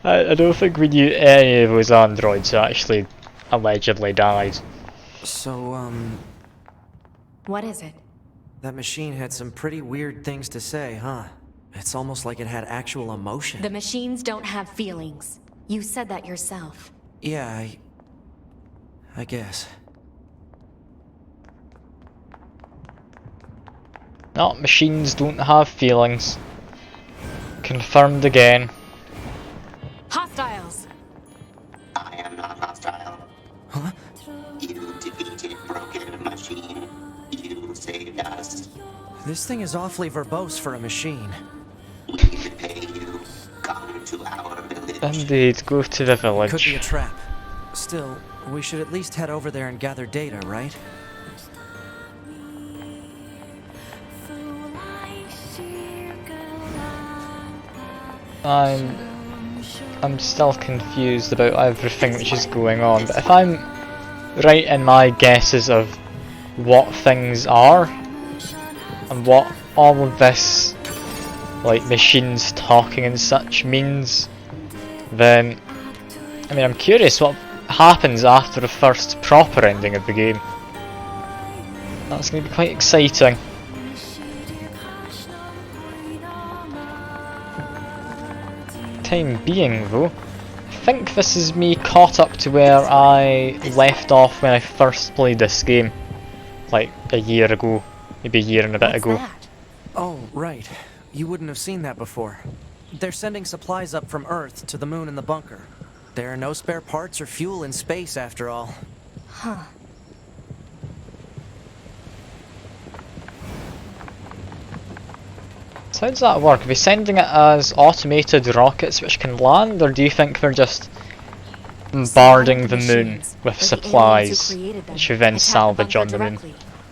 S1: I don't think we knew any of those androids who actually allegedly died.
S6: So,
S2: What is it?
S6: that machine had some pretty weird things to say, huh? It's almost like it had actual emotion.
S2: The machines don't have feelings. You said that yourself.
S6: Yeah, I guess.
S1: No, machines don't have feelings. Confirmed again.
S2: Hostiles!
S12: I am not hostile.
S6: Huh?
S12: You defeated broken machine. You
S6: This thing is awfully verbose for a machine.
S12: We can pay you. Come to our village.
S1: Indeed, go to the village.
S6: Could be a trap. Still, we should at least head over there and gather data, right?
S1: I'm still confused about everything which is going on, but if I'm right in my guesses of what things are and what all of this like machines talking and such means, then I mean I'm curious what happens after the first proper ending of the game. That's going to be quite exciting. Time being though, I think this is me caught up to where I left off when I first played this game, like a year ago, maybe a year and a bit ago.
S6: That? Oh, right. You wouldn't have seen that before. They're sending supplies up from Earth to the moon and the bunker. There are no spare parts or fuel in space after all.
S2: Huh.
S1: So how does that work? Are they sending it as automated rockets which can land, or do you think they're just bombarding the moon with supplies which you then salvage on the moon?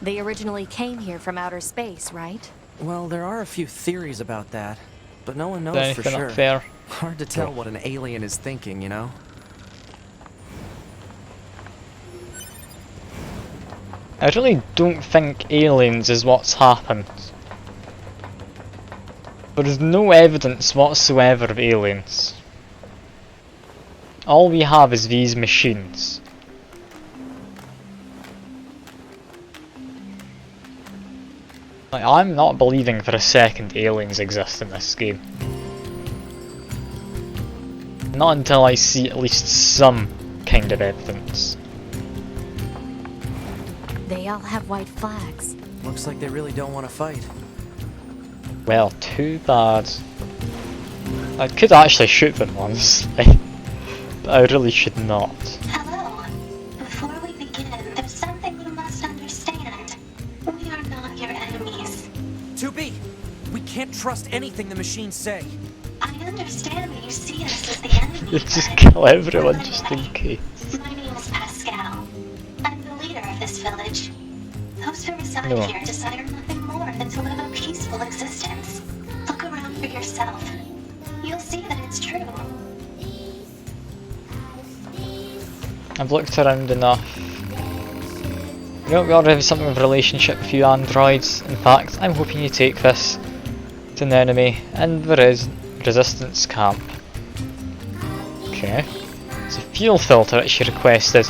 S2: They originally came here from outer space, right?
S6: Well, there are a few theories about that, but no one knows for sure.
S1: Up there?
S6: Hard to tell what an alien is thinking, you know?
S1: I really don't think aliens is what's happened. There is no evidence whatsoever of aliens. All we have is these machines. Like, I'm not believing for a second aliens exist in this game. Not until I see at least some kind of evidence.
S2: They all have white flags.
S6: Looks like they really don't want to fight.
S1: Well, too bad. I could actually shoot them, honestly. But I really should not.
S3: Hello. Before we begin, there's something you must understand. We are not your enemies.
S6: 2B! We can't trust anything the machines say.
S3: I understand that you see us as the enemy.
S1: You just kill everyone just in case.
S3: My name is Pascal. I'm the leader of this village. Those who reside here desire nothing more than to live a peaceful existence. Look around for yourself. You'll see that it's true.
S1: I've looked around enough. You know, we already have something of a relationship with you androids. In fact, I'm hoping you take this to an enemy, and there is resistance camp. Okay. It's a fuel filter that she requested.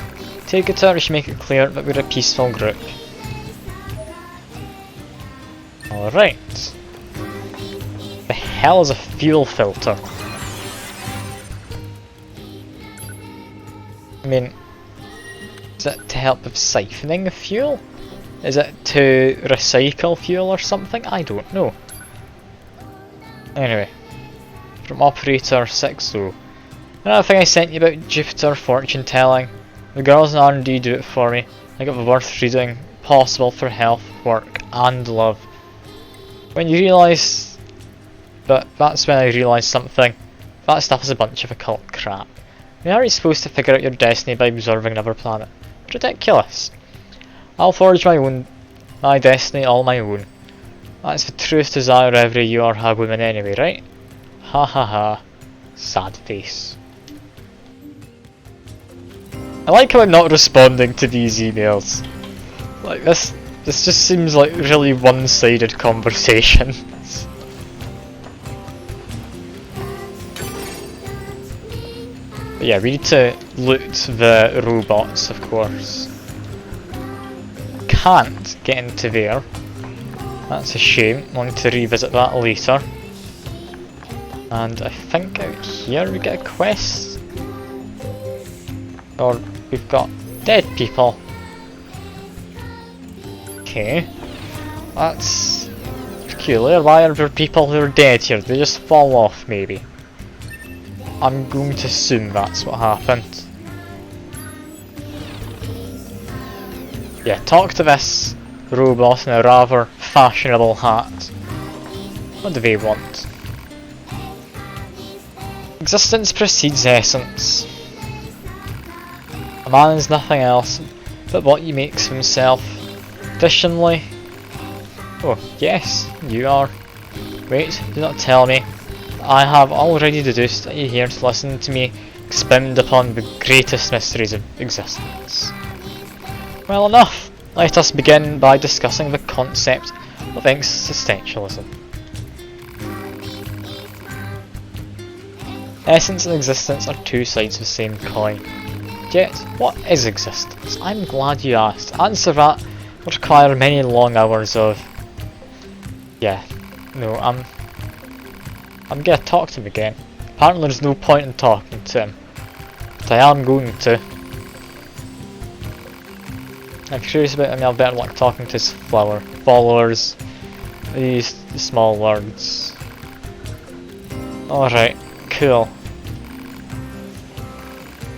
S1: Take it to her, she make it clear that we're a peaceful group. Alright. The hell is a fuel filter? I mean, is it to help with siphoning of fuel? Is it to recycle fuel or something? I don't know. Anyway, from Operator 60. Another thing I sent you about Jupiter fortune telling. The girls in R&D do it for me. I got the worth reading, possible for health, work, and love. When you realise, but that's when I realised something. That stuff is a bunch of occult crap. I mean, aren't you supposed to figure out your destiny by observing another planet? Ridiculous. I'll forge my destiny all my own. That's the truest desire every you or her woman anyway, right? Ha ha ha. Sad face. I like how I'm not responding to these emails. Like this just seems like really one-sided conversations. But yeah, we need to loot the robots, of course. Can't get into there. That's a shame. I'll need to revisit that later. And I think out here we get a quest. Or we've got dead people. Okay. That's peculiar. Why are there people who are dead here? They just fall off, maybe. I'm going to assume that's what happened. Yeah, talk to this robot in a rather fashionable hat. What do they want? Existence precedes essence. A man is nothing else but what he makes of himself. Additionally... Oh, yes, you are. Wait, do not tell me. I have already deduced that you're here to listen to me expound upon the greatest mysteries of existence. Well enough, let us begin by discussing the concept of existentialism. Essence and existence are two sides of the same coin. Yet, what is existence? I'm glad you asked. To answer that would require many long hours of... Yeah, no, I'm gonna talk to him again. Apparently there's no point in talking to him, but I am going to. I'm curious about him, I'll better luck talking to his followers. These small words. Alright, cool.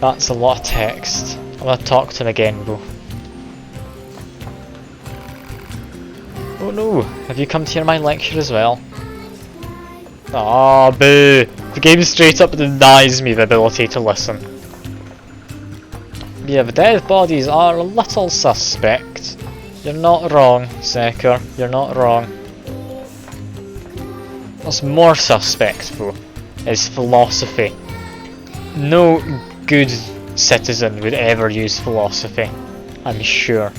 S1: That's a lot of text. I'm gonna talk to him again though. Oh no, have you come to hear my lecture as well? Ah, boo! The game straight up denies me the ability to listen. Yeah, the dead bodies are a little suspect. You're not wrong, Seeker. You're not wrong. What's more suspect, though, is philosophy. No good citizen would ever use philosophy, I'm sure.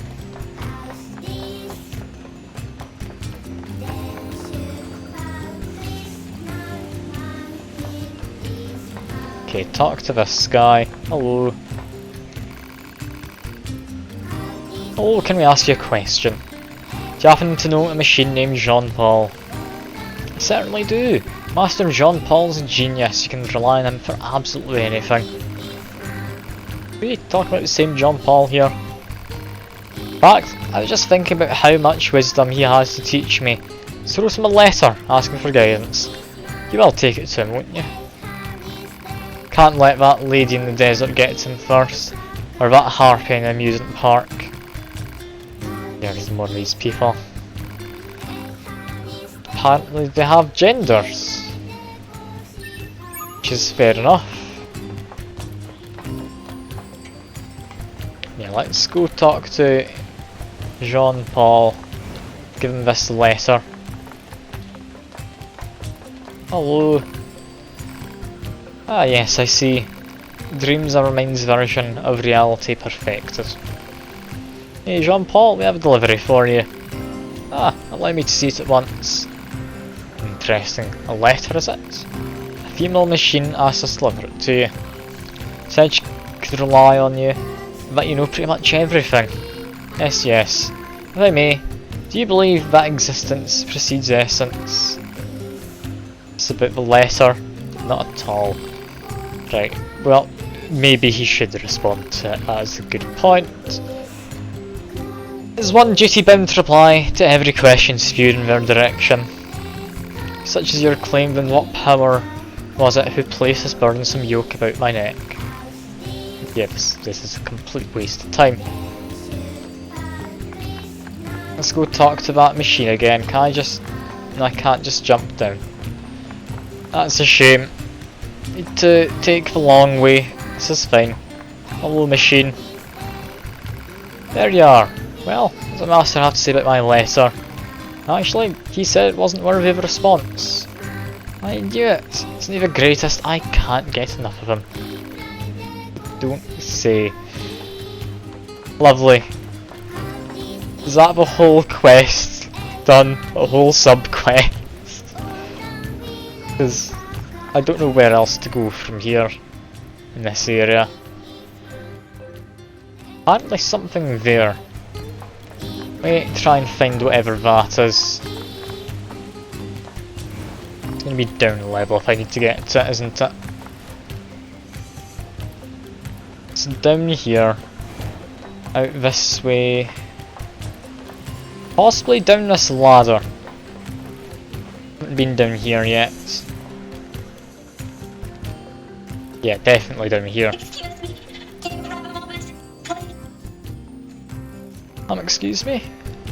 S1: Okay, talk to this guy. Hello. Hello, can we ask you a question? Do you happen to know a machine named Jean-Paul? I certainly do. Master Jean-Paul's a genius. You can rely on him for absolutely anything. Are we talking about the same Jean-Paul here? In fact, I was just thinking about how much wisdom he has to teach me. So wrote him a letter asking for guidance. You will take it to him, won't you? Can't let that lady in the desert get to him first, or that harpy in the amusement park. There's more of these people. Apparently they have genders, which is fair enough. Yeah, let's go talk to Jean-Paul, give him this letter. Hello. Ah yes, I see. Dreams are a mind's version of reality perfected. Hey Jean-Paul, we have a delivery for you. Ah, allow me to see it at once. Interesting. A letter, is it? A female machine asked us to deliver it to you. Said she could rely on you, that you know pretty much everything. Yes, yes. If I may, do you believe that existence precedes essence? It's about the letter. Not at all. Right, well, maybe he should respond to it. That's a good point. Is one duty bound to reply to every question spewed in their direction? Such as your claim, then what power was it who placed this burdensome yoke about my neck? Yes, this is a complete waste of time. Let's go talk to that machine again. Can I just... No, I can't just jump down. That's a shame. Need to take the long way. This is fine. Hello machine. There you are. Well, what does the master have to say about my letter? Actually, he said it wasn't worthy of a response. I knew it. Isn't he the greatest? I can't get enough of him. Don't say. Lovely. Is that the whole quest done? A whole sub-quest? Because I don't know where else to go from here in this area. Apparently something there. Wait, try and find whatever that is. It's going to be down a level if I need to get to it, isn't it? It's down here. Out this way. Possibly down this ladder. Haven't been down here yet. Yeah, definitely down here.
S3: Excuse me, do you have a moment, please?
S1: Excuse me?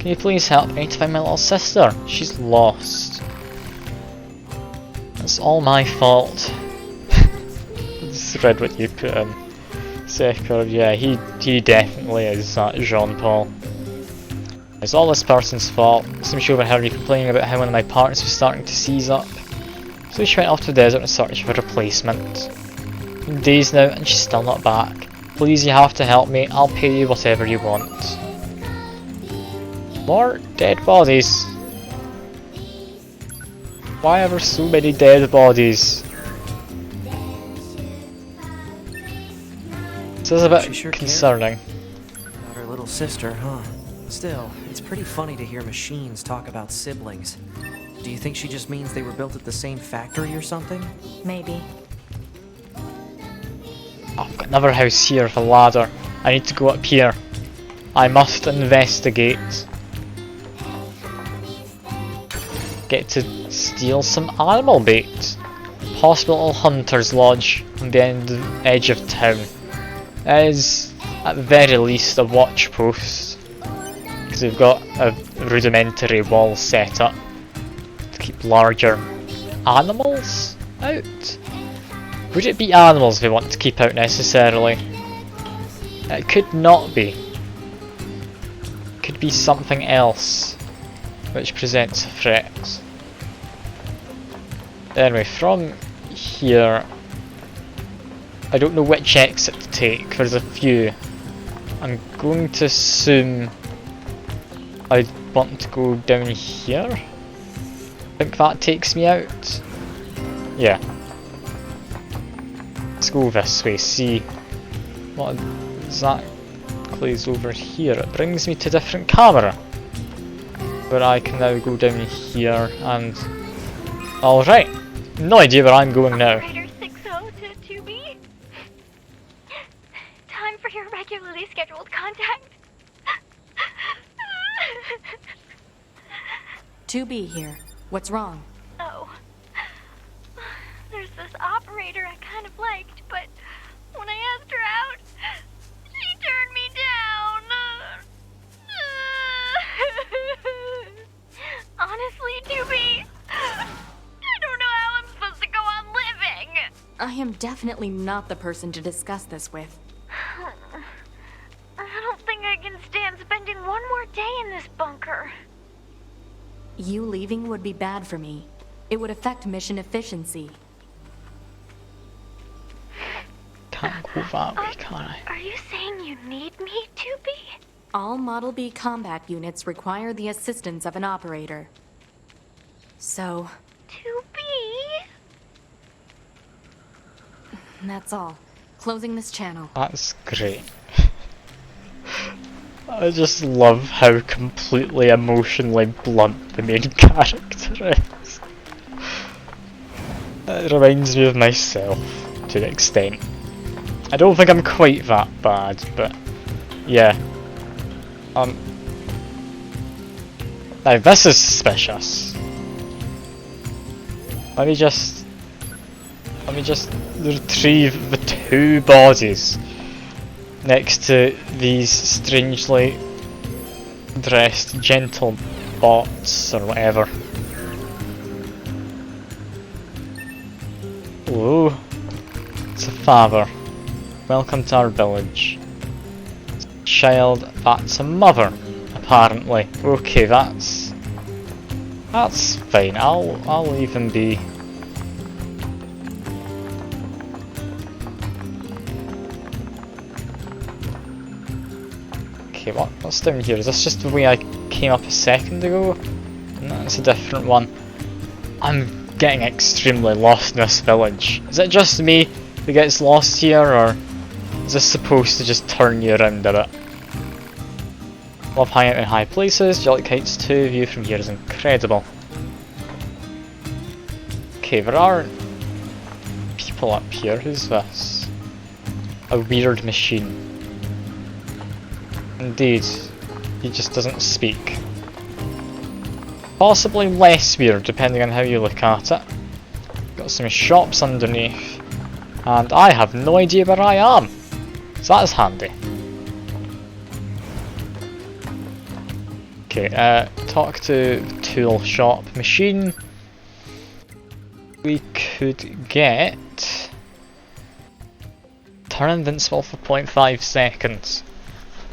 S1: Can you please help me to find my little sister? She's lost. It's all my fault. Just read what you put in. Sekor, yeah, he definitely is that Jean-Paul. It's all this person's fault. Seems she overheard me complaining about how one of my partners was starting to seize up. So she went off to the desert in search of a replacement. In days now and she's still not back. Please, you have to help me. I'll pay you whatever you want. More dead bodies. Why are there so many dead bodies? This is a bit concerning.
S6: About her little sister, huh? Still, it's pretty funny to hear machines talk about siblings. Do you think she just means they were built at the same factory or something?
S2: Maybe.
S1: Oh, I've got another house here with a ladder. I need to go up here. I must investigate. Get to steal some animal bait. Possible hunter's lodge on the edge of town. It is, at the very least, a watch post. Because we've got a rudimentary wall set up to keep larger animals out. Would it be animals we want to keep out necessarily? It could not be. It could be something else which presents a threat. Anyway, from here, I don't know which exit to take. There's a few. I'm going to assume I want to go down here. I think that takes me out. Yeah. Let's go this way, see what exactly is over here. It brings me to a different camera where I can now go down here and... Alright, no idea where I'm going now.
S3: Operator 60 to 2B. Time for your regularly scheduled contact.
S2: 2B here. What's wrong?
S3: Oh. There's this operator I kind of liked, but when I asked her out, she turned me down. Honestly, 2B, I don't know how I'm supposed to go on living.
S2: I am definitely not the person to discuss this with.
S3: I don't think I can stand spending one more day in this bunker.
S2: You leaving would be bad for me. It would affect mission efficiency.
S1: Can't go that way, can I?
S3: Are you saying you need me, 2B?
S2: All Model B combat units require the assistance of an operator. So...
S3: 2B?
S2: That's all. Closing this channel.
S1: That's great. I just love how completely emotionally blunt the main character is. It reminds me of myself to an extent. I don't think I'm quite that bad, but yeah. Now this is suspicious. Let me just retrieve the two bodies next to these strangely dressed gentle bots or whatever. Ooh, it's a father. Welcome to our village. Child, that's a mother, apparently. Okay, that's fine. I'll leave him be. Okay, what's down here? Is this just the way I came up a second ago? No, it's a different one. I'm getting extremely lost in this village. Is it just me that gets lost here, or is this supposed to just turn you around a bit? Love hanging out in high places. Do you like heights too? View from here is incredible. Okay, there are people up here. Who's this? A weird machine. Indeed, he just doesn't speak. Possibly less weird depending on how you look at it. Got some shops underneath, and I have no idea where I am, so that's handy. Okay, talk to the tool shop machine. We could get turn invincible for 0.5 seconds.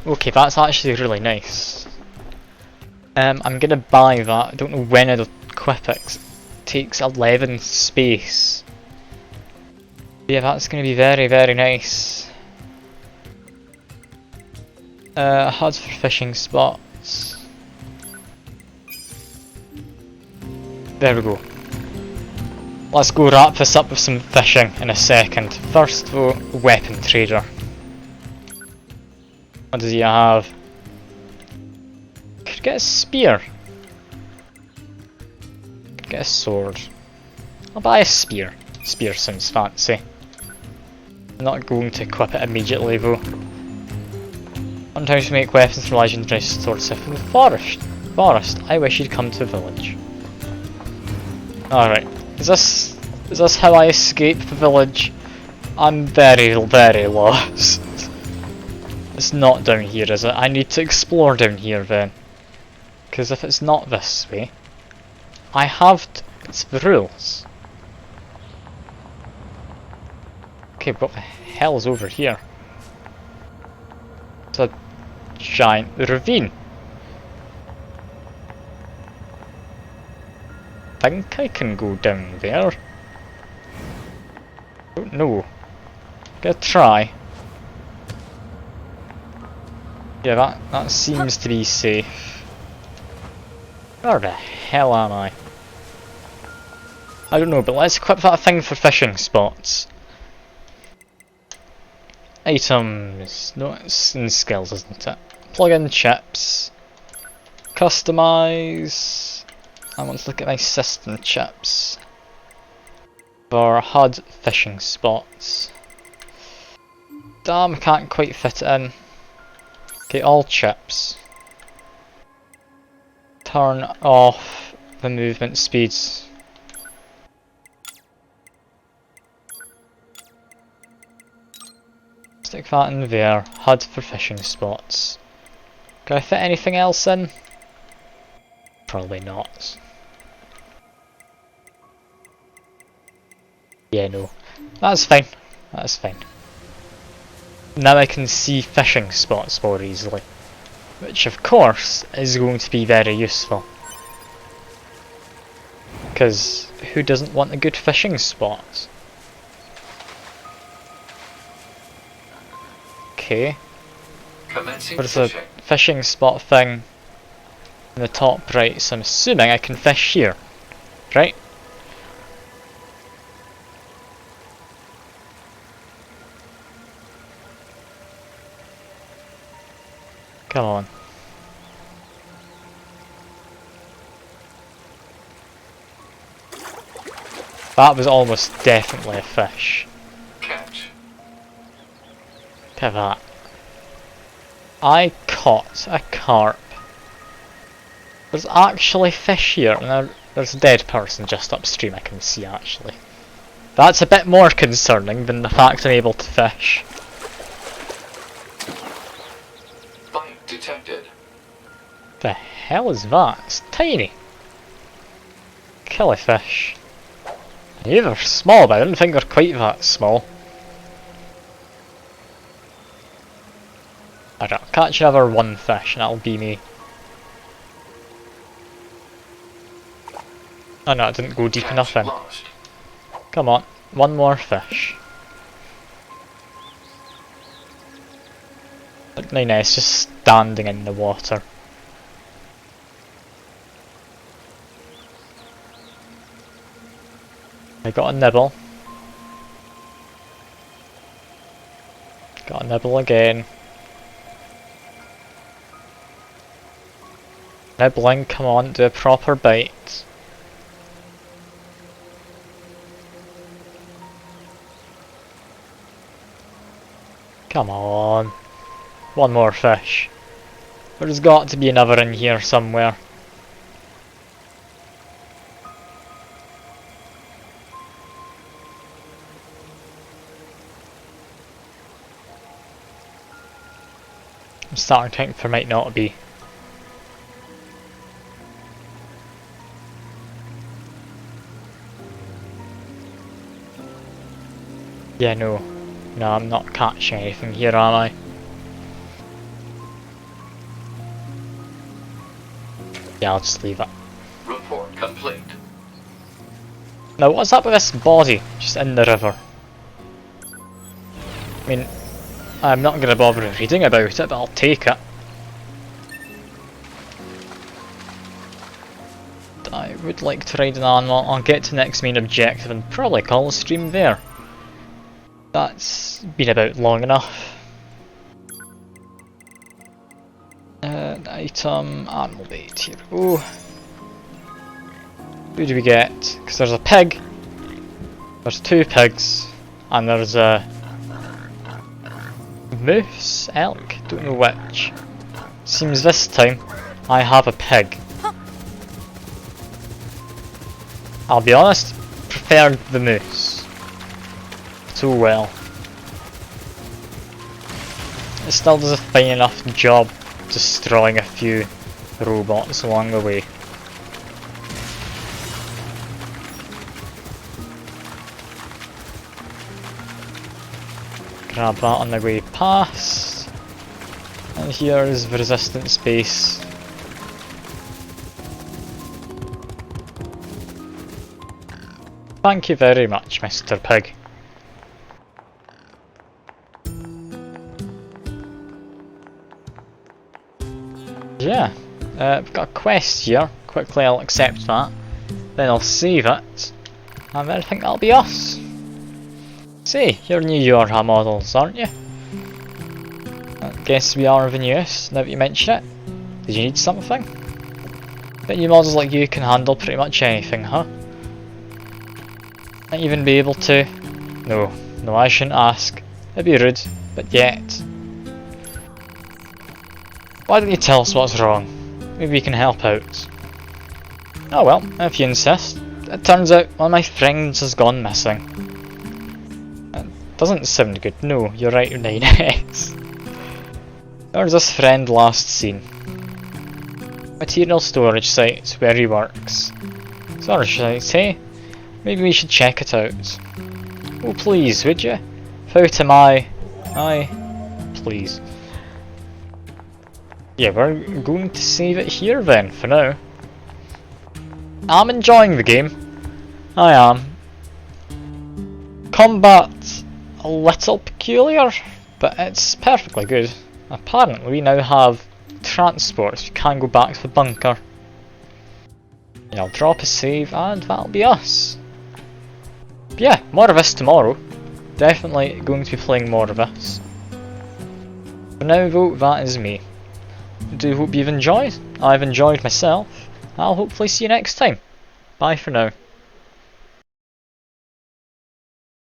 S1: Okay, that's actually really nice. I'm gonna buy that. I don't know when it'll equip it. It takes 11 space. Yeah, that's gonna be very, very nice. HUD for fishing spots. There we go. Let's go wrap this up with some fishing in a second. First though, weapon trader. What does he have? Could get a spear. Could get a sword. I'll buy a spear. Spear sounds fancy. I'm not going to equip it immediately though. Sometimes we make weapons from legendary swords from the forest. I wish you'd come to the village. Alright. Is this how I escape the village? I'm very, very lost. It's not down here, is it? I need to explore down here then. Because if it's not this way, I have it's the rules. Okay, what the hell is over here? It's a giant ravine. I think I can go down there. Don't know. Gonna try. Yeah, that seems to be safe. Where the hell am I? I don't know, but let's equip that thing for fishing spots. Items. No, it's in skills, isn't it? Plug in chips. Customize. I want to look at my system chips. For HUD fishing spots. Damn, I can't quite fit it in. Okay, all chips. Turn off the movement speeds. Stick that in there. HUD for fishing spots. Can I fit anything else in? Probably not. Yeah, no. That's fine. That's fine. Now I can see fishing spots more easily. Which of course is going to be very useful. Because who doesn't want a good fishing spot? Okay. There's a fishing spot thing in the top right, so I'm assuming I can fish here. Right? Come on. That was almost definitely a fish.
S5: Catch.
S1: Look at that. I caught a carp. There's actually fish here, and there's a dead person just upstream I can see actually. That's a bit more concerning than the fact I'm able to fish.
S5: Bite detected.
S1: The hell is that? It's tiny. Killifish. Yeah, they're small, but I don't think they're quite that small. Alright, I'll catch another one fish and that'll be me. Oh no, it didn't go deep enough in. Come on, one more fish. Look nice, just standing in the water. I got a nibble. Got a nibble again. Nibbling, come on, do a proper bite. Come on. One more fish. There's got to be another in here somewhere. I'm starting to think there might not be. Yeah, no, I'm not catching anything here, am I? Yeah, I'll just leave it.
S5: Report complete.
S1: Now, what's up with this body just in the river? I mean, I'm not gonna bother reading about it, but I'll take it. I would like to ride an animal. I'll get to the next main objective and probably call the stream there. That's been about long enough. Item, animal bait, here we go. Who do we get? Because there's a pig, there's 2 pigs, and there's a moose, elk, don't know which. Seems this time I have a pig. I'll be honest, preferred the moose. So well. It still does a fine enough job destroying a few robots along the way. Grab that on the way past. And here is the resistance base. Thank you very much, Mr. Pig. Yeah, we've got a quest here. Quickly I'll accept that. Then I'll save it. And then I think that'll be us. Say, you're new NieR models, aren't you? I guess we are the newest, now that you mention it. Did you need something? But new models like you can handle pretty much anything, huh? Might even be able to... No, I shouldn't ask. It'd be rude, but yet. Why don't you tell us what's wrong? Maybe we can help out. Oh well, if you insist. It turns out one of my friends has gone missing. It doesn't sound good. No, you're right, 9S. Where's this friend last seen? Material storage site where he works. Storage site, hey? Maybe we should check it out. Oh please, would you? Without am I? Please. Yeah, we're going to save it here then, for now. I'm enjoying the game. I am. Combat a little peculiar, but it's perfectly good. Apparently we now have transport, so we can go back to the bunker. Yeah, I'll drop a save and that'll be us. But yeah, more of this tomorrow. Definitely going to be playing more of this. For now though, that is me. I do hope you've enjoyed. I've enjoyed myself. I'll hopefully see you next time. Bye for now.